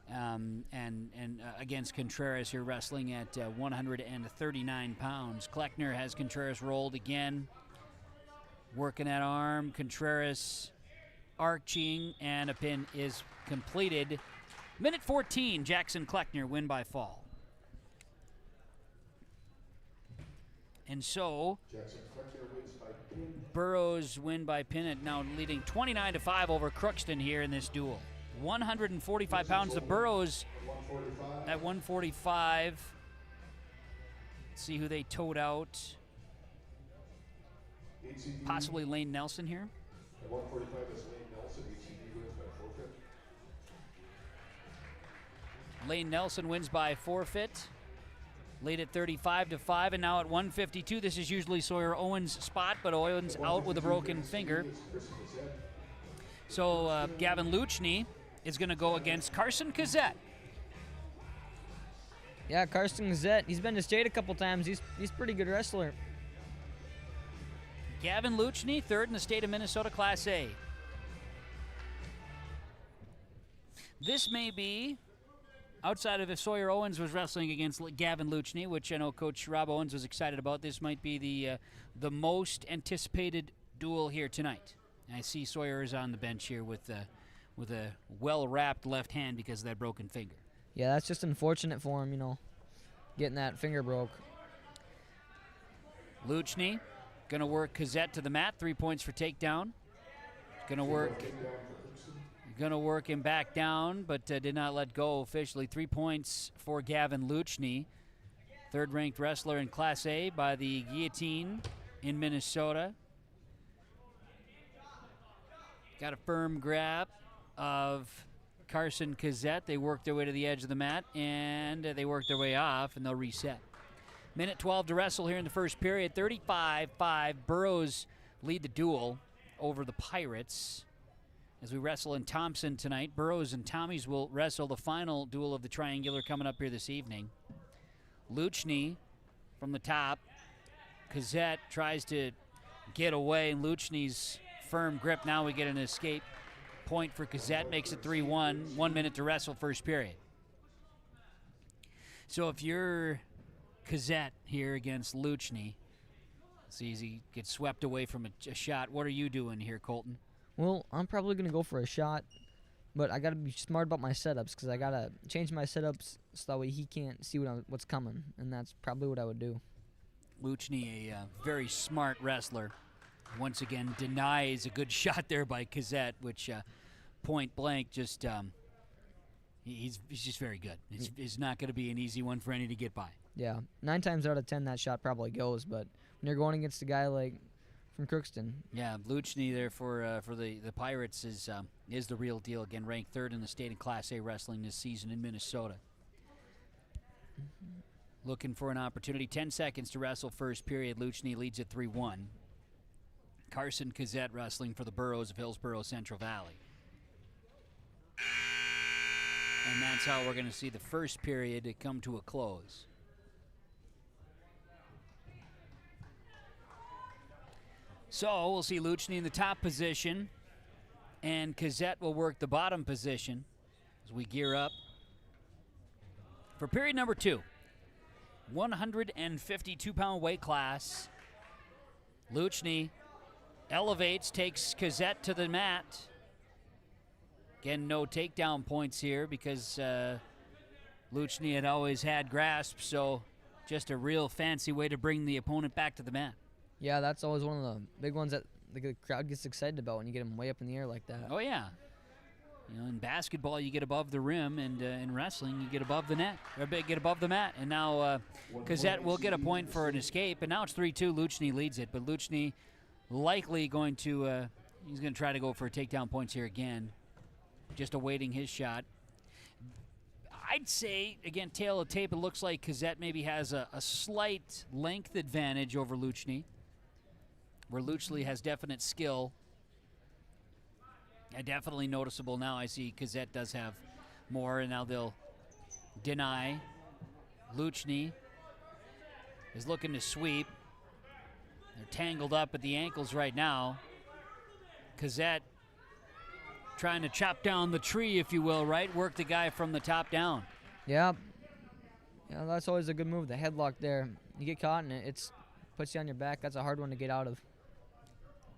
And against Contreras, you're wrestling at 139 pounds. Kleckner has Contreras rolled again. Working that arm. Contreras arching, and a pin is completed. Minute 14, Jackson Kleckner win by fall. And so Burroughs win by pin, and now leading 29-5 over Crookston here in this duel. 145 pounds to Burroughs at 145. Let's see who they towed out. Possibly Lane Nelson here. At 145, that's Lane Nelson. HCD wins by forfeit. Lane Nelson wins by forfeit. Lead at 35-5, and now at 152, this is usually Sawyer Owens' spot, but Owens out with a broken finger. So Gavin Luchny is going to go against Carson Kazette. Yeah, Carson Kazette, he's been to state a couple times. He's a pretty good wrestler. Gavin Luchny, third in the state of Minnesota Class A. This may be, outside of if Sawyer Owens was wrestling against Gavin Luchny, which I know Coach Rob Owens was excited about, this might be the most anticipated duel here tonight. And I see Sawyer is on the bench here with a well-wrapped left hand because of that broken finger. Yeah, that's just unfortunate for him, getting that finger broke. Luchny going to work Kazette to the mat, 3 points for takedown. Going to work him back down, but did not let go officially. 3 points for Gavin Luchny, third-ranked wrestler in Class A by the Guillotine in Minnesota. Got a firm grab of Carson Kazette. They work their way to the edge of the mat, and they work their way off, and they'll reset. Minute 12 to wrestle here in the first period. 35-5. Burroughs lead the duel over the Pirates. As we wrestle in Thompson tonight, Burroughs and Tommies will wrestle the final duel of the triangular coming up here this evening. Luchny from the top. Kazette tries to get away, and Luchny's firm grip. Now we get an escape point for Kazette. Makes it 3-1. 1 minute to wrestle first period. So if you're Kazette here against Luchny, it's easy, gets swept away from a shot. What are you doing here, Colton? Well, I'm probably going to go for a shot, but I got to be smart about my setups because I got to change my setups so that way he can't see what's coming, and that's probably what I would do. Luchny, a very smart wrestler, once again denies a good shot there by Kazette, which point blank just he's just very good. It's not going to be an easy one for any to get by. Yeah, 9 times out of 10 that shot probably goes, but when you're going against a guy like from Crookston. Yeah, Luchny there for the Pirates is the real deal. Again, ranked third in the state in Class A wrestling this season in Minnesota. Looking for an opportunity. 10 seconds to wrestle first period. Luchny leads at 3-1. Carson Kazette wrestling for the Burroughs of Hillsboro Central Valley. And that's how we're going to see the first period come to a close. So we'll see Luchny in the top position, and Kazette will work the bottom position as we gear up For period number 2, 152-pound weight class, Luchny elevates, takes Kazette to the mat. Again, no takedown points here because Luchny had always had grasp, so just a real fancy way to bring the opponent back to the mat. Yeah, that's always one of the big ones that the crowd gets excited about when you get them way up in the air like that. Oh, yeah. You know, in basketball, you get above the rim, and in wrestling, you get above the net, or get above the mat. And now Kazette will get a point for an escape, and now it's 3-2. Luchny leads it, but Luchny likely going to he's going to try to go for takedown points here again, just awaiting his shot. I'd say, again, tail of tape, it looks like Kazette maybe has a slight length advantage over Luchny, where Luchny has definite skill. Definitely noticeable now. I see Kazette does have more, and now they'll deny. Luchny is looking to sweep. They're tangled up at the ankles right now. Kazette trying to chop down the tree, if you will, right? Work the guy from the top down. Yeah. Yeah, that's always a good move, the headlock there. You get caught in it, it puts you on your back. That's a hard one to get out of.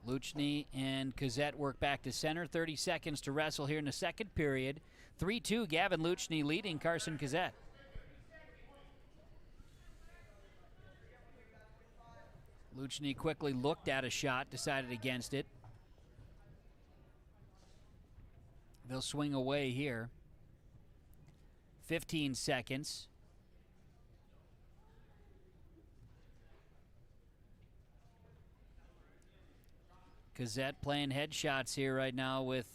Luchny and Kazette work back to center. 30 seconds to wrestle here in the second period. 3-2, Gavin Luchny leading Carson Kazette. Luchny quickly looked at a shot, decided against it. They'll swing away here. 15 seconds. Kazette playing headshots here right now with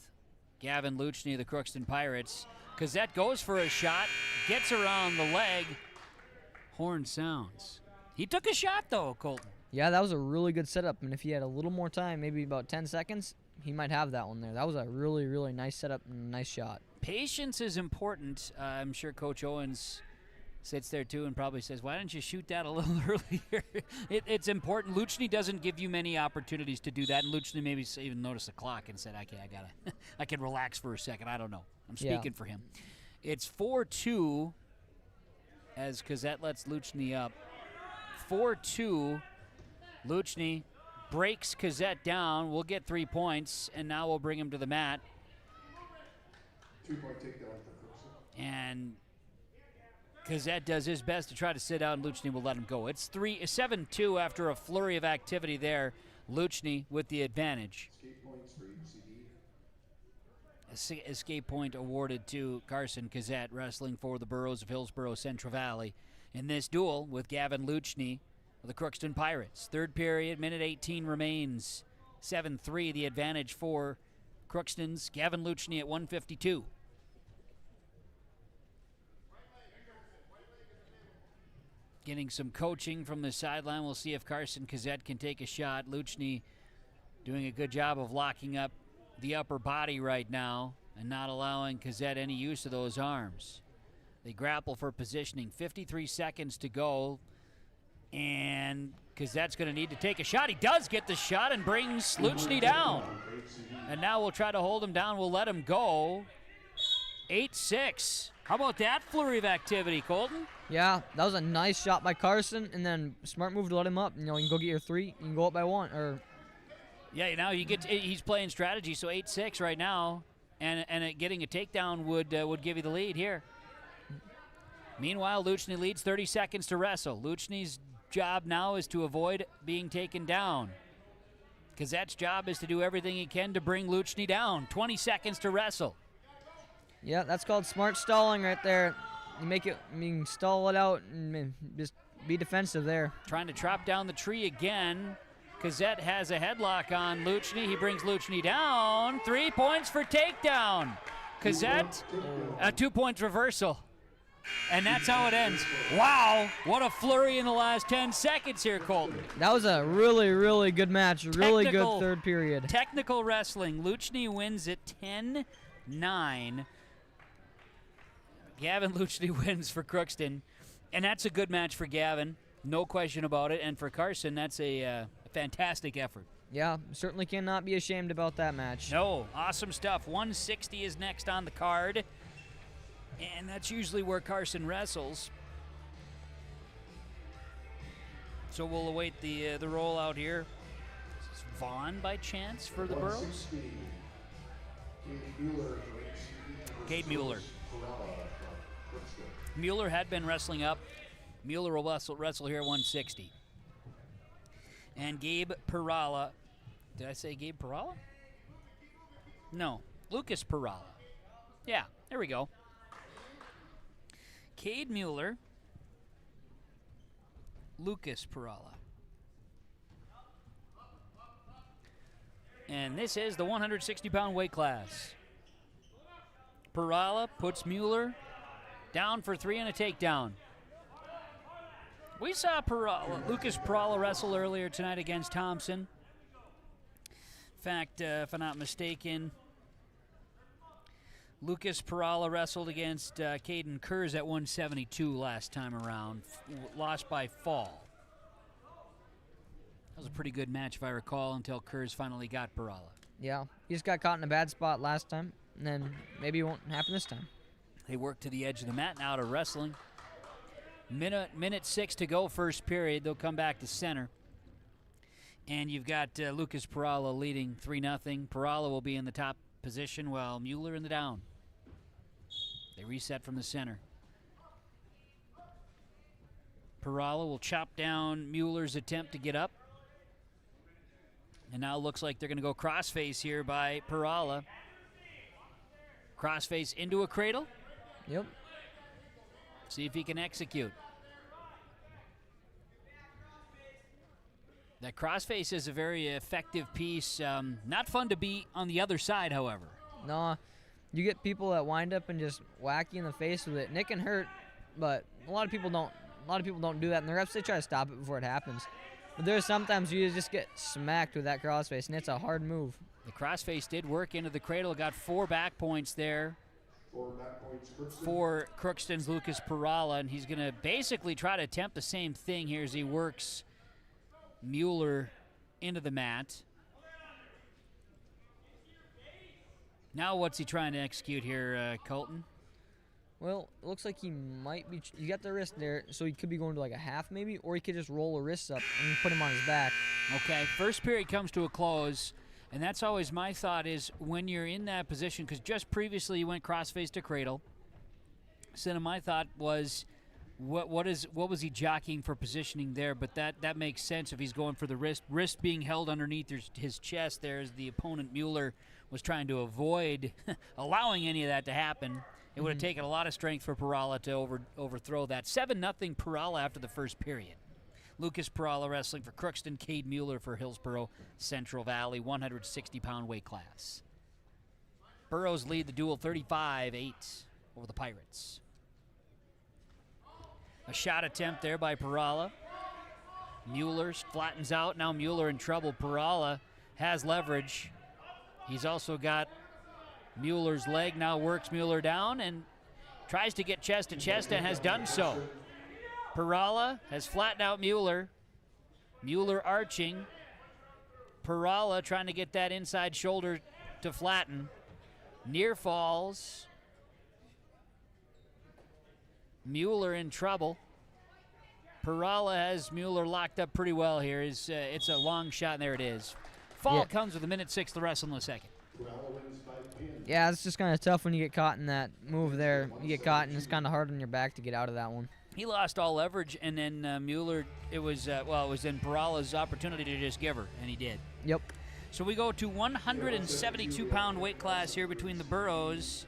Gavin Luchny of the Crookston Pirates. Kazette goes for a shot, gets around the leg. Horn sounds. He took a shot, though, Colton. Yeah, that was a really good setup, and if he had a little more time, maybe about 10 seconds, he might have that one there. That was a really, really nice setup and a nice shot. Patience is important. I'm sure Coach Owens sits there, too, and probably says, why didn't you shoot that a little earlier? It's important. Luchny doesn't give you many opportunities to do that, and Luchny maybe even noticed the clock and said, okay, I can relax for a second. I don't know. I'm speaking for him. It's 4-2 as Kazette lets Luchny up. 4-2. Luchny breaks Kazette down. We'll get 3 points, and now we'll bring him to the mat. 2-point takedown for Crookston. And Kazette does his best to try to sit out, and Luchny will let him go. It's 7-2 after a flurry of activity there. Luchny with the advantage. Escape points for ABCD. Escape point awarded to Carson Kazette, wrestling for the Boroughs of Hillsboro Central Valley in this duel with Gavin Luchny of the Crookston Pirates. Third period, minute 18 remains. 7-3, the advantage for Crookston's Gavin Luchny at 152. Getting some coaching from the sideline. We'll see if Carson Kazette can take a shot. Luchny doing a good job of locking up the upper body right now and not allowing Kazette any use of those arms. They grapple for positioning. 53 seconds to go. And Kazette's going to need to take a shot. He does get the shot and brings Luchny down. And now we'll try to hold him down. We'll let him go. 8-6. How about that flurry of activity, Colton? Yeah, that was a nice shot by Carson, and then smart move to let him up. You know, you can go get your 3. You can go up by 1. Yeah, now he's playing strategy, so 8-6 right now, and getting a takedown would give you the lead here. Meanwhile, Luchny leads 30 seconds to wrestle. Luchny's job now is to avoid being taken down. Kazette's job is to do everything he can to bring Luchny down. 20 seconds to wrestle. Yeah, that's called smart stalling right there. You can stall it out and just be defensive there. Trying to chop down the tree again. Kazette has a headlock on Luchny. He brings Luchny down. 3 points for takedown. Kazette, a 2-point reversal. And that's how it ends. Wow, what a flurry in the last 10 seconds here, Colton. That was a really, really good match. Really good third period. Technical wrestling. Luchny wins it 10-9. Gavin Luchny wins for Crookston. And that's a good match for Gavin. No question about it. And for Carson, that's a fantastic effort. Yeah, certainly cannot be ashamed about that match. No, awesome stuff. 160 is next on the card. And that's usually where Carson wrestles. So we'll await the rollout here. Is this Vaughn by chance for the Burros? Cade Mueller. Mueller had been wrestling up. Mueller will wrestle here at 160. And Gabe Perala. Did I say Gabe Perala? No, Lucas Perala. Yeah, there we go. Cade Mueller. Lucas Perala. And this is the 160-pound weight class. Perala puts Mueller down for 3 and a takedown. We saw Lucas Perala wrestle earlier tonight against Thompson. In fact, if I'm not mistaken, Lucas Perala wrestled against Caden Kurz at 172 last time around. Lost by fall. That was a pretty good match, if I recall, until Kurz finally got Perala. Yeah, he just got caught in a bad spot last time, and then maybe it won't happen this time. They work to the edge of the mat now to wrestling. Minute 6 to go, first period. They'll come back to center. And you've got Lucas Perala leading 3-0. Perala will be in the top position while Mueller in the down. They reset from the center. Perala will chop down Mueller's attempt to get up. And now it looks like they're going to go crossface here by Perala. Crossface into a cradle. Yep. See if he can execute. That crossface is a very effective piece. Not fun to beat on the other side, however. No, you get people that wind up and just whack you in the face with it. And it can hurt, but a lot of people don't. A lot of people don't do that, and the refs, they try to stop it before it happens. But there's sometimes you just get smacked with that crossface, and it's a hard move. The crossface did work into the cradle. Got 4 back points there. 4 back points, Crookston. For Crookston's Lucas Perala, and he's going to basically try to attempt the same thing here as he works Mueller into the mat. Now what's he trying to execute here, Colton? Well, it looks like he might be. You got the wrist there, so he could be going to like a half maybe, or he could just roll the wrists up and put him on his back. Okay, first period comes to a close, and that's always my thought is when you're in that position, because just previously you went crossface to cradle. So my thought was, what was he jockeying for positioning there? But that makes sense if he's going for the wrist being held underneath his chest there as the opponent Mueller was trying to avoid allowing any of that to happen. It would have taken a lot of strength for Perala to overthrow that. 7-0 Perala after the first period. Lucas Perala wrestling for Crookston, Cade Mueller for Hillsboro Central Valley, 160-pound weight class. Burros lead the duel 35-8 over the Pirates. A shot attempt there by Perala. Mueller flattens out. Now Mueller in trouble. Perala has leverage. He's also got Mueller's leg, now works Mueller down and tries to get chest to chest and has done so. Perala has flattened out Mueller. Mueller arching. Perala trying to get that inside shoulder to flatten. Near falls. Mueller in trouble. Perala has Mueller locked up pretty well here. It's a long shot, and there it is. Fall comes with a minute 6 to wrestle in the second. Yeah, it's just kind of tough when you get caught in that move there. You get caught, and it's kind of hard on your back to get out of that one. He lost all leverage, and then Mueller, it was then Perala's opportunity to just give her, and he did. Yep. So we go to 172-pound weight class here between the Burros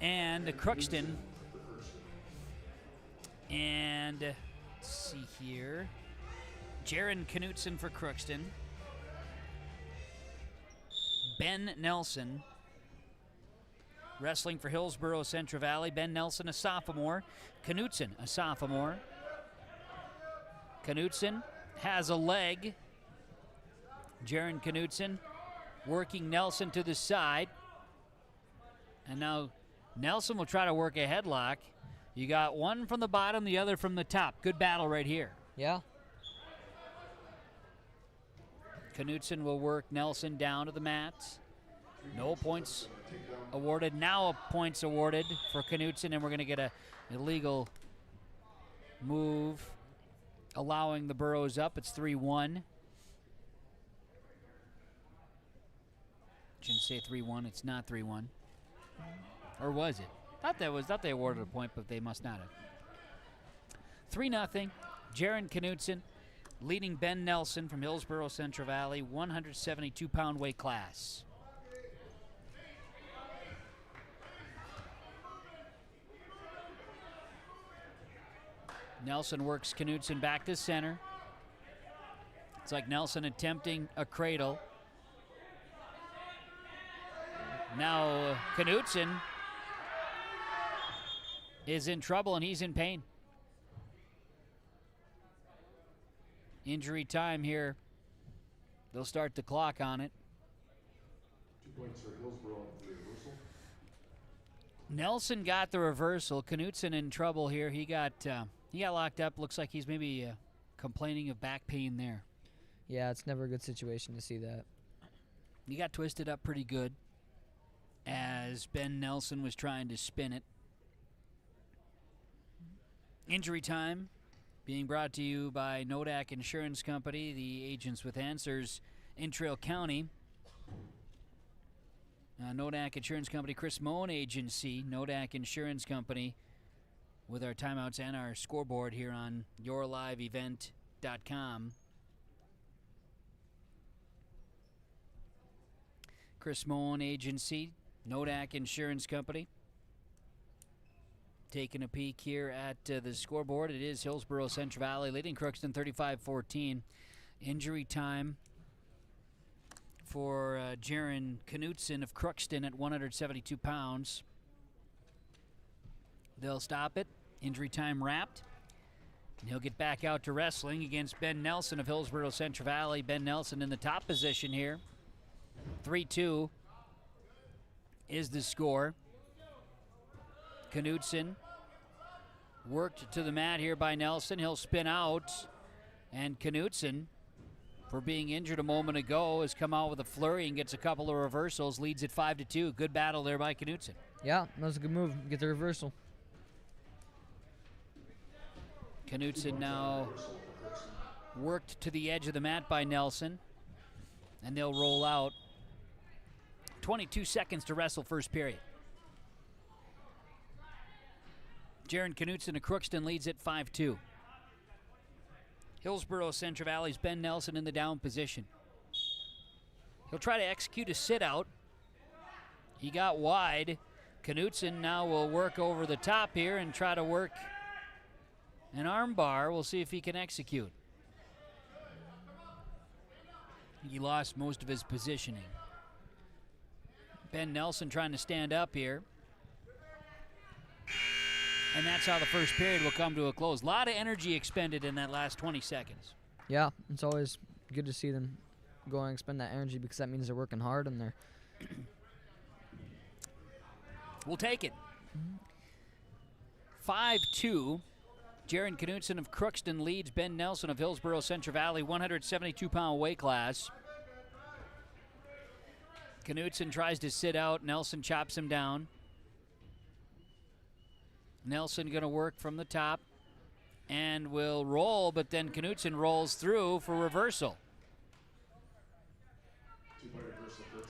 and the Crookston. And let's see here. Jaron Knutson for Crookston. Ben Nelson wrestling for Hillsboro Central Valley. Ben Nelson, a sophomore. Knutson, a sophomore. Knutson has a leg. Jaron Knutson working Nelson to the side. And now Nelson will try to work a headlock. You got one from the bottom, the other from the top. Good battle right here. Yeah. Knutson will work Nelson down to the mat. No points awarded. Now points awarded for Knutson, and we're going to get a illegal move allowing the Burros up. It's 3-1. Shouldn't say 3-1. It's not 3-1. Or was it? Thought they awarded a point, but they must not have. 3-0. Jaron Knutson leading Ben Nelson from Hillsboro Central Valley, 172-pound weight class. Nelson works Knutson back to center. It's like Nelson attempting a cradle. Now Knutson is in trouble and he's in pain. Injury time here. They'll start the clock on it. 2 points for Hillsboro on the reversal. Nelson got the reversal. Knutson in trouble here. He got locked up. Looks like he's maybe complaining of back pain there. Yeah, it's never a good situation to see that. He got twisted up pretty good as Ben Nelson was trying to spin it. Injury time being brought to you by Nodak Insurance Company, the agents with answers in Trail County. Nodak Insurance Company, Chris Moen Agency, Nodak Insurance Company, with our timeouts and our scoreboard here on yourliveevent.com. Chris Moen Agency, Nodak Insurance Company. Taking a peek here at the scoreboard. It is Hillsboro Central Valley leading Crookston 35-14. Injury time for Jaron Knutson of Crookston at 172 pounds. They'll stop it. Injury time wrapped. And he'll get back out to wrestling against Ben Nelson of Hillsboro Central Valley. Ben Nelson in the top position here. 3-2 is the score. Knutson worked to the mat here by Nelson. He'll spin out. And Knutson, for being injured a moment ago, has come out with a flurry and gets a couple of reversals. Leads at 5-2. Good battle there by Knutson. Yeah, that was a good move. Get the reversal. Knutson now worked to the edge of the mat by Nelson. And they'll roll out. 22 seconds to wrestle first period. Jaron Knutson of Crookston leads at 5-2. Hillsboro Central Valley's Ben Nelson in the down position. He'll try to execute a sit-out. He got wide. Knutson now will work over the top here and try to work an arm bar. We'll see if he can execute. He lost most of his positioning. Ben Nelson trying to stand up here. And that's how the first period will come to a close. A lot of energy expended in that last 20 seconds. Yeah, it's always good to see them go and expend that energy because that means they're working hard and they're... We'll take it. 5-2. Jaron Knutson of Crookston leads Ben Nelson of Hillsboro Central Valley, 172-pound weight class. Knutson tries to sit out. Nelson chops him down. Nelson going to work from the top and will roll, but then Knutson rolls through for reversal.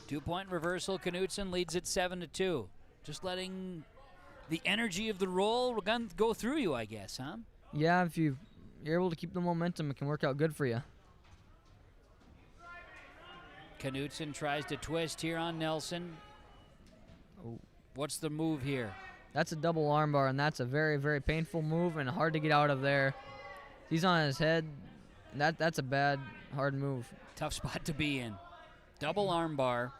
2-point reversal. Knutson leads at 7-2. Just letting the energy of the roll go through you, I guess, huh? Yeah, if you're able to keep the momentum, it can work out good for you. Knutson tries to twist here on Nelson. Oh. What's the move here? That's a double armbar, and that's a very, very painful move and hard to get out of there. He's on his head. That's a bad, hard move. Tough spot to be in. Double armbar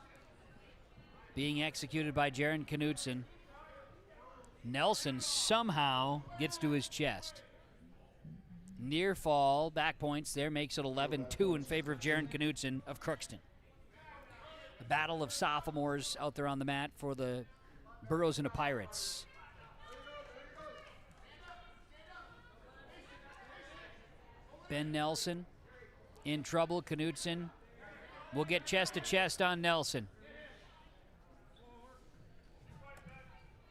being executed by Jaron Knutson. Nelson somehow gets to his chest. Near fall, back points there, makes it 11-2 in favor of Jaron Knutson of Crookston. A battle of sophomores out there on the mat for the Burros and the Pirates. Ben Nelson in trouble. Knutson will get chest to chest on Nelson.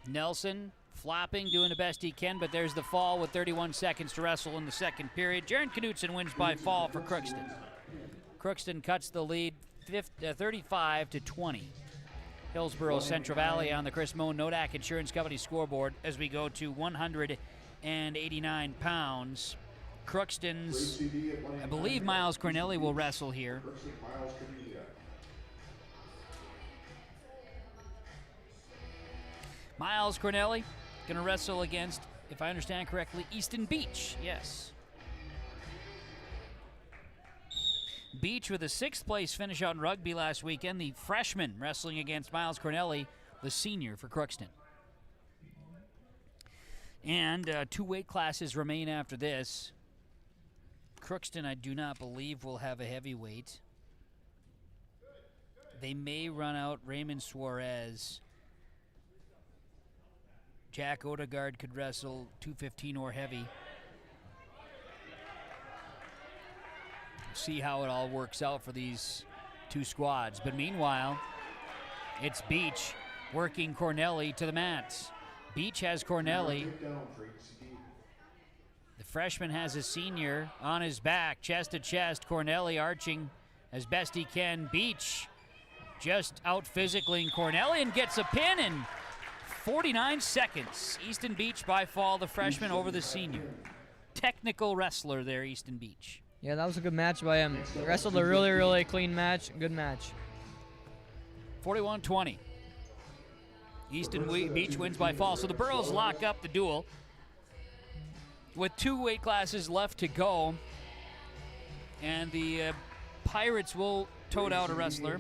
Nelson flopping, doing the best he can, but there's the fall with 31 seconds to wrestle in the second period. Jaron Knutson wins by fall for Crookston. Crookston cuts the lead 35-20. Hillsboro Central Valley on the Chris Moen Nodak Insurance Company scoreboard as we go to 189 pounds. Crookston's, I believe Miles Cornelli will wrestle here. Miles Cornelli going to wrestle against, if I understand correctly, Easton Beach. Yes. Beach with a 6th place finish out in rugby last weekend. The freshman wrestling against Miles Cornelli, the senior for Crookston. And 2 weight classes remain after this. Crookston, I do not believe, will have a heavyweight. They may run out Raymond Suarez. Jack Odegaard could wrestle 215 or heavy. See how it all works out for these 2 squads. But meanwhile, it's Beach working Cornelli to the mats. Beach has Cornelli. The freshman has a senior on his back, chest to chest. Cornelli arching as best he can. Beach just out physicaling Cornelli and gets a pin in 49 seconds. Easton Beach by fall, the freshman over the senior. Technical wrestler there, Easton Beach. Yeah, that was a good match by him. He wrestled a really, really clean match. Good match. 41-20. Easton Beach wins by fall. So the Burros lock up the duel. With 2 weight classes left to go. And the Pirates will tote out a wrestler.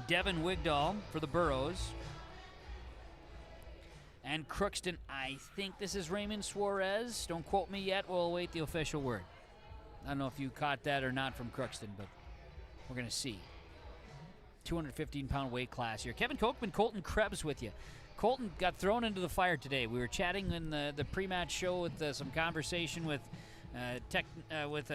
Devin Wigdahl for the Burros. And Crookston, I think this is Raymond Suarez. Don't quote me yet. We'll await the official word. I don't know if you caught that or not from Crookston, but we're going to see. 215-pound weight class here. Kevin Kochman, Colton Krebs with you. Colton got thrown into the fire today. We were chatting in the pre-match show with some conversation with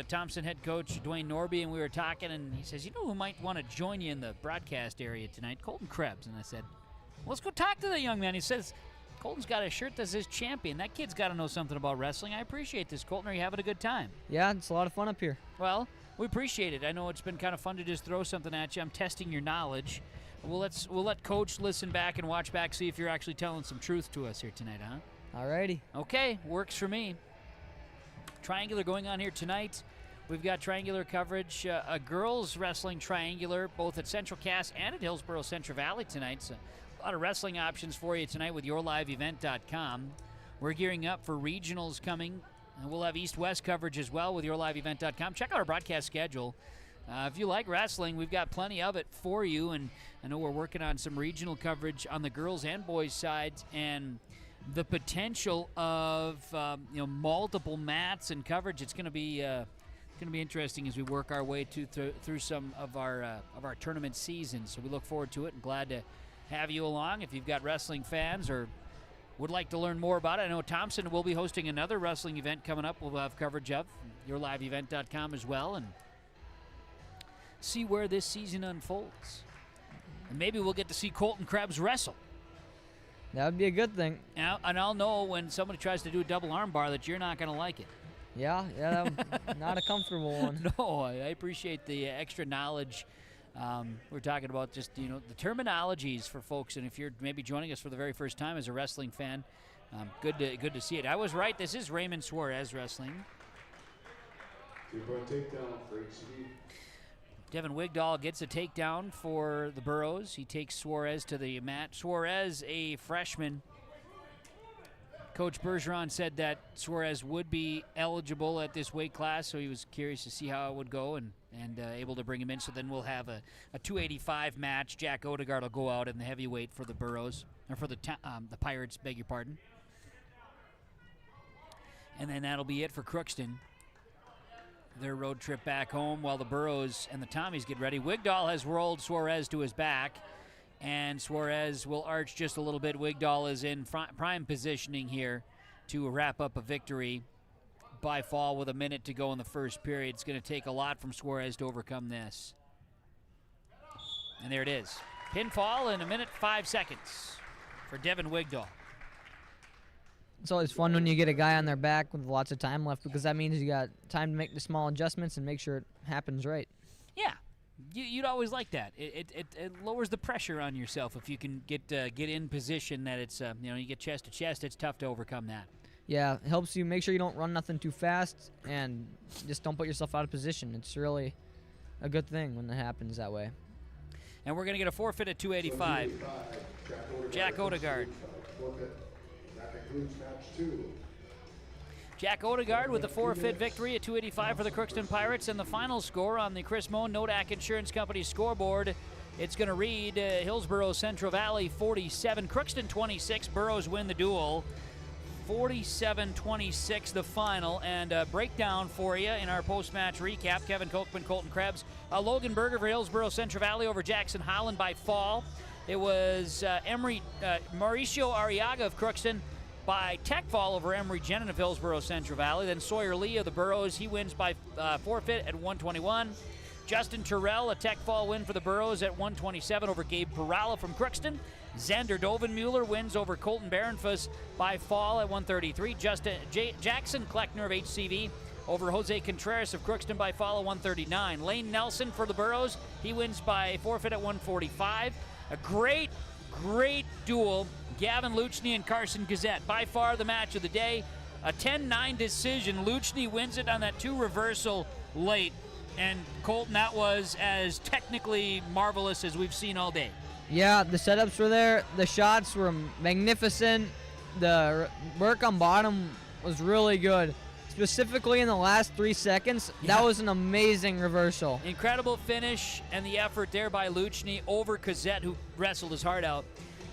Thompson head coach Dwayne Norby, and we were talking, and he says, you know who might want to join you in the broadcast area tonight? Colton Krebs. And I said, well, let's go talk to that young man. He says, Colton's got a shirt that says champion. That kid's got to know something about wrestling. I appreciate this. Colton, are you having a good time? Yeah, it's a lot of fun up here. Well, we appreciate it. I know it's been kind of fun to just throw something at you. I'm testing your knowledge. We'll let Coach listen back and watch back, see if you're actually telling some truth to us here tonight, huh? Alrighty. Okay, works for me. Triangular going on here tonight. We've got triangular coverage, a girls wrestling triangular, both at Central Cass and at Hillsboro Central Valley tonight. So a lot of wrestling options for you tonight with yourliveevent.com. We're gearing up for regionals coming, and we'll have East-West coverage as well with yourliveevent.com. Check out our broadcast schedule. If you like wrestling, we've got plenty of it for you, and I know we're working on some regional coverage on the girls and boys sides, and the potential of multiple mats and coverage. It's going to be interesting as we work our way through some of our tournament season. So we look forward to it and glad to have you along. If you've got wrestling fans or would like to learn more about it, I know Thompson will be hosting another wrestling event coming up. We'll have coverage of yourliveevent.com as well, and see where this season unfolds. And maybe we'll get to see Colton Krebs wrestle. That would be a good thing. And I'll know when somebody tries to do a double arm bar that you're not going to like it. Yeah, not a comfortable one. No, I appreciate the extra knowledge. We're talking about just, the terminologies for folks, and if you're maybe joining us for the very first time as a wrestling fan, good to see it. I was right. This is Raymond Suarez wrestling. Devin Wigdahl gets a takedown for the Burros. He takes Suarez to the mat. Suarez, a freshman. Coach Bergeron said that Suarez would be eligible at this weight class, so he was curious to see how it would go and able to bring him in. So then we'll have a 285 match. Jack Odegaard will go out in the heavyweight for the Burros, or for the Pirates, beg your pardon. And then that'll be it for Crookston. Their road trip back home while the Burros and the Tommies get ready. Wigdahl has rolled Suarez to his back, and Suarez will arch just a little bit. Wigdahl is in prime positioning here to wrap up a victory by fall with a minute to go in the first period. It's going to take a lot from Suarez to overcome this. And there it is. Pinfall in 1 minute 5 seconds for Devin Wigdahl. It's always fun when you get a guy on their back with lots of time left, because that means you got time to make the small adjustments and make sure it happens right. Yeah, you'd always like that. It lowers the pressure on yourself if you can get in position that it's you get chest to chest. It's tough to overcome that. Yeah, it helps you make sure you don't run nothing too fast and just don't put yourself out of position. It's really a good thing when it happens that way. And we're going to get a forfeit at 285. Jack Odegaard. That concludes match 2. Jack Odegaard with the forfeit victory at 285 for the Crookston Pirates. And the final score on the Chris Moen Nodak Insurance Company scoreboard, it's going to read Hillsboro Central Valley 47, Crookston 26. Burrows win the duel. 47-26 the final, and a breakdown for you in our post-match recap. Kevin Kochman, Colton Krebs. Logan Berger for Hillsboro Central Valley over Jackson Holland by fall. It was Mauricio Arriaga of Crookston by tech fall over Emery Jenin of Hillsboro Central Valley. Then Sawyer Lee of the Burrows, he wins by forfeit at 121. Justin Terrell, a tech fall win for the Burrows at 127 over Gabe Perala from Crookston. Xander Dovenmuller wins over Colton Barenfuss by fall at 133. Jackson Kleckner of HCV over Jose Contreras of Crookston by fall at 139. Lane Nelson for the Burrows, he wins by forfeit at 145. A great duel. Gavin Luchny and Carson Gazette, by far the match of the day. A 10-9 decision. Luchny wins it on that 2 reversal late. And Colton, that was as technically marvelous as we've seen all day. Yeah, the setups were there. The shots were magnificent. The work on bottom was really good. Specifically in the last 3 seconds, that was an amazing reversal. Incredible finish and the effort there by Luchny over Cazette, who wrestled his heart out.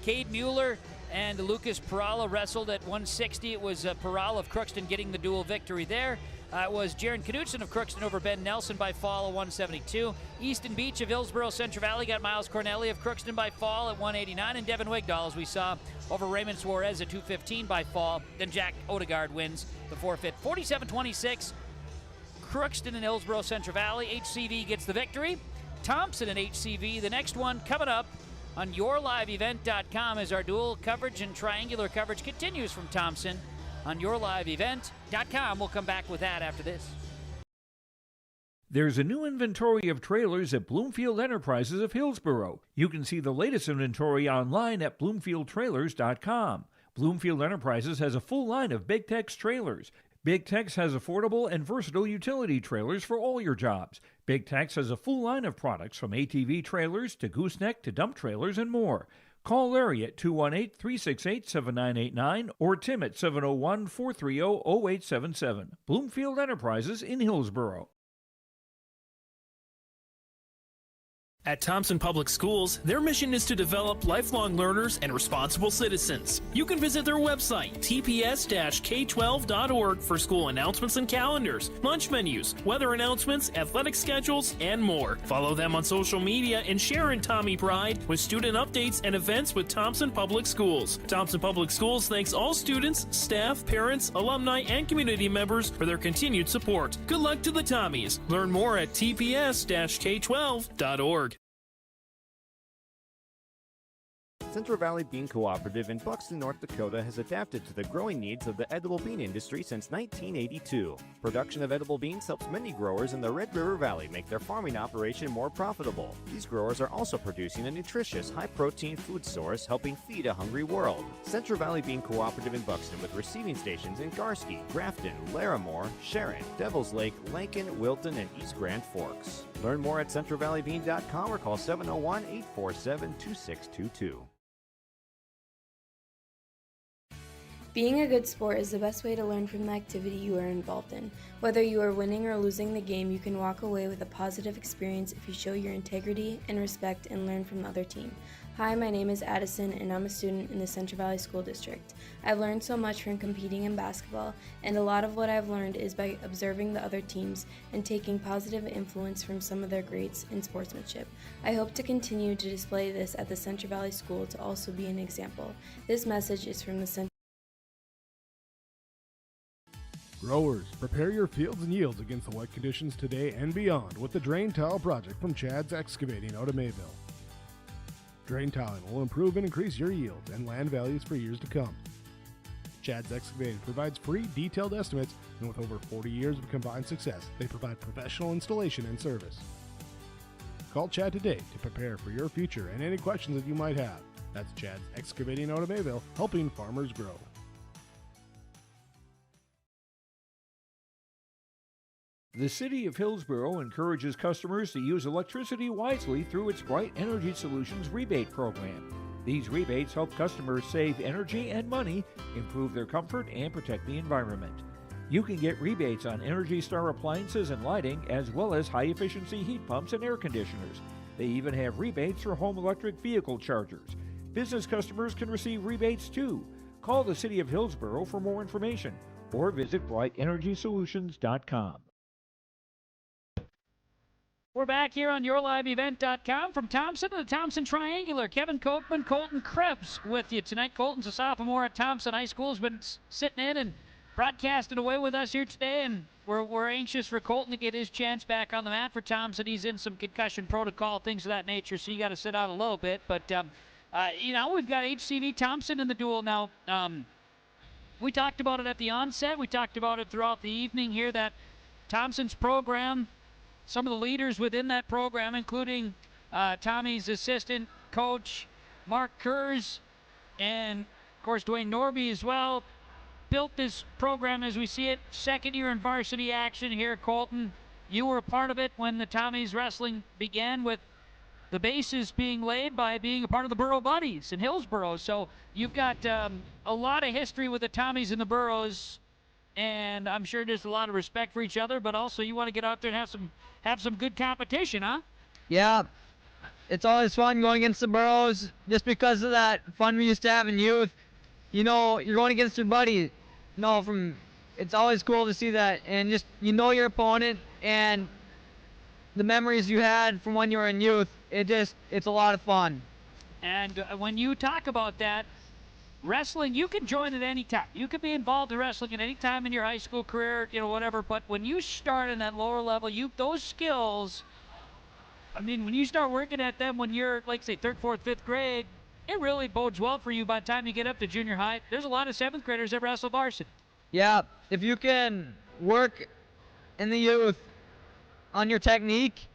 Cade Mueller and Lucas Perala wrestled at 160. It was Perala of Crookston getting the dual victory there. It was Jaron Knudsen of Crookston over Ben Nelson by fall at 172. Easton Beach of Hillsboro Central Valley got Miles Corneli of Crookston by fall at 189. And Devin Wigdahl, as we saw, over Raymond Suarez at 215 by fall. Then Jack Odegaard wins the forfeit. 47-26. Crookston and Hillsboro Central Valley. HCV gets the victory. Thompson and HCV, the next one coming up on yourliveevent.com as our dual coverage and triangular coverage continues from Thompson on yourliveevent.com. We'll come back with that after this. There's a new inventory of trailers at Bloomfield Enterprises of Hillsboro. You can see the latest inventory online at bloomfieldtrailers.com. Bloomfield Enterprises has a full line of Big Tex trailers. Big Tex has affordable and versatile utility trailers for all your jobs. Big Tex has a full line of products from ATV trailers to gooseneck to dump trailers and more. Call Larry at 218-368-7989 or Tim at 701-430-0877. Bloomfield Enterprises in Hillsboro. At Thompson Public Schools, their mission is to develop lifelong learners and responsible citizens. You can visit their website, tps-k12.org, for school announcements and calendars, lunch menus, weather announcements, athletic schedules, and more. Follow them on social media and share in Tommy Pride with student updates and events with Thompson Public Schools. Thompson Public Schools thanks all students, staff, parents, alumni, and community members for their continued support. Good luck to the Tommies. Learn more at tps-k12.org. Central Valley Bean Cooperative in Buxton, North Dakota has adapted to the growing needs of the edible bean industry since 1982. Production of edible beans helps many growers in the Red River Valley make their farming operation more profitable. These growers are also producing a nutritious, high-protein food source helping feed a hungry world. Central Valley Bean Cooperative in Buxton with receiving stations in Garski, Grafton, Larimore, Sharon, Devils Lake, Lincoln, Wilton, and East Grand Forks. Learn more at centralvalleybean.com or call 701-847-2622. Being a good sport is the best way to learn from the activity you are involved in. Whether you are winning or losing the game, you can walk away with a positive experience if you show your integrity and respect and learn from the other team. Hi, my name is Addison and I'm a student in the Central Valley School District. I've learned so much from competing in basketball, and a lot of what I've learned is by observing the other teams and taking positive influence from some of their greats in sportsmanship. I hope to continue to display this at the Central Valley School to also be an example. This message is from the Central Growers, prepare your fields and yields against the wet conditions today and beyond with the Drain Tile Project from Chad's Excavating out of Mayville. Drain tiling will improve and increase your yields and land values for years to come. Chad's Excavating provides free detailed estimates, and with over 40 years of combined success, they provide professional installation and service. Call Chad today to prepare for your future and any questions that you might have. That's Chad's Excavating out of Mayville, helping farmers grow. The City of Hillsboro encourages customers to use electricity wisely through its Bright Energy Solutions rebate program. These rebates help customers save energy and money, improve their comfort, and protect the environment. You can get rebates on Energy Star appliances and lighting, as well as high-efficiency heat pumps and air conditioners. They even have rebates for home electric vehicle chargers. Business customers can receive rebates too. Call the City of Hillsboro for more information or visit brightenergysolutions.com. We're back here on YourLiveEvent.com from Thompson to the Thompson Triangular. Kevin Copeman, Colton Krebs with you tonight. Colton's a sophomore at Thompson High School. Has been sitting in and broadcasting away with us here today, and we're anxious for Colton to get his chance back on the mat for Thompson. He's in some concussion protocol, things of that nature, so you got to sit out a little bit. But, we've got HCV Thompson in the duel now. We talked about it at the onset. We talked about it throughout the evening here, that Thompson's program, some of the leaders within that program, including Tommy's assistant coach, Mark Kurz, and, of course, Dwayne Norby as well, built this program as we see it. Second year in varsity action here, Colton. You were a part of it when the Tommy's wrestling began, with the bases being laid by being a part of the Borough Buddies in Hillsboro. So you've got a lot of history with the Tommy's and the Boroughs, and I'm sure there's a lot of respect for each other, but also you want to get out there and have some good competition, huh? Yeah, it's always fun going against the Boroughs just because of that fun we used to have in youth. You know, you're going against your buddy. It's always cool to see that, and just, your opponent and the memories you had from when you were in youth. It's a lot of fun. And when you talk about that, wrestling, you can join at any time. You can be involved in wrestling at any time in your high school career, whatever. But when you start in that lower level, those skills, when you start working at them when you're, like, say, 3rd, 4th, 5th grade, it really bodes well for you by the time you get up to junior high. There's a lot of 7th graders that wrestle varsity. Yeah, if you can work in the youth on your technique,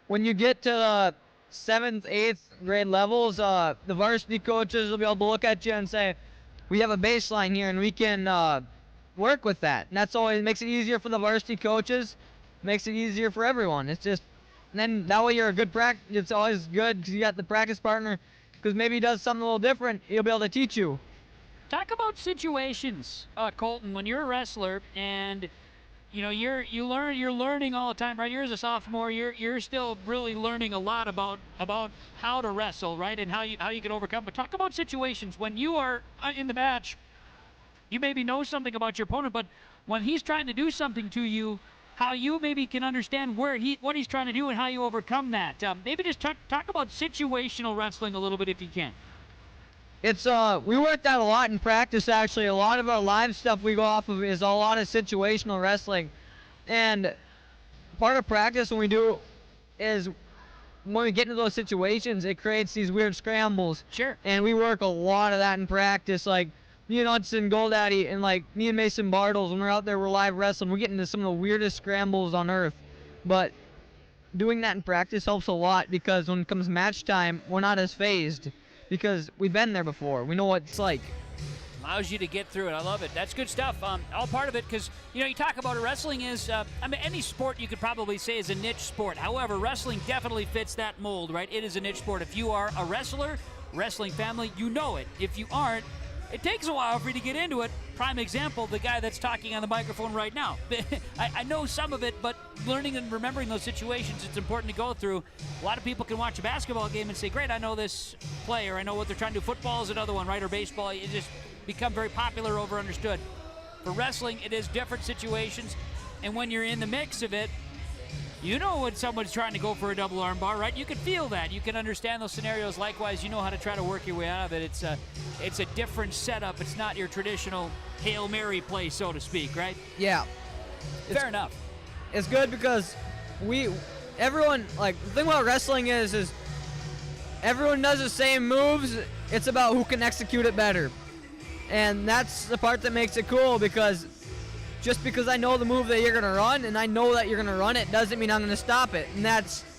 when you get to the 7th, 8th grade levels, the varsity coaches will be able to look at you and say, we have a baseline here and we can work with that. And that's always makes it easier for the varsity coaches, makes it easier for everyone. It's just, and then that way you're a good practice. It's always good because you got the practice partner, because maybe he does something a little different, he'll be able to teach you. Talk about situations, Colton, when you're a wrestler and you're learning all the time, right? You're as a sophomore, you're still really learning a lot about how to wrestle, right? And how you can overcome. But talk about situations when you are in the match. You maybe know something about your opponent, but when he's trying to do something to you, how you maybe can understand what he's trying to do and how you overcome that. Maybe just talk about situational wrestling a little bit if you can. It's we worked out a lot in practice, actually. A lot of our live stuff we go off of is a lot of situational wrestling. And part of practice when we do is when we get into those situations, it creates these weird scrambles. Sure. And we work a lot of that in practice. Like me and Hudson Goldaddy and like me and Mason Bartles, when we're out there, we're live wrestling, we're getting into some of the weirdest scrambles on earth. But doing that in practice helps a lot, because when it comes match time, we're not as phased, because we've been there before. We know what it's like. Allows you to get through it. I love it. That's good stuff. All part of it, because you talk about it. Wrestling is, any sport you could probably say is a niche sport. However, wrestling definitely fits that mold, right? It is a niche sport. If you are a wrestler, wrestling family, you know it. If you aren't, it takes a while for you to get into it. Prime example, the guy that's talking on the microphone right now. I know some of it, but learning and remembering those situations, it's important to go through. A lot of people can watch a basketball game and say, great, I know this player. I know what they're trying to do. Football is another one, right? Or baseball. It just become very popular, over understood. For wrestling, it is different situations. And when you're in the mix of it, you know when someone's trying to go for a double arm bar, right? You can feel that. You can understand those scenarios. Likewise, you know how to try to work your way out of it. It's a different setup. It's not your traditional Hail Mary play, so to speak, right? Yeah. Fair enough. It's good because everyone, like, the thing about wrestling is everyone does the same moves. It's about who can execute it better. And that's the part that makes it cool, because just because I know the move that you're going to run and I know that you're going to run it doesn't mean I'm going to stop it. And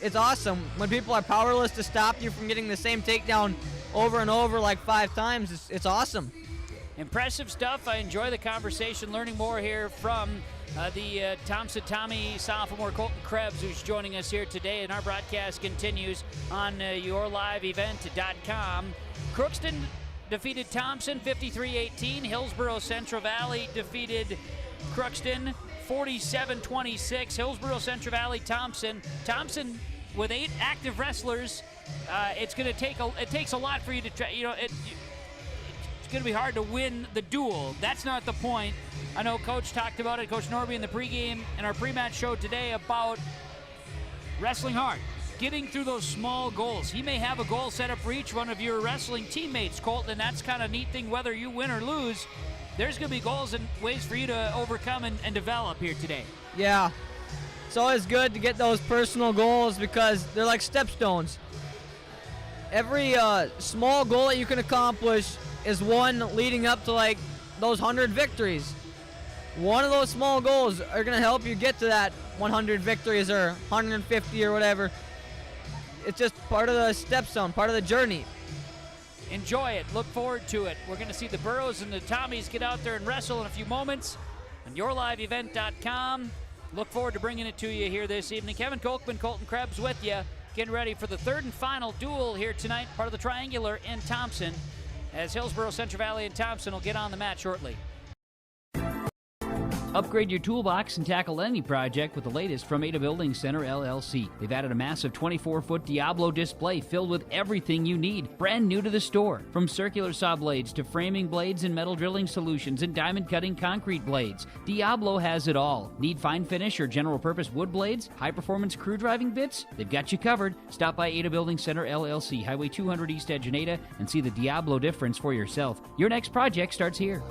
it's awesome. When people are powerless to stop you from getting the same takedown over and over like 5 times, it's awesome. Impressive stuff. I enjoy the conversation, learning more here from the Thompson Tommy sophomore Colton Krebs, who's joining us here today. And our broadcast continues on yourliveevent.com. Crookston defeated Thompson 53-18. Hillsboro Central Valley defeated Crookston 47-26. Hillsboro Central Valley Thompson with 8 active wrestlers. It takes a lot for you to try. It's going to be hard to win the duel. That's not the point. I know Coach talked about it, Coach Norby, in the pregame and our pre-match show today about wrestling hard, getting through those small goals. He may have a goal set up for each one of your wrestling teammates, Colton, and that's kind of a neat thing. Whether you win or lose, there's going to be goals and ways for you to overcome and develop here today. Yeah. It's always good to get those personal goals because they're like stepstones. Every small goal that you can accomplish is one leading up to like those 100 victories. One of those small goals are going to help you get to that 100 victories or 150 or whatever. It's just part of the stepstone, part of the journey. Enjoy it. Look forward to it. We're going to see the Burrows and the Tommies get out there and wrestle in a few moments on yourliveevent.com. Look forward to bringing it to you here this evening. Kevin Kolkman, Colton Krebs with you, getting ready for the third and final duel here tonight, part of the Triangular in Thompson, as Hillsboro Central Valley and Thompson will get on the mat shortly. Upgrade your toolbox and tackle any project with the latest from Ada Building Center, LLC. They've added a massive 24-foot Diablo display filled with everything you need, brand new to the store. From circular saw blades to framing blades and metal drilling solutions and diamond cutting concrete blades, Diablo has it all. Need fine finish or general purpose wood blades, high-performance crew driving bits? They've got you covered. Stop by Ada Building Center, LLC, Highway 200 East Edge in Ada, and see the Diablo difference for yourself. Your next project starts here.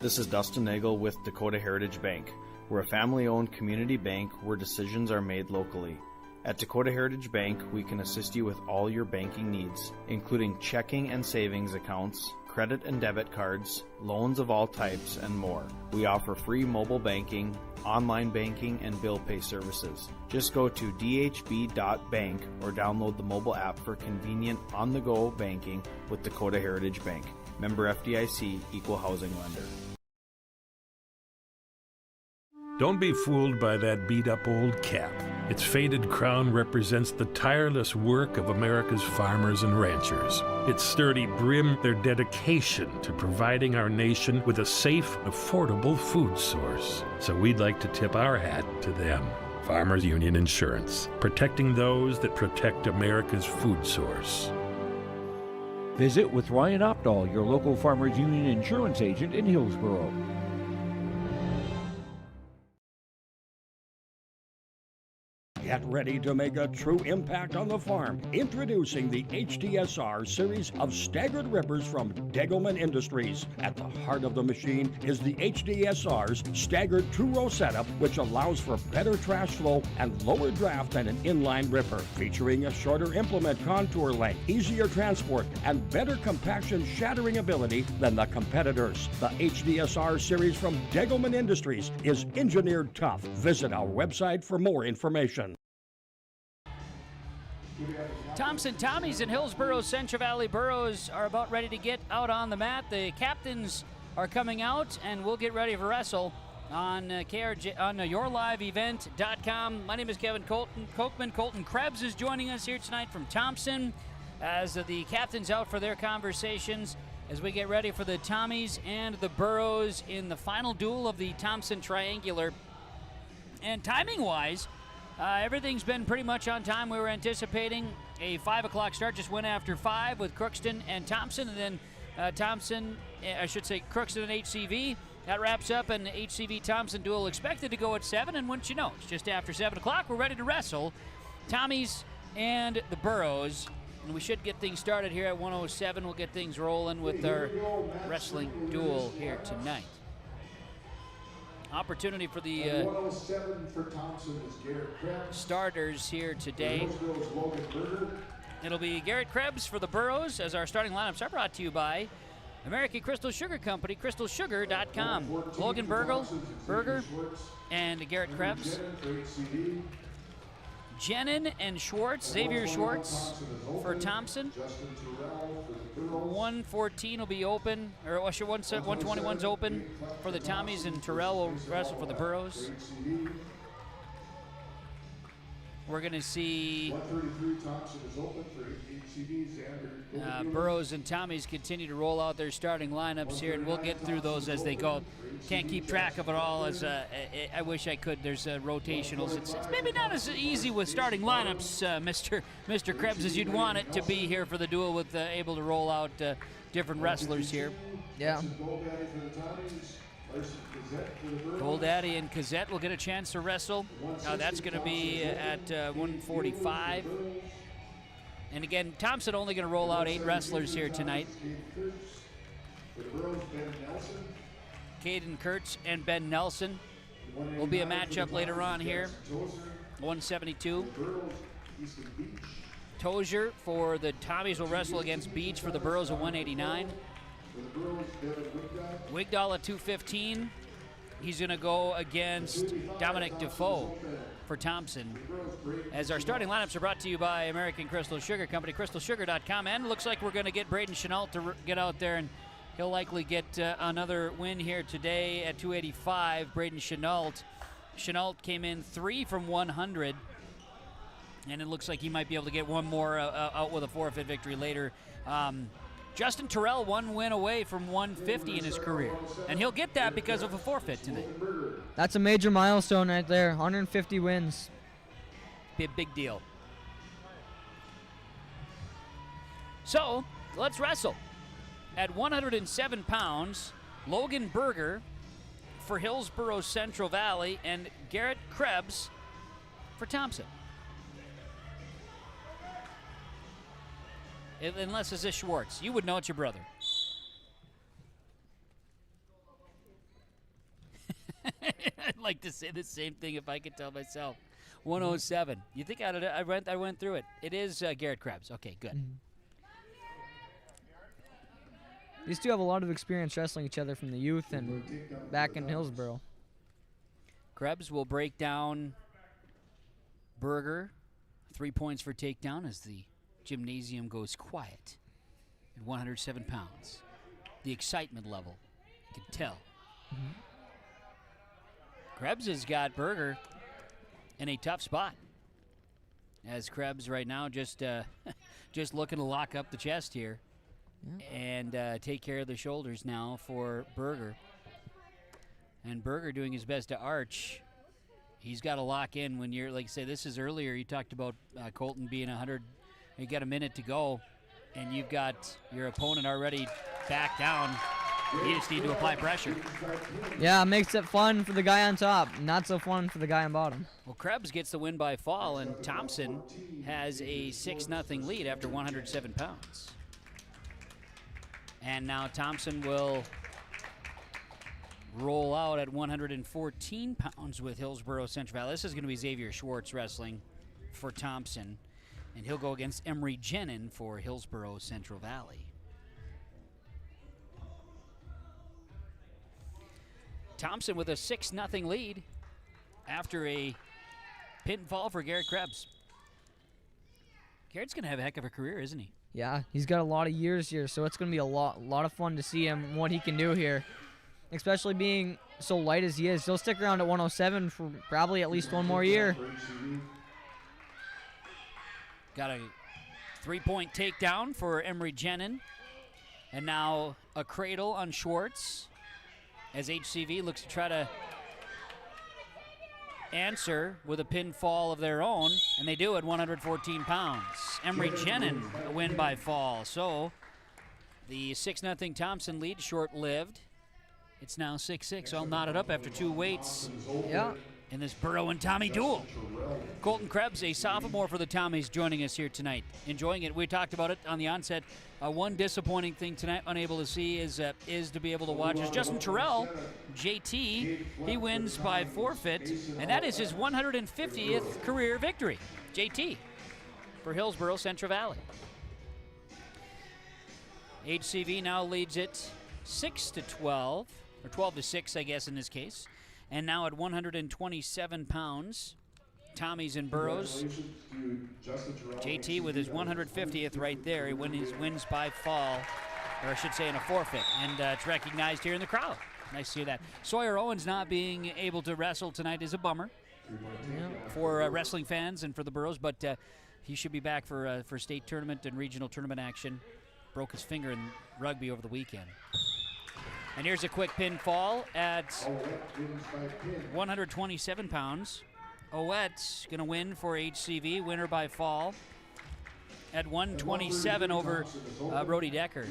This is Dustin Nagel with Dakota Heritage Bank. We're a family-owned community bank where decisions are made locally. At Dakota Heritage Bank, we can assist you with all your banking needs, including checking and savings accounts, credit and debit cards, loans of all types, and more. We offer free mobile banking, online banking, and bill pay services. Just go to dhb.bank or download the mobile app for convenient on-the-go banking with Dakota Heritage Bank. Member FDIC, Equal Housing Lender. Don't be fooled by that beat-up old cap. Its faded crown represents the tireless work of America's farmers and ranchers. Its sturdy brim, their dedication to providing our nation with a safe, affordable food source. So we'd like to tip our hat to them. Farmers Union Insurance, protecting those that protect America's food source. Visit with Ryan Opdahl, your local Farmers Union insurance agent in Hillsboro. Get ready to make a true impact on the farm. Introducing the HDSR series of staggered rippers from Degelman Industries. At the heart of the machine is the HDSR's staggered two-row setup, which allows for better trash flow and lower draft than an inline ripper. Featuring a shorter implement contour length, easier transport, and better compaction shattering ability than the competitors. The HDSR series from Degelman Industries is engineered tough. Visit our website for more information. Thompson Tommies and Hillsboro Central Valley Burros are about ready to get out on the mat. The captains are coming out, and we'll get ready for wrestle on yourliveevent.com. My name is Kevin Kolkman. Colton Krebs is joining us here tonight from Thompson as the captains out for their conversations as we get ready for the Tommies and the Burros in the final duel of the Thompson Triangular. And timing-wise, everything's been pretty much on time. We were anticipating a 5 o'clock start, just went after 5 with Crookston and Thompson, and then Crookston and HCV. That wraps up an HCV-Thompson duel expected to go at 7, and wouldn't you know, it's just after 7 o'clock. We're ready to wrestle Tommies and the Burros, and we should get things started here at 1:07. We'll get things rolling with our wrestling duel here tonight. opportunity for the 107 for Thompson is Garrett Krebs. starters here today. Hillsboro's Logan Berger. It'll be Garrett Krebs for the Burros, as our starting lineups are brought to you by American Crystal Sugar Company, crystalsugar.com. Logan Berger, and Garrett Krebs. Jenin and Schwartz, Xavier Schwartz for Thompson. 114 will be open, or 121's open for the Tommies, and Terrell will wrestle for the Burros. We're going to see 133 Thompson is open for HCD. Burros and Tommies continue to roll out their starting lineups here, and we'll get through those as they go. Can't keep track of it all, as I wish I could. There's rotationals. It's maybe not as easy with starting lineups, Mr. Krebs, as you'd want it to be here for the duel, with able to roll out different wrestlers here. Yeah. Goldaddy and Kazette will get a chance to wrestle. That's going to be at 145. And again, Thompson only going to roll out 8 wrestlers here tonight. Caden Kurtz and Ben Nelson will be a matchup later on here. 172. Tozier for the Tommies will wrestle against Beach for the Burros at 189. Wigdahl at 215. He's going to go against Dominic Defoe for Thompson. As our starting lineups are brought to you by American Crystal Sugar Company, crystalsugar.com. And it looks like we're going to get Braden Chenault to get out there, and he'll likely get another win here today at 285. Braden Chenault. Chenault came in 3 from 100, and it looks like he might be able to get one more out with a forfeit victory later. Justin Terrell 1 win away from 150 in his career, and he'll get that because of a forfeit tonight. That's a major milestone right there. 150 wins. Be a big deal. So let's wrestle. At 107 pounds, Logan Berger for Hillsboro Central Valley and Garrett Krebs for Thompson. Unless it's this Schwartz. You would know it's your brother. I'd like to say the same thing if I could tell myself. 107. You think I went through it. It is Garrett Krebs. Okay, good. These two have a lot of experience wrestling each other from the youth and back in Hillsboro. Krebs will break down Berger. 3 points for takedown as the gymnasium goes quiet at 107 pounds. The excitement level, you can tell. Krebs has got Berger in a tough spot, as Krebs right now just looking to lock up the chest here and take care of the shoulders now for Berger. And Berger doing his best to arch. He's got to lock in when you're, like, say, this is earlier, you talked about Colton being 100. You got a minute to go, and you've got your opponent already back down. You just need to apply pressure. Yeah, it makes it fun for the guy on top, not so fun for the guy on bottom. Well, Krebs gets the win by fall, and Thompson has a 6-0 lead after 107 pounds. And now Thompson will roll out at 114 pounds with Hillsboro Central Valley. This is going to be Xavier Schwartz wrestling for Thompson, and he'll go against Emery Jenin for Hillsboro Central Valley. Thompson with a 6-0 lead after a pinfall for Garrett Krebs. Garrett's going to have a heck of a career, isn't he? Yeah, he's got a lot of years here, so it's going to be a lot of fun to see him, what he can do here. Especially being so light as he is. He'll stick around at 107 for probably at least one more year. Got a 3-point takedown for Emery Jenin. And now a cradle on Schwartz as HCV looks to try to answer with a pinfall of their own, and they do at 114 pounds. Emery Jenin a win by fall. So the 6-0 Thompson lead short-lived. It's now 6-6, all knotted up after 2 weights. Yeah. in this Burrow and Tommy duel. Colton Krebs, a sophomore for the Tommies, joining us here tonight. Enjoying it. We talked about it on the onset. One disappointing thing tonight, unable to see, is to be able to watch is Justin Terrell, JT. He wins by forfeit, and that is his 150th career victory. JT for Hillsboro Central Valley. HCV now leads it 6-12, or 12-6, I guess in this case. And now at 127 pounds, Tommies and Burrows. JT with his 150th right there. He wins by fall, or I should say in a forfeit. And it's recognized here in the crowd. Nice to see that. Sawyer Owens not being able to wrestle tonight is a bummer for wrestling fans and for the Burrows, but he should be back for state tournament and regional tournament action. Broke his finger in rugby over the weekend. And here's a quick pinfall at 127 pounds. Owette's going to win for HCV, winner by fall at 127 over Brody Decker.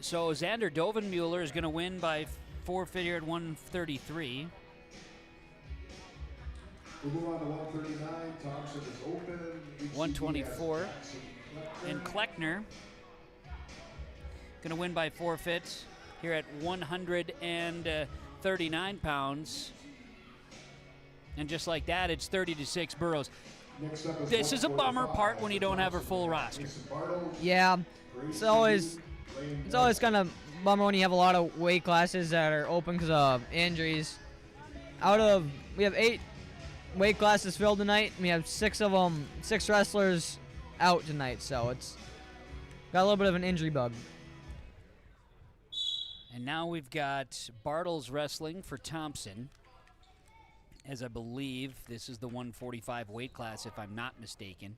So Xander Dovenmuller is going to win by forfeit here at 133. We'll move on to 139. Thompson is open. 124. And Kleckner going to win by forfeit here at 139 pounds. And just like that, it's 30-6 Burrows. This is a bummer part when you don't have a full roster. Yeah, it's always kind of bummer when you have a lot of weight classes that are open because of injuries. We have 8 weight classes filled tonight. We have 6 wrestlers out tonight, so it's got a little bit of an injury bug. And now we've got Bartles wrestling for Thompson, as I believe this is the 145 weight class, if I'm not mistaken.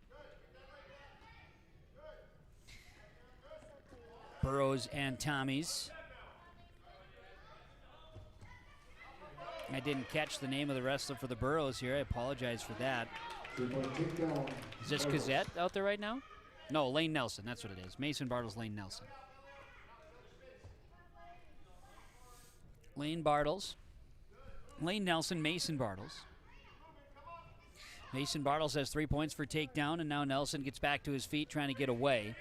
Burrows and Tommies. I didn't catch the name of the wrestler for the Burrows here. I apologize for that. Is this Cazette out there right now? No, Lane Nelson. That's what it is. Mason Bartles, Lane Nelson. Lane Nelson, Mason Bartles. Mason Bartles has 3 points for takedown, and now Nelson gets back to his feet trying to get away.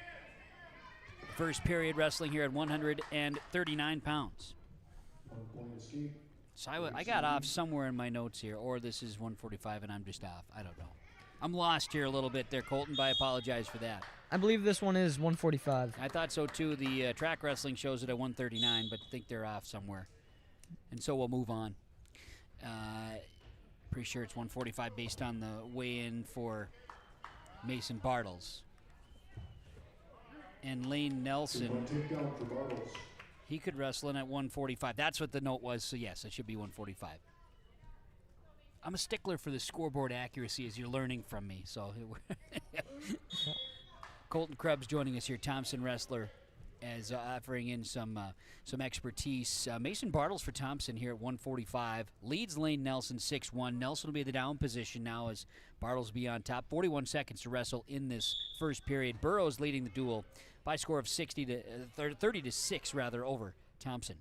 First period wrestling here at 139 pounds. So I got off somewhere in my notes here, or this is 145 and I'm just off. I don't know. I'm lost here a little bit there, Colton, but I apologize for that. I believe this one is 145. I thought so too. The track wrestling shows it at 139, but I think they're off somewhere. And so we'll move on. Pretty sure it's 145 based on the weigh-in for Mason Bartles. And Lane Nelson, he could wrestle in at 145. That's what the note was, so yes, it should be 145. I'm a stickler for the scoreboard accuracy, as you're learning from me. So, Colton Krebs joining us here, Thompson wrestler, as offering in some expertise. Mason Bartles for Thompson here at 145. Leads Lane Nelson 6-1. Nelson will be in the down position now as Bartles will be on top. 41 seconds to wrestle in this first period. Burrows leading the duel by a score of 30-6 rather over Thompson.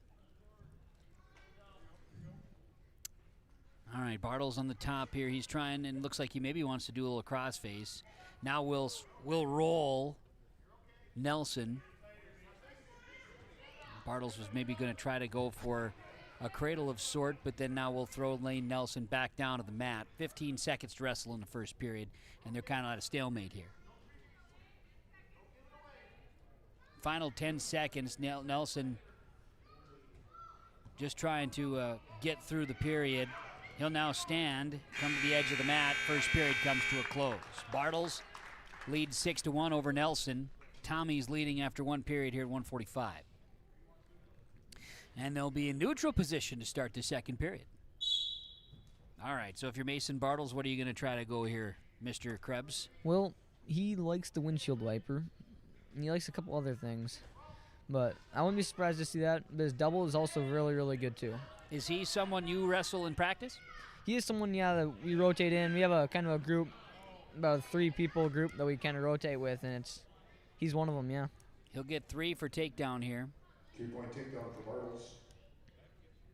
All right, Bartles on the top here. He's trying, and looks like he maybe wants to do a little crossface. Now we'll roll Nelson. Bartles was maybe going to try to go for a cradle of sort, but then now we'll throw Lane Nelson back down to the mat. 15 seconds to wrestle in the first period, and they're kind of at a stalemate here. Final 10 seconds, Nelson just trying to get through the period. He'll now stand, come to the edge of the mat. First period comes to a close. Bartles leads 6-1 over Nelson. Tommy's leading after one period here at 145. And they'll be in neutral position to start the second period. All right, so if you're Mason Bartles, what are you going to try to go here, Mr. Krebs? Well, he likes the windshield wiper. And he likes a couple other things. But I wouldn't be surprised to see that. But his double is also really, really good, too. Is he someone you wrestle in practice? He is someone, yeah, that we rotate in. We have a kind of a group, about a 3-people group that we kind of rotate with, and he's one of them, yeah. He'll get 3 for takedown here. 3-point takedown for Bartles.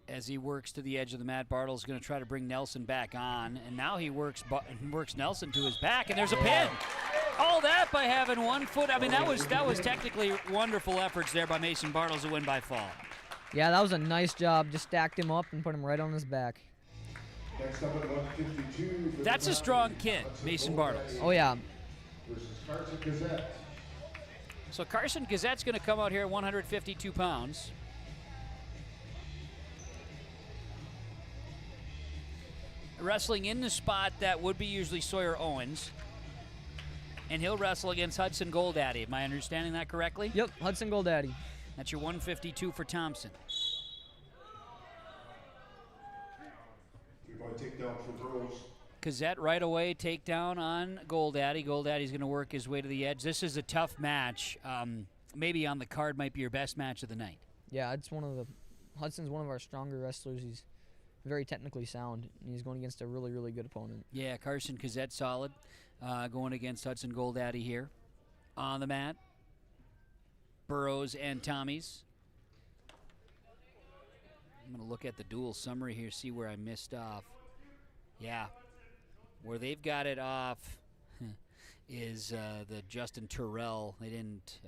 As he works to the edge of the mat, Bartle's going to try to bring Nelson back on, and now he works Nelson to his back, and there's a pin. All that by having 1 foot. I mean, that was technically wonderful efforts there by Mason Bartles to win by fall. Yeah, that was a nice job. Just stacked him up and put him right on his back. Next up at 152. That's a strong kid, Mason Bartles. Oh, yeah. Versus Carson Gazette. So Carson Gazette's going to come out here at 152 pounds. Wrestling in the spot that would be usually Sawyer Owens. And he'll wrestle against Hudson Goldaddy. Am I understanding that correctly? Yep, Hudson Goldaddy. That's your 152 for Thompson. Three-point takedown for Burrows. Gazette right away, takedown on Goldaddy. Goldaddy's going to work his way to the edge. This is a tough match. Maybe on the card might be your best match of the night. Yeah, Hudson's one of our stronger wrestlers. He's very technically sound, and he's going against a really, really good opponent. Yeah, Carson Gazette solid. Going against Hudson Goldaddy here. On the mat, Burrows and Tommy's. I'm going to look at the dual summary here, see where I missed off. Yeah, where they've got it off is the Justin Terrell. They didn't,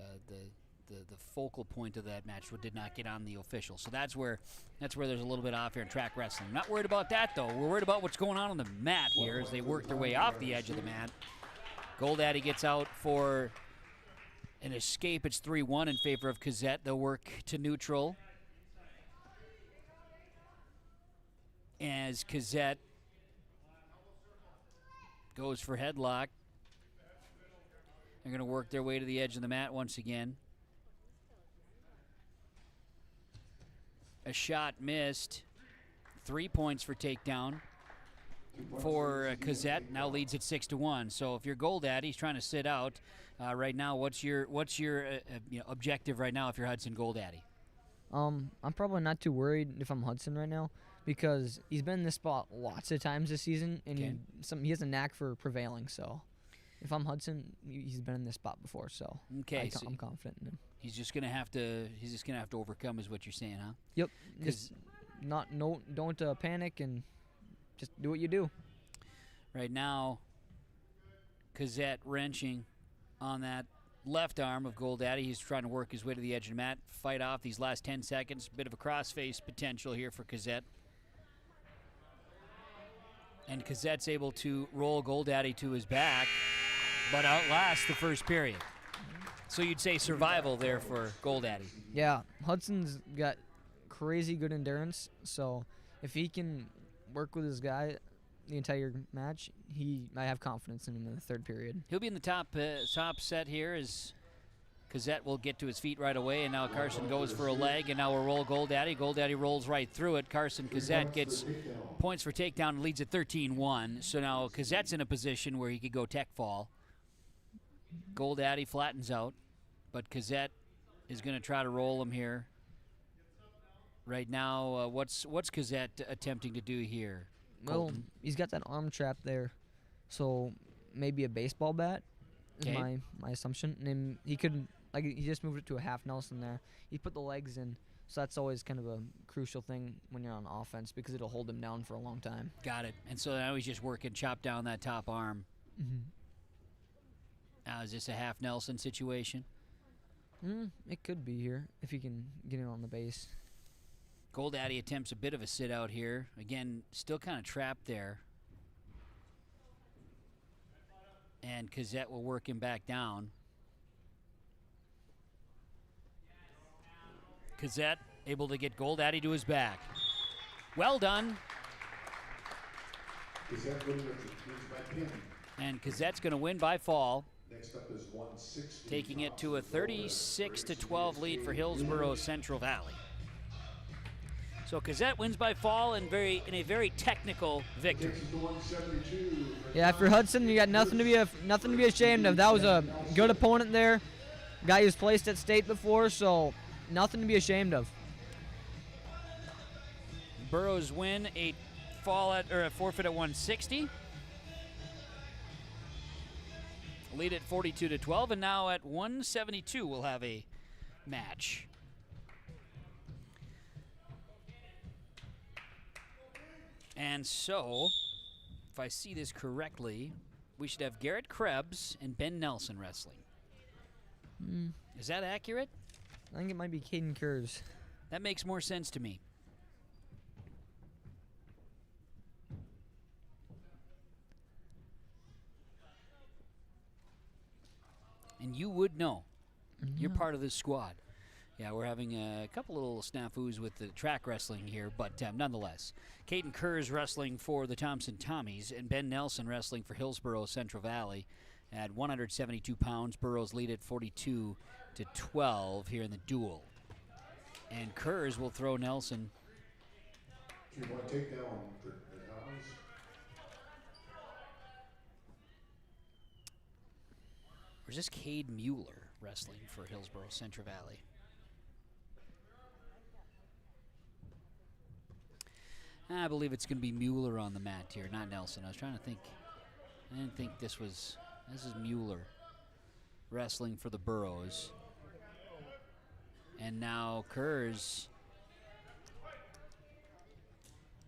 the focal point of that match did not get on the official. So that's where there's a little bit off here in track wrestling. Not worried about that, though. We're worried about what's going on the mat here as they work their way off the edge of the mat. Goldaddy gets out for an escape. It's 3-1 in favor of Gazette. They'll work to neutral as Gazette goes for headlock. They're going to work their way to the edge of the mat once again. A shot missed. 3 points for takedown for Gazette. Now leads at 6-1. So if you're Goldaddy, he's trying to sit out right now. What's your objective right now if you're Hudson Goldaddy? I'm probably not too worried if I'm Hudson right now because he's been in this spot lots of times this season, and he has a knack for prevailing. So if I'm Hudson, he's been in this spot before. So I'm confident in him. He's just gonna have to overcome, is what you're saying, huh? Yep. Don't panic and just do what you do. Right now, Gazette wrenching on that left arm of Goldaddy. He's trying to work his way to the edge of the mat, fight off these last 10 seconds. Bit of a crossface potential here for Gazette. And Gazette's able to roll Goldaddy to his back, but outlast the first period. So you'd say survival there for Goldaddy. Yeah, Hudson's got crazy good endurance, so if he can work with his guy the entire match, I have confidence in him in the third period. He'll be in the top set here as Gazette will get to his feet right away, and now Carson goes for a leg, and now we'll roll Goldaddy. Goldaddy rolls right through it. Carson Gazette gets points for takedown and leads at 13-1. So now Gazette's in a position where he could go tech fall. Goldaddy flattens out, but Gazette is going to try to roll him here. Right now, what's Gazette attempting to do here? Well, he's got that arm trap there, so maybe a baseball bat is my assumption. And he could, he just moved it to a half Nelson there. He put the legs in, so that's always kind of a crucial thing when you're on offense because it'll hold him down for a long time. Got it. And so now he's just working, chop down that top arm. Mm-hmm. Now, is this a half Nelson situation? It could be here if he can get it on the base. Goldaddy attempts a bit of a sit out here. Again, still kind of trapped there. And Gazette will work him back down. Gazette able to get Goldaddy to his back. Well done. And Gazette's going to win by fall. Next up is 160. Taking it to a 36-12 lead for Hillsboro Central Valley. So Gazette wins by fall in a very technical victory. Yeah, for Hudson, you got nothing to be ashamed of. That was a good opponent there. Guy who's placed at state before, so nothing to be ashamed of. Burrows win a forfeit at 160. Lead at 42-12, and now at 172 we'll have a match. And so, if I see this correctly, we should have Garrett Krebs and Ben Nelson wrestling. Is that accurate? I think it might be Caden Kurz. That makes more sense to me. And you would know. You're part of this squad. Yeah, we're having a couple little snafus with the track wrestling here, but nonetheless. Caden Kurz wrestling for the Thompson Tommies and Ben Nelson wrestling for Hillsboro Central Valley at 172 pounds. Burrows lead at 42-12 here in the duel. And Kurz will throw Nelson. Do you want to take that one for the Tommies? Or is this Cade Mueller wrestling for Hillsboro Central Valley? I believe it's going to be Mueller on the mat here, not Nelson. I was trying to think. I didn't think this is Mueller wrestling for the Burrows. And now Kurz,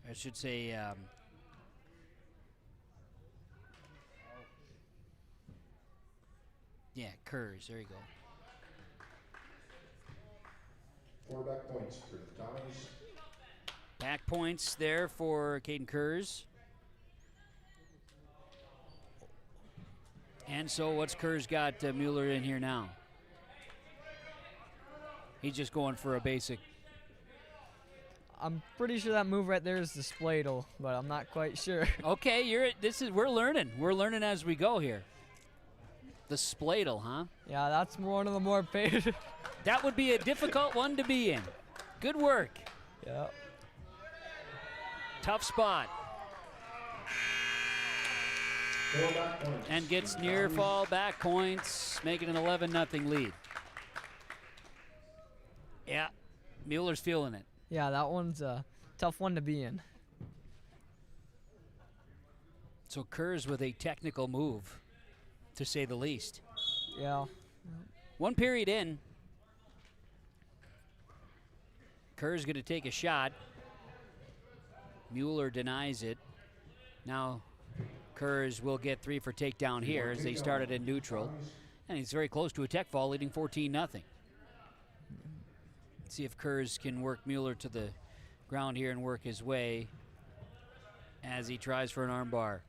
I should say, yeah, Kurz, there you go. 4 back points for the Tommies. Back points there for Caden Kurz. And so what's Kurz got Mueller in here now? He's just going for a basic. I'm pretty sure that move right there is the spladle, but I'm not quite sure. Okay, we're learning. We're learning as we go here. The spladle, huh? Yeah, that's one of the more paid. That would be a difficult one to be in. Good work. Yeah. Tough spot. And gets near fall back points, making an 11-0 lead. Yeah, Mueller's feeling it. Yeah, that one's a tough one to be in. So Kurz with a technical move, to say the least. Yeah. One period in. Kurz going to take a shot. Mueller denies it. Now Kurz will get 3 for takedown here as they started in neutral. And he's very close to a tech fall, leading 14-0. See if Kurz can work Mueller to the ground here and work his way as he tries for an armbar.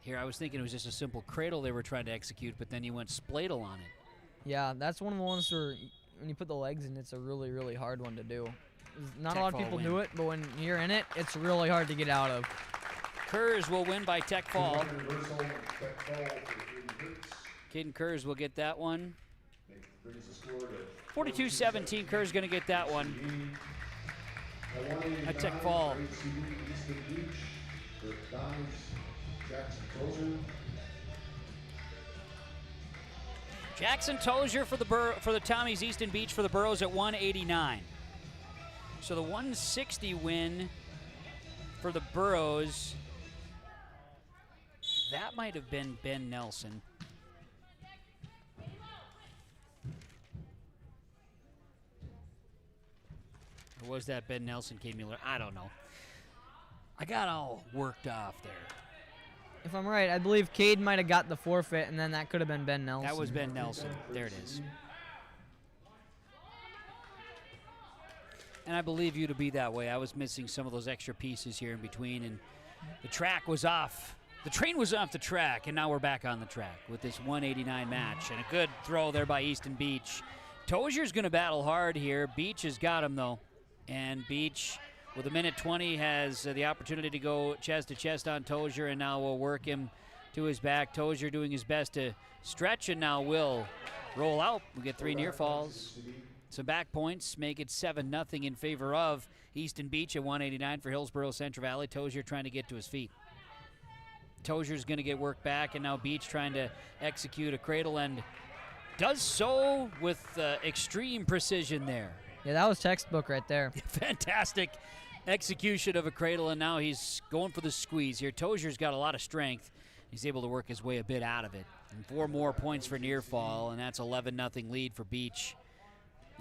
Here I was thinking it was just a simple cradle they were trying to execute, but then he went spladle on it. Yeah, that's one of the ones where when you put the legs in, it's a really, really hard one to do. Not Tech a lot of people fall do win. it, but when you're in it, it's really hard to get out of. Kurz will win by tech fall. Caden Kurz will get that one. 42-17, Kurz going to get that one. A tech fall. Jackson Tozier for the Tommies Easton Beach for the Burrows at 189. So the 160 win for the Burrows, that might have been Ben Nelson. Or was that Ben Nelson, Cade Mueller? I don't know. I got all worked off there. If I'm right, I believe Cade might have got the forfeit, and then that could have been Ben Nelson. That was Ben Nelson. There it is. And I believe you to be that way. I was missing some of those extra pieces here in between, and the track was off. The train was off the track, and now we're back on the track with this 189 match. And a good throw there by Easton Beach. Tozier's going to battle hard here. Beach has got him, though. And Beach, with 1:20, has the opportunity to go chest to chest on Tozier, and now will work him to his back. Tozier doing his best to stretch, and now will roll out. We get 3 near falls. Some back points make it 7-0 in favor of Easton Beach at 189 for Hillsboro Central Valley. Tozier trying to get to his feet. Tozier's going to get work back, and now Beach trying to execute a cradle, and does so with extreme precision there. Yeah, that was textbook right there. Fantastic execution of a cradle, and now he's going for the squeeze here. Tozier's got a lot of strength. He's able to work his way a bit out of it. And 4 more points for near fall, and that's 11-0 lead for Beach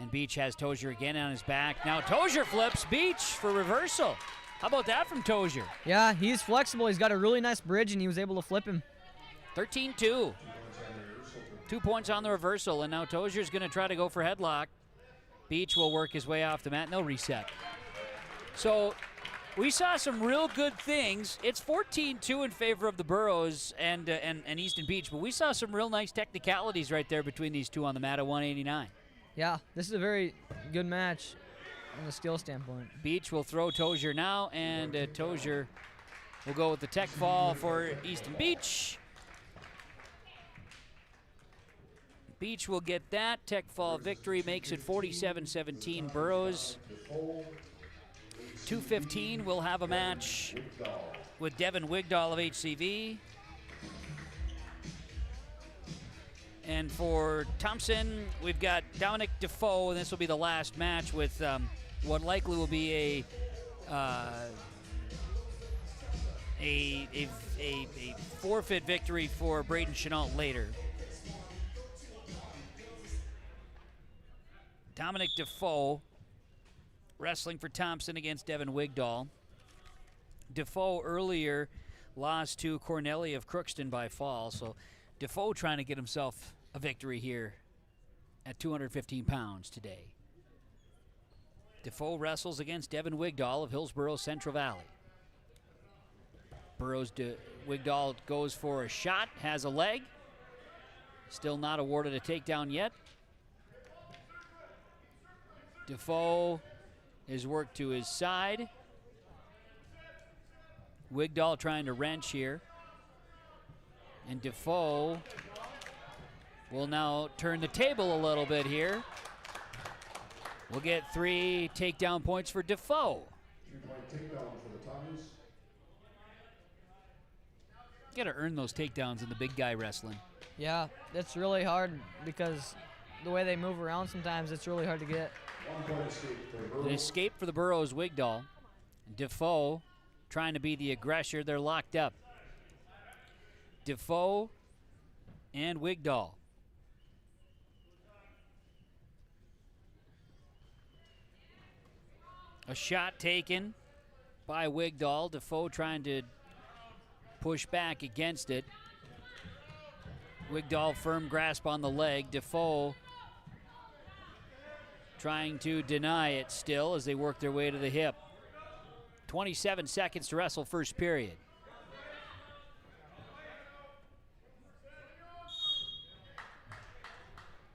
And Beach has Tozier again on his back. Now Tozier flips Beach for reversal. How about that from Tozier? Yeah, he's flexible. He's got a really nice bridge, and he was able to flip him. 13-2. 2 points on the reversal, and now Tozier's going to try to go for headlock. Beach will work his way off the mat, and they'll reset. So we saw some real good things. It's 14-2 in favor of the Burros and Easton Beach, but we saw some real nice technicalities right there between these two on the mat at 189. Yeah, this is a very good match from the skill standpoint. Beach will throw Tozier now, and Tozier will go with the tech fall for Easton Beach. Beach will get that. Tech fall victory makes it 47-17 Burros. 2:15 we'll have a match with Devin Wigdahl of HCV. And for Thompson, we've got Dominic Defoe, and this will be the last match with what likely will be a forfeit victory for Braden Chenault later. Dominic Defoe wrestling for Thompson against Devin Wigdahl. Defoe earlier lost to Corneli of Crookston by fall, so Defoe trying to get himself a victory here at 215 pounds today. Defoe wrestles against Devin Wigdahl of Hillsboro Central Valley. Wigdahl goes for a shot, has a leg. Still not awarded a takedown yet. Defoe is worked to his side. Wigdahl trying to wrench here. And Defoe will now turn the table a little bit here. We'll get 3 takedown points for Defoe. 3-point takedown for the Tommies. You gotta earn those takedowns in the big guy wrestling. Yeah, that's really hard because the way they move around sometimes, it's really hard to get. 1-point escape for the Burros. An escape for the Burros, Wigdahl. Defoe trying to be the aggressor. They're locked up. Defoe and Wigdahl. A shot taken by Wigdahl. Defoe trying to push back against it. Wigdahl firm grasp on the leg. Defoe trying to deny it still as they work their way to the hip. 27 seconds to wrestle first period.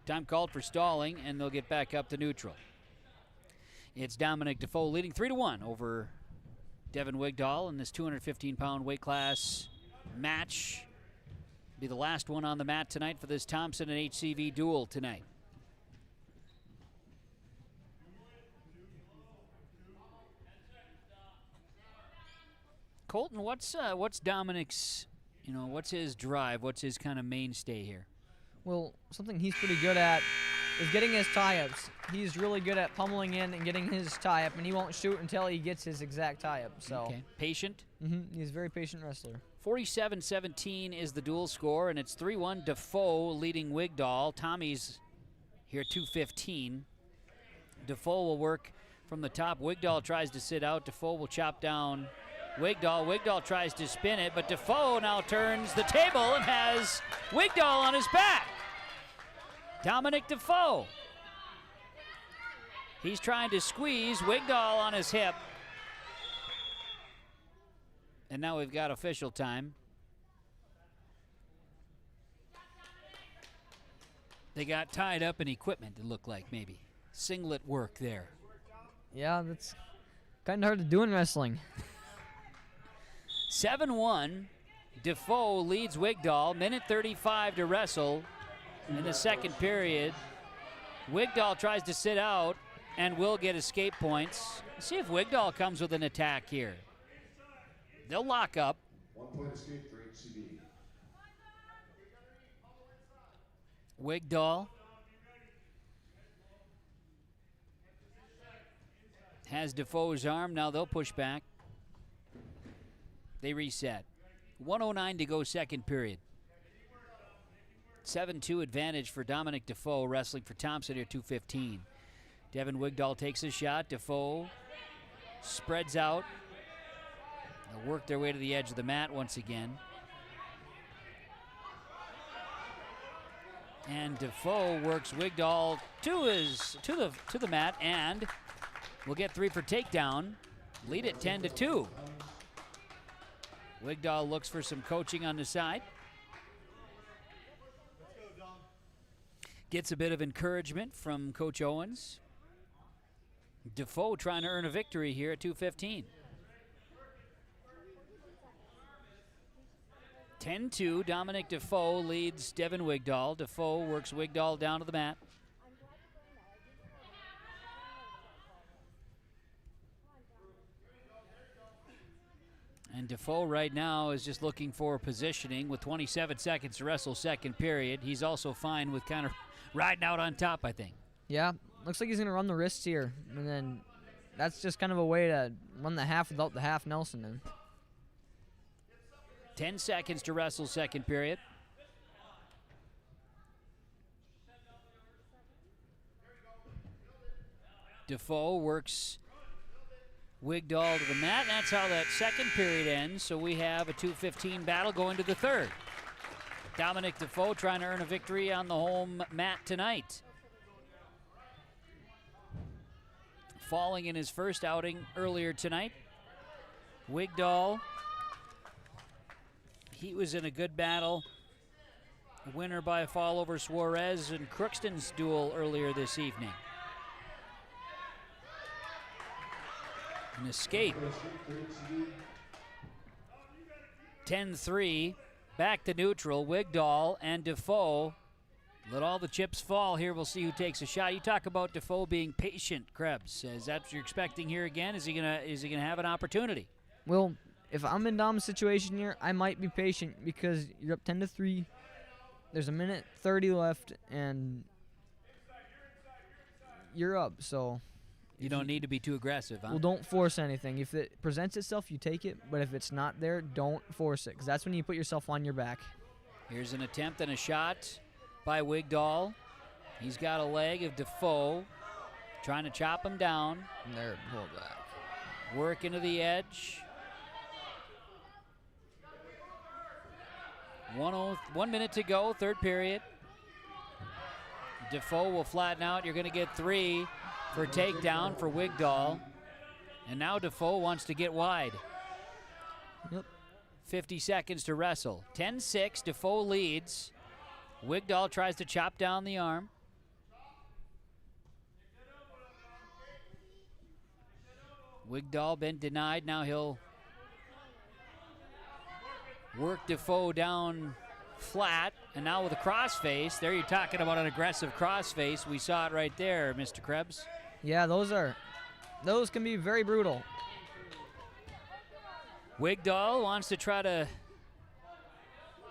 Time called for stalling, and they'll get back up to neutral. It's Dominic Defoe leading 3-1 over Devin Wigdahl in this 215-pound weight class match. Be the last one on the mat tonight for this Thompson and HCV duel tonight. Colton, what's Dominic's, what's his drive? What's his kind of mainstay here? Well, something he's pretty good at is getting his tie-ups. He's really good at pummeling in and getting his tie-up, and he won't shoot until he gets his exact tie-up. So okay. Patient? He's a very patient wrestler. 47-17 is the dual score, and it's 3-1 Defoe leading Wigdahl. Tommy's here 2:15. Defoe will work from the top. Wigdahl tries to sit out. Defoe will chop down Wigdahl. Wigdahl tries to spin it, but Defoe now turns the table and has Wigdahl on his back. Dominic Defoe. He's trying to squeeze Wigdahl on his hip. And now we've got official time. They got tied up in equipment, it looked like, maybe. Singlet work there. Yeah, that's kind of hard to do in wrestling. 7-1. Defoe leads Wigdahl. Minute 35 to wrestle in the second period. Wigdahl tries to sit out and will get escape points. Let's see if Wigdahl comes with an attack here. They'll lock up. 1-point escape for HCV. Wigdahl has Defoe's arm. Now they'll push back. They reset. 1:09 to go second period. 7-2 advantage for Dominic Defoe wrestling for Thompson here 2:15. Devin Wigdahl takes a shot. Defoe spreads out. They'll work their way to the edge of the mat once again. And Defoe works Wigdahl to the mat and will get 3 for takedown. Lead it 10-2. Wigdahl looks for some coaching on the side. Gets a bit of encouragement from Coach Owens. Defoe trying to earn a victory here at 2:15. 10-2, Dominic Defoe leads Devin Wigdahl. Defoe works Wigdahl down to the mat. And Defoe right now is just looking for positioning with 27 seconds to wrestle second period. He's also fine with kind of riding out on top, I think. Yeah, looks like he's going to run the wrists here. And then that's just kind of a way to run the half without the half Nelson in. 10 seconds to wrestle second period. Defoe works Wigdahl to the mat, and that's how that second period ends. So we have a 2:15 battle going to the third. Dominic Defoe trying to earn a victory on the home mat tonight. Falling in his first outing earlier tonight. Wigdahl, he was in a good battle. A winner by a fall over Suarez in Crookston's duel earlier this evening. An escape. 10-3, back to neutral. Wigdahl and Defoe let all the chips fall here. We'll see who takes a shot. You talk about Defoe being patient, Krebs. Is that what you're expecting here again? Is he gonna have an opportunity? Well, if I'm in Dom's situation here, I might be patient because you're up 10-3. There's a minute 30 left, and you're up, so... You don't need to be too aggressive, huh? Well, don't force anything. If it presents itself, you take it. But if it's not there, don't force it, because that's when you put yourself on your back. Here's an attempt and a shot by Wigdahl. He's got a leg of Defoe, trying to chop him down. And there, pull back. Work into the edge. 1 minute to go, third period. Defoe will flatten out. You're going to get 3 for takedown for Wigdahl. And now Defoe wants to get wide. Yep. 50 seconds to wrestle. 10-6, Defoe leads. Wigdahl tries to chop down the arm. Wigdahl been denied. Now he'll work Defoe down flat, and now with a crossface. There you're talking about an aggressive crossface. We saw it right there, Mr. Krebs. Yeah, those can be very brutal. Wigdahl wants to try to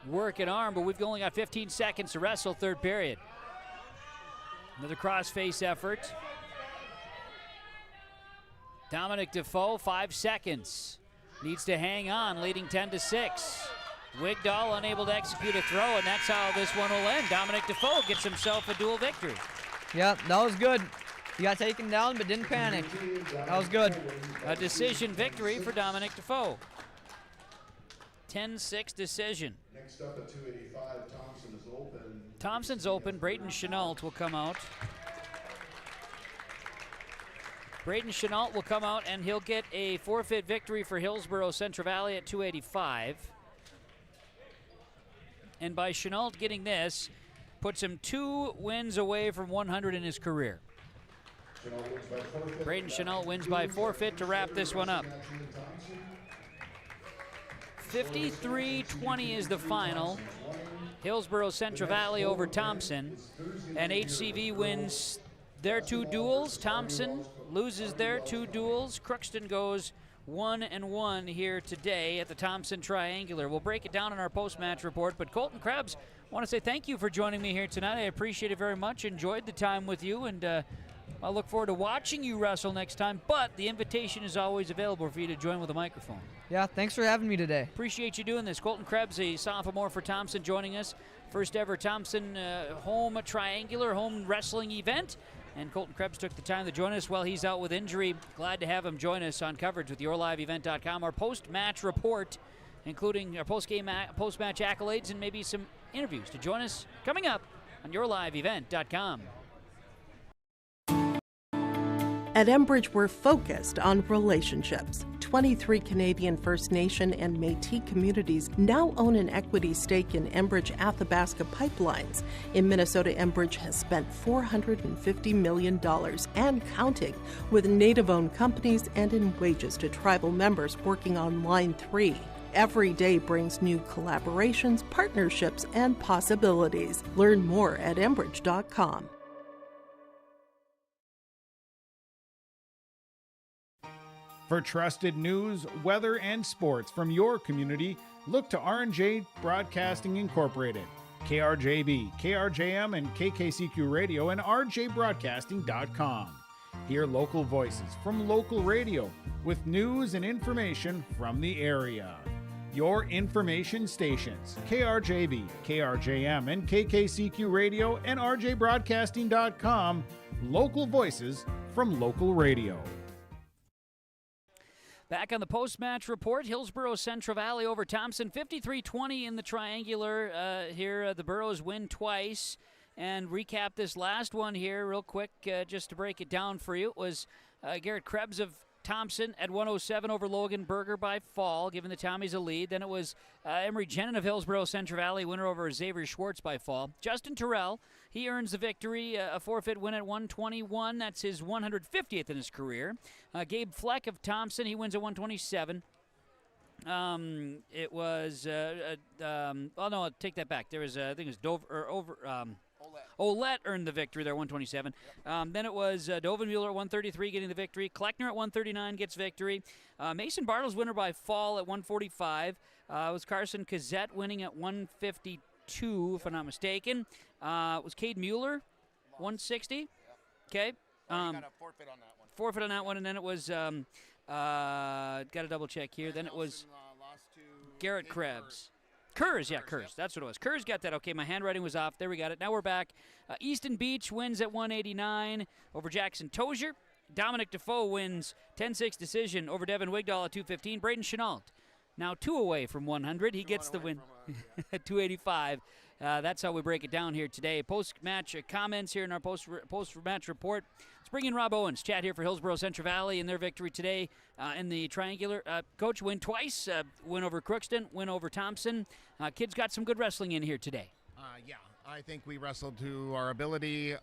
work an arm, but we've only got 15 seconds to wrestle third period. Another crossface effort. Dominic Defoe, 5 seconds. Needs to hang on, leading 10-6. Wigdahl unable to execute a throw, and that's how this one will end. Dominic Defoe gets himself a dual victory. Yeah, that was good. He got taken down but didn't panic. That was good. A decision victory for Dominic Defoe. 10-6 decision. Next up at 285, Thompson is open. Thompson's open. Braden Chenault will come out. Braden Chenault will come out, and he'll get a forfeit victory for Hillsboro Central Valley at 285. And by Chenault getting this, puts him 2 wins away from 100 in his career. Braden Chenault wins by forfeit to wrap this one up. 53-20 is the final. Hillsboro Central Valley over Thompson. And HCV wins their 2 duels. Thompson loses their 2 duels. Crookston goes 1-1 here today at the Thompson Triangular. We'll break it down in our post-match report, but Colton Krebs, I want to say thank you for joining me here tonight. I appreciate it very much. Enjoyed the time with you, and I look forward to watching you wrestle next time, but the invitation is always available for you to join with a microphone. Yeah, thanks for having me today. Appreciate you doing this. Colton Krebs, a sophomore for Thompson, joining us. First ever Thompson home triangular home wrestling event. And Colton Krebs took the time to join us while he's out with injury. Glad to have him join us on coverage with YourLiveEvent.com. Our post-match report, including our post-match accolades and maybe some interviews to join us coming up on YourLiveEvent.com. At Enbridge, we're focused on relationships. 23 Canadian First Nation and Métis communities now own an equity stake in Enbridge Athabasca Pipelines. In Minnesota, Enbridge has spent $450 million and counting with Native-owned companies and in wages to tribal members working on Line 3. Every day brings new collaborations, partnerships, and possibilities. Learn more at Enbridge.com. For trusted news, weather, and sports from your community, look to R&J Broadcasting Incorporated, KRJB, KRJM, and KKCQ Radio, and rjbroadcasting.com. Hear local voices from local radio with news and information from the area. Your information stations, KRJB, KRJM, and KKCQ Radio, and rjbroadcasting.com. Local voices from local radio. Back on the post-match report, Hillsboro Central Valley over Thompson, 53-20 in the triangular. Here, the Burros win twice. And recap this last one here real quick, just to break it down for you. It was Garrett Krebs of Thompson at 107 over Logan Berger by fall, giving the Tommies a lead. Then it was Emery Jenin of Hillsboro Central Valley, winner over Xavier Schwartz by fall. Justin Terrell, he earns the victory, a forfeit win at 121. That's his 150th in his career. Gabe Fleck of Thompson, he wins at 127. It was, oh no, I'll take that back. There was, I think it was Dover, or Olette earned the victory there, 127. Then it was Dovenmuller at 133 getting the victory. Kleckner at 139 gets victory. Mason Bartles winner by fall at 145. It was Carson Kazette winning at 152, if I'm not mistaken. It was Cade Mueller, 160. Okay. Got a forfeit on that one. Forfeit on that one, and then it was, got to double check here. Then it was Garrett Krebs. Kurz, yeah, Kurz. That's what it was. Kurz got that. Okay, my handwriting was off. There we got it. Now we're back. Easton Beach wins at 189 over Jackson Tozier. Dominic Defoe wins 10-6 decision over Devin Wigdahl at 215. Braden Chenault now 2 away from 100. He gets the win at 285. That's how we break it down here today. Post-match comments here in our post-match report. Let's bring in Rob Owens. Chat here for Hillsboro Central Valley in their victory today in the triangular. Coach, win twice. Win over Crookston, win over Thompson. Kids got some good wrestling in here today. Yeah, I think we wrestled to our ability. It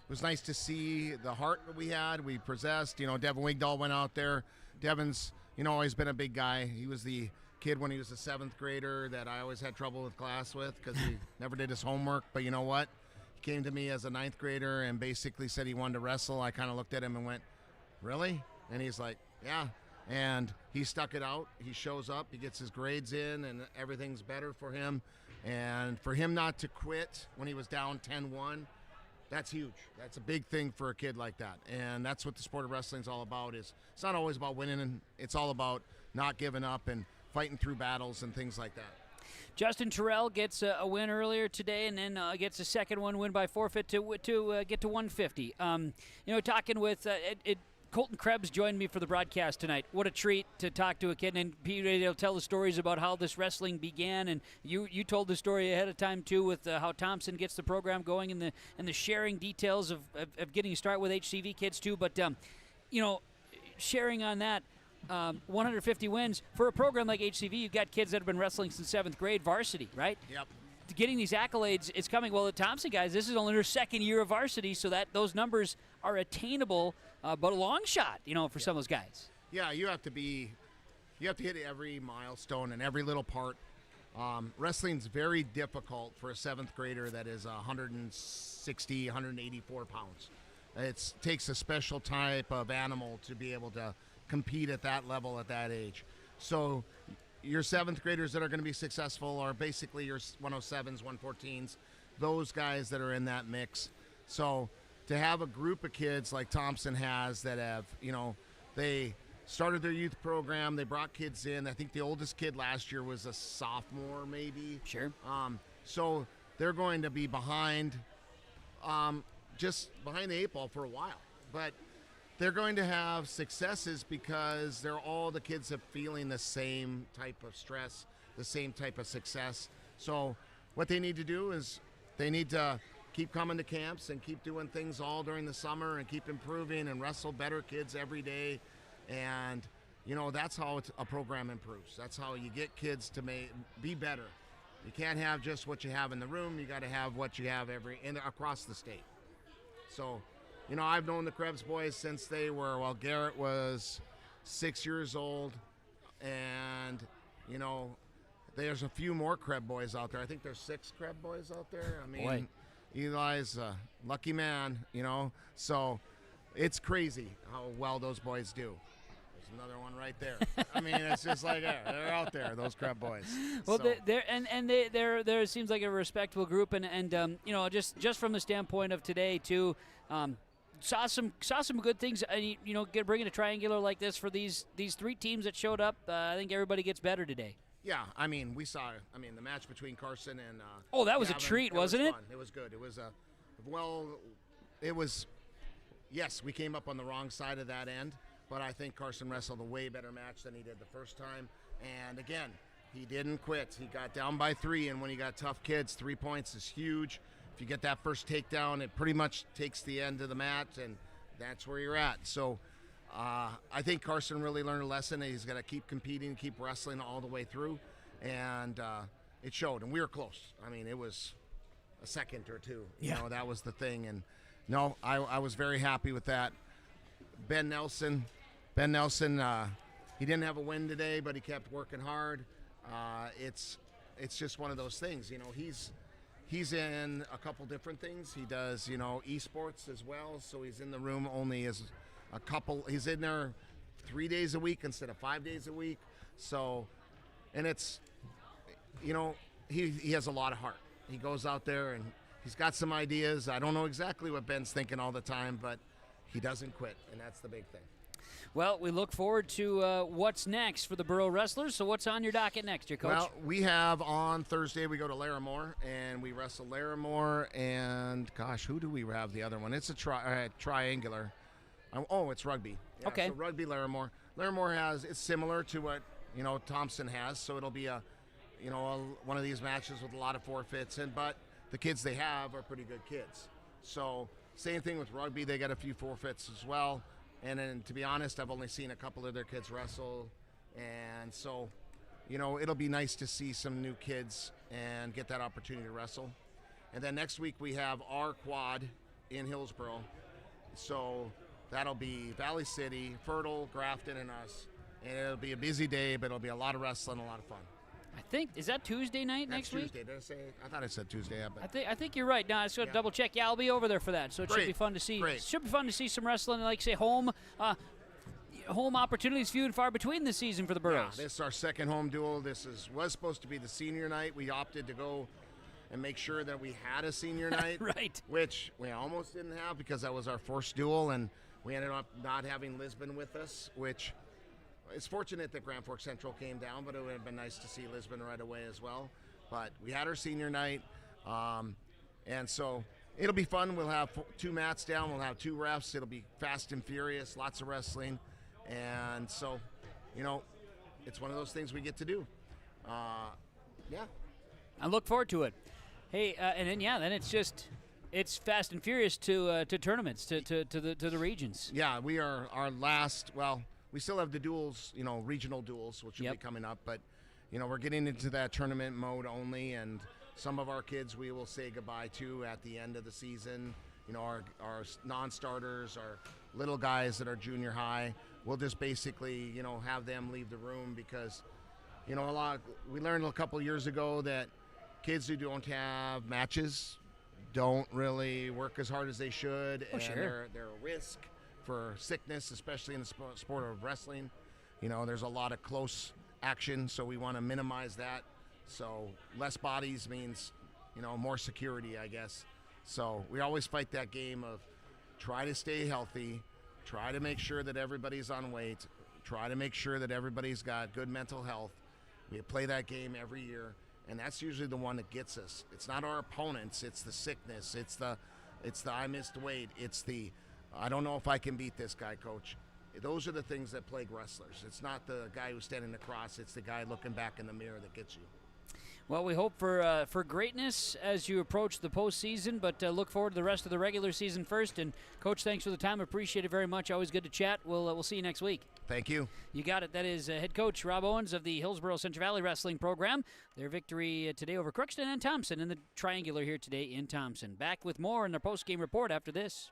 was nice to see the heart that we had. We possessed. Devin Wigdahl went out there. Devin's, always been a big guy. He was the kid when he was a 7th grader that I always had trouble with class with because he never did his homework. But you know what? He came to me as a 9th grader and basically said he wanted to wrestle. I kind of looked at him and went, really? And he's like, yeah. And he stuck it out. He shows up. He gets his grades in, and everything's better for him. And for him not to quit when he was down 10-1, that's huge. That's a big thing for a kid like that. And that's what the sport of wrestling is all about. It's not always about winning, and it's all about not giving up and fighting through battles and things like that. Justin Terrell gets a win earlier today, and then gets a second one win by forfeit to get to 150. Talking with Colton Krebs joined me for the broadcast tonight. What a treat to talk to a kid, and he'll tell the stories about how this wrestling began, and you told the story ahead of time too with how Thompson gets the program going and the sharing details of getting a start with HCV kids too. But sharing on that. 150 wins for a program like HCV. You've got kids that have been wrestling since 7th grade varsity, right? Yep. Getting these accolades, it's coming. Well, the Thompson guys, this is only their 2nd year of varsity, so that those numbers are attainable, but a long shot, for some of those guys. Yeah, you have to hit every milestone and every little part. Wrestling's very difficult for a 7th grader that is 160, 184 pounds. It takes a special type of animal to be able to compete at that level at that age. So your 7th graders that are going to be successful are basically your 107s, 114s, those guys that are in that mix. So to have a group of kids like Thompson has that have, they started their youth program, they brought kids in. I think the oldest kid last year was a sophomore maybe. Sure. So they're going to be behind just behind the 8 ball for a while. But they're going to have successes because they're all the kids are feeling the same type of stress, the same type of success. So what they need to do is they need to keep coming to camps and keep doing things all during the summer and keep improving and wrestle better kids every day. And, that's how a program improves. That's how you get kids to be better. You can't have just what you have in the room. You got to have what you have across the state. So, I've known the Krebs boys since they were, Garrett was 6 years old. And, there's a few more Krebs boys out there. I think there's 6 Krebs boys out there. I mean, Boy. Eli's a lucky man, So it's crazy how well those boys do. There's another one right there. I mean, it's just like they're out there, those Krebs boys. Well, So- there seems like a respectable group, and just from the standpoint of today too, saw some good things. Bringing a triangular like this for these 3 teams that showed up. I think everybody gets better today. Yeah, I mean, we saw. The match between Carson and. That was a Gavin, treat, wasn't it? Fun. It was good. It was It was. Yes, we came up on the wrong side of that end, but I think Carson wrestled a way better match than he did the first time. And again, he didn't quit. He got down by 3, and when you got tough kids, 3 points is huge. If you get that first takedown, it pretty much takes the end of the match, and that's where you're at. So. I think Carson really learned a lesson. He's got to keep competing, keep wrestling all the way through, and it showed. And we were close. I mean, it was a second or two. That was the thing. And no, I was very happy with that. Ben Nelson, he didn't have a win today, but he kept working hard. It's just one of those things. He's in a couple different things. He does esports as well, so he's in the room only as he's in there 3 days a week instead of 5 days a week. So, and it's, he has a lot of heart. He goes out there and he's got some ideas. I don't know exactly what Ben's thinking all the time, but he doesn't quit, and that's the big thing. Well, we look forward to what's next for the Borough Wrestlers. So what's on your docket next year, Coach? Well, we have on Thursday, we go to Larimore, and we wrestle Larimore, and gosh, who do we have the other one? It's a triangular. It's rugby. Yeah, okay. So rugby, Larimore. Larimore it's similar to what Thompson has. So it'll be one of these matches with a lot of forfeits, but the kids they have are pretty good kids. So same thing with rugby. They got a few forfeits as well. And then to be honest, I've only seen a couple of their kids wrestle, and so it'll be nice to see some new kids and get that opportunity to wrestle. And then next week we have our quad in Hillsboro. So that'll be Valley City, Fertile, Grafton, and us. And it'll be a busy day, but it'll be a lot of wrestling, a lot of fun. I think, is that Tuesday night next week? Tuesday. Did I say? I thought I said Tuesday. I think you're right. Now I just got to double check. Yeah, I'll be over there for that. So it should be fun to see. Great. Should be fun to see some wrestling. Like say home opportunities few and far between this season for the Burros. Yeah, this is our second home duel. This was supposed to be the senior night. We opted to go and make sure that we had a senior night, right? Which we almost didn't have because that was our first duel, and we ended up not having Lisbon with us, which it's fortunate that Grand Forks Central came down, but it would have been nice to see Lisbon right away as well. But we had our senior night, and so it'll be fun. We'll have 2 mats down. We'll have 2 refs. It'll be fast and furious, lots of wrestling. And so, it's one of those things we get to do. Yeah. I look forward to it. Hey, and then it's fast and furious to tournaments, to the regions. Yeah, we are our last. Well, we still have the duels, regional duels, which will be coming up. But we're getting into that tournament mode only, and some of our kids we will say goodbye to at the end of the season. Our non-starters, our little guys that are junior high. We'll just basically, have them leave the room because, we learned a couple years ago that kids who don't have matches don't really work as hard as they should, and they're a risk for sickness, especially in the sport of wrestling. There's a lot of close action, so we want to minimize that. So less bodies means, more security, I guess. So we always fight that game of try to stay healthy, try to make sure that everybody's on weight, try to make sure that everybody's got good mental health. We play that game every year, and that's usually the one that gets us. It's not our opponents, it's the sickness, it's the It's the I missed weight. It's the I don't know if I can beat this guy, coach. Those are the things that plague wrestlers. It's not the guy who's standing across. It's the guy looking back in the mirror that gets you. Well, we hope for greatness as you approach the postseason, but look forward to the rest of the regular season first. And, Coach, thanks for the time. Appreciate it very much. Always good to chat. We'll see you next week. Thank you. You got it. That is head coach Rob Owens of the Hillsboro Central Valley Wrestling Program. Their victory today over Crookston and Thompson in the triangular here today in Thompson. Back with more in their post-game report after this.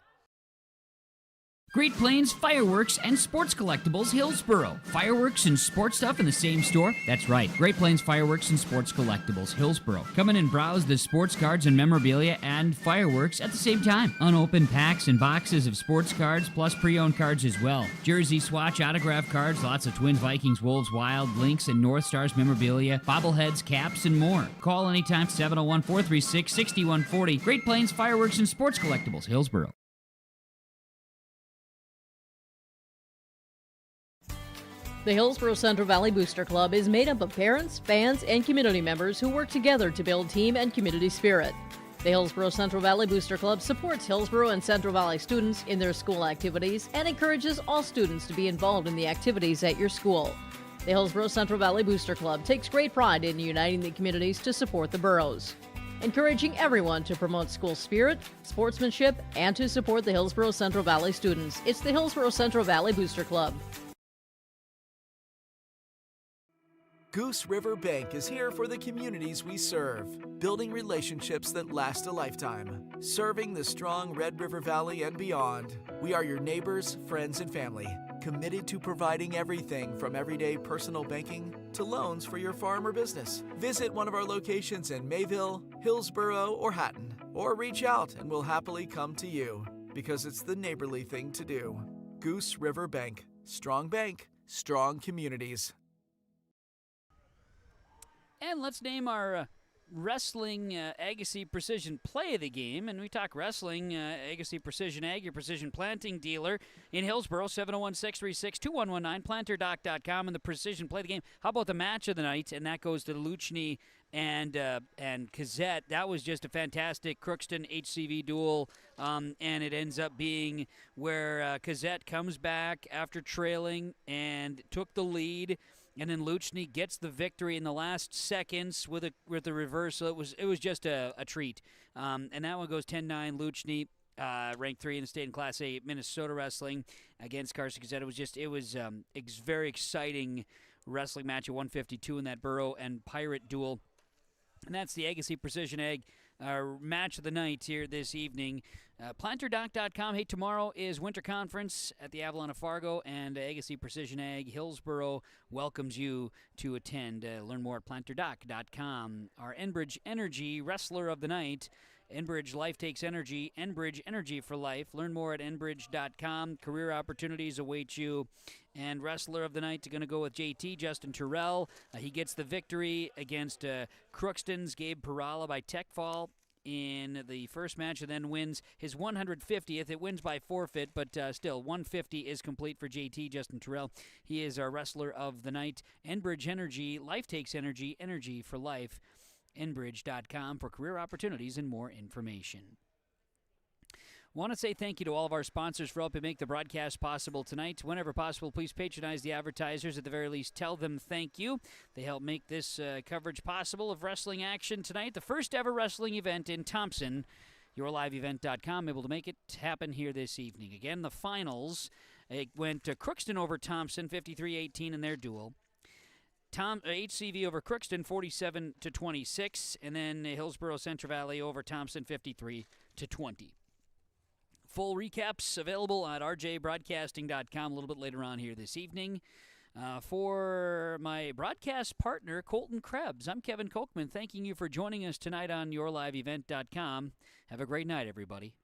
Great Plains Fireworks and Sports Collectibles Hillsboro. Fireworks and sports stuff in the same store? That's right. Great Plains Fireworks and Sports Collectibles Hillsboro. Come in and browse the sports cards and memorabilia and fireworks at the same time. Unopened packs and boxes of sports cards plus pre-owned cards as well. Jersey swatch autograph cards, lots of Twins, Vikings, Wolves, Wild, Lynx, and North Stars memorabilia, bobbleheads, caps, and more. Call anytime 701-436-6140. Great Plains Fireworks and Sports Collectibles Hillsboro. The Hillsboro Central Valley Booster Club is made up of parents, fans, and community members who work together to build team and community spirit. The Hillsboro Central Valley Booster Club supports Hillsboro and Central Valley students in their school activities and encourages all students to be involved in the activities at your school. The Hillsboro Central Valley Booster Club takes great pride in uniting the communities to support the boroughs, encouraging everyone to promote school spirit, sportsmanship, and to support the Hillsboro Central Valley students. It's the Hillsboro Central Valley Booster Club. Goose River Bank is here for the communities we serve, building relationships that last a lifetime. Serving the strong Red River Valley and beyond, we are your neighbors, friends, and family, committed to providing everything from everyday personal banking to loans for your farm or business. Visit one of our locations in Mayville, Hillsboro, or Hatton, or reach out and we'll happily come to you, because it's the neighborly thing to do. Goose River Bank. Strong bank, strong communities. And let's name our wrestling Agassiz Precision Play of the game. And we talk wrestling, Agassiz Precision Ag, your precision planting dealer in Hillsboro, 701-636-2119, planterdoc.com, and the precision play of the game. How about the match of the night? And that goes to Luchny and Kazette. That was just a fantastic Crookston HCV duel, and it ends up being where Kazette comes back after trailing and took the lead. And then Luchny gets the victory in the last seconds with a reversal. It was just a treat. And that one goes 10-9. Luchny, ranked 3 in the state in Class A Minnesota wrestling against Carson Gazette. It was very exciting wrestling match at 152 in that Borough and Pirate duel. And that's the Agassiz Precision Ag match of the night here this evening. Planterdoc.com. Hey, tomorrow is Winter Conference at the Avalon of Fargo, and Agassiz Precision Ag Hillsboro welcomes you to attend. Learn more at planterdoc.com. Our Enbridge Energy Wrestler of the Night. Enbridge Life Takes Energy. Enbridge Energy for Life. Learn more at enbridge.com. Career opportunities await you. And Wrestler of the Night going to go with JT, Justin Terrell. He gets the victory against Crookston's Gabe Perala by tech fall in the first match, and then wins his 150th. It wins by forfeit, but still, 150 is complete for JT, Justin Terrell. He is our Wrestler of the Night. Enbridge Energy, Life Takes Energy, Energy for Life. Enbridge.com for career opportunities and more information. Want to say thank you to all of our sponsors for helping make the broadcast possible tonight. Whenever possible, please patronize the advertisers. At the very least, tell them thank you. They help make this coverage possible of wrestling action tonight. The first ever wrestling event in Thompson. YourLiveEvent.com able to make it happen here this evening. Again, the finals. It went to Crookston over Thompson, 53-18 in their duel. HCV over Crookston, 47-26, and then Hillsboro Central Valley over Thompson, 53-20. Full recaps available at rjbroadcasting.com a little bit later on here this evening. For my broadcast partner, Colton Krebs, I'm Kevin Kochman, thanking you for joining us tonight on YourLiveEvent.com. Have a great night, everybody.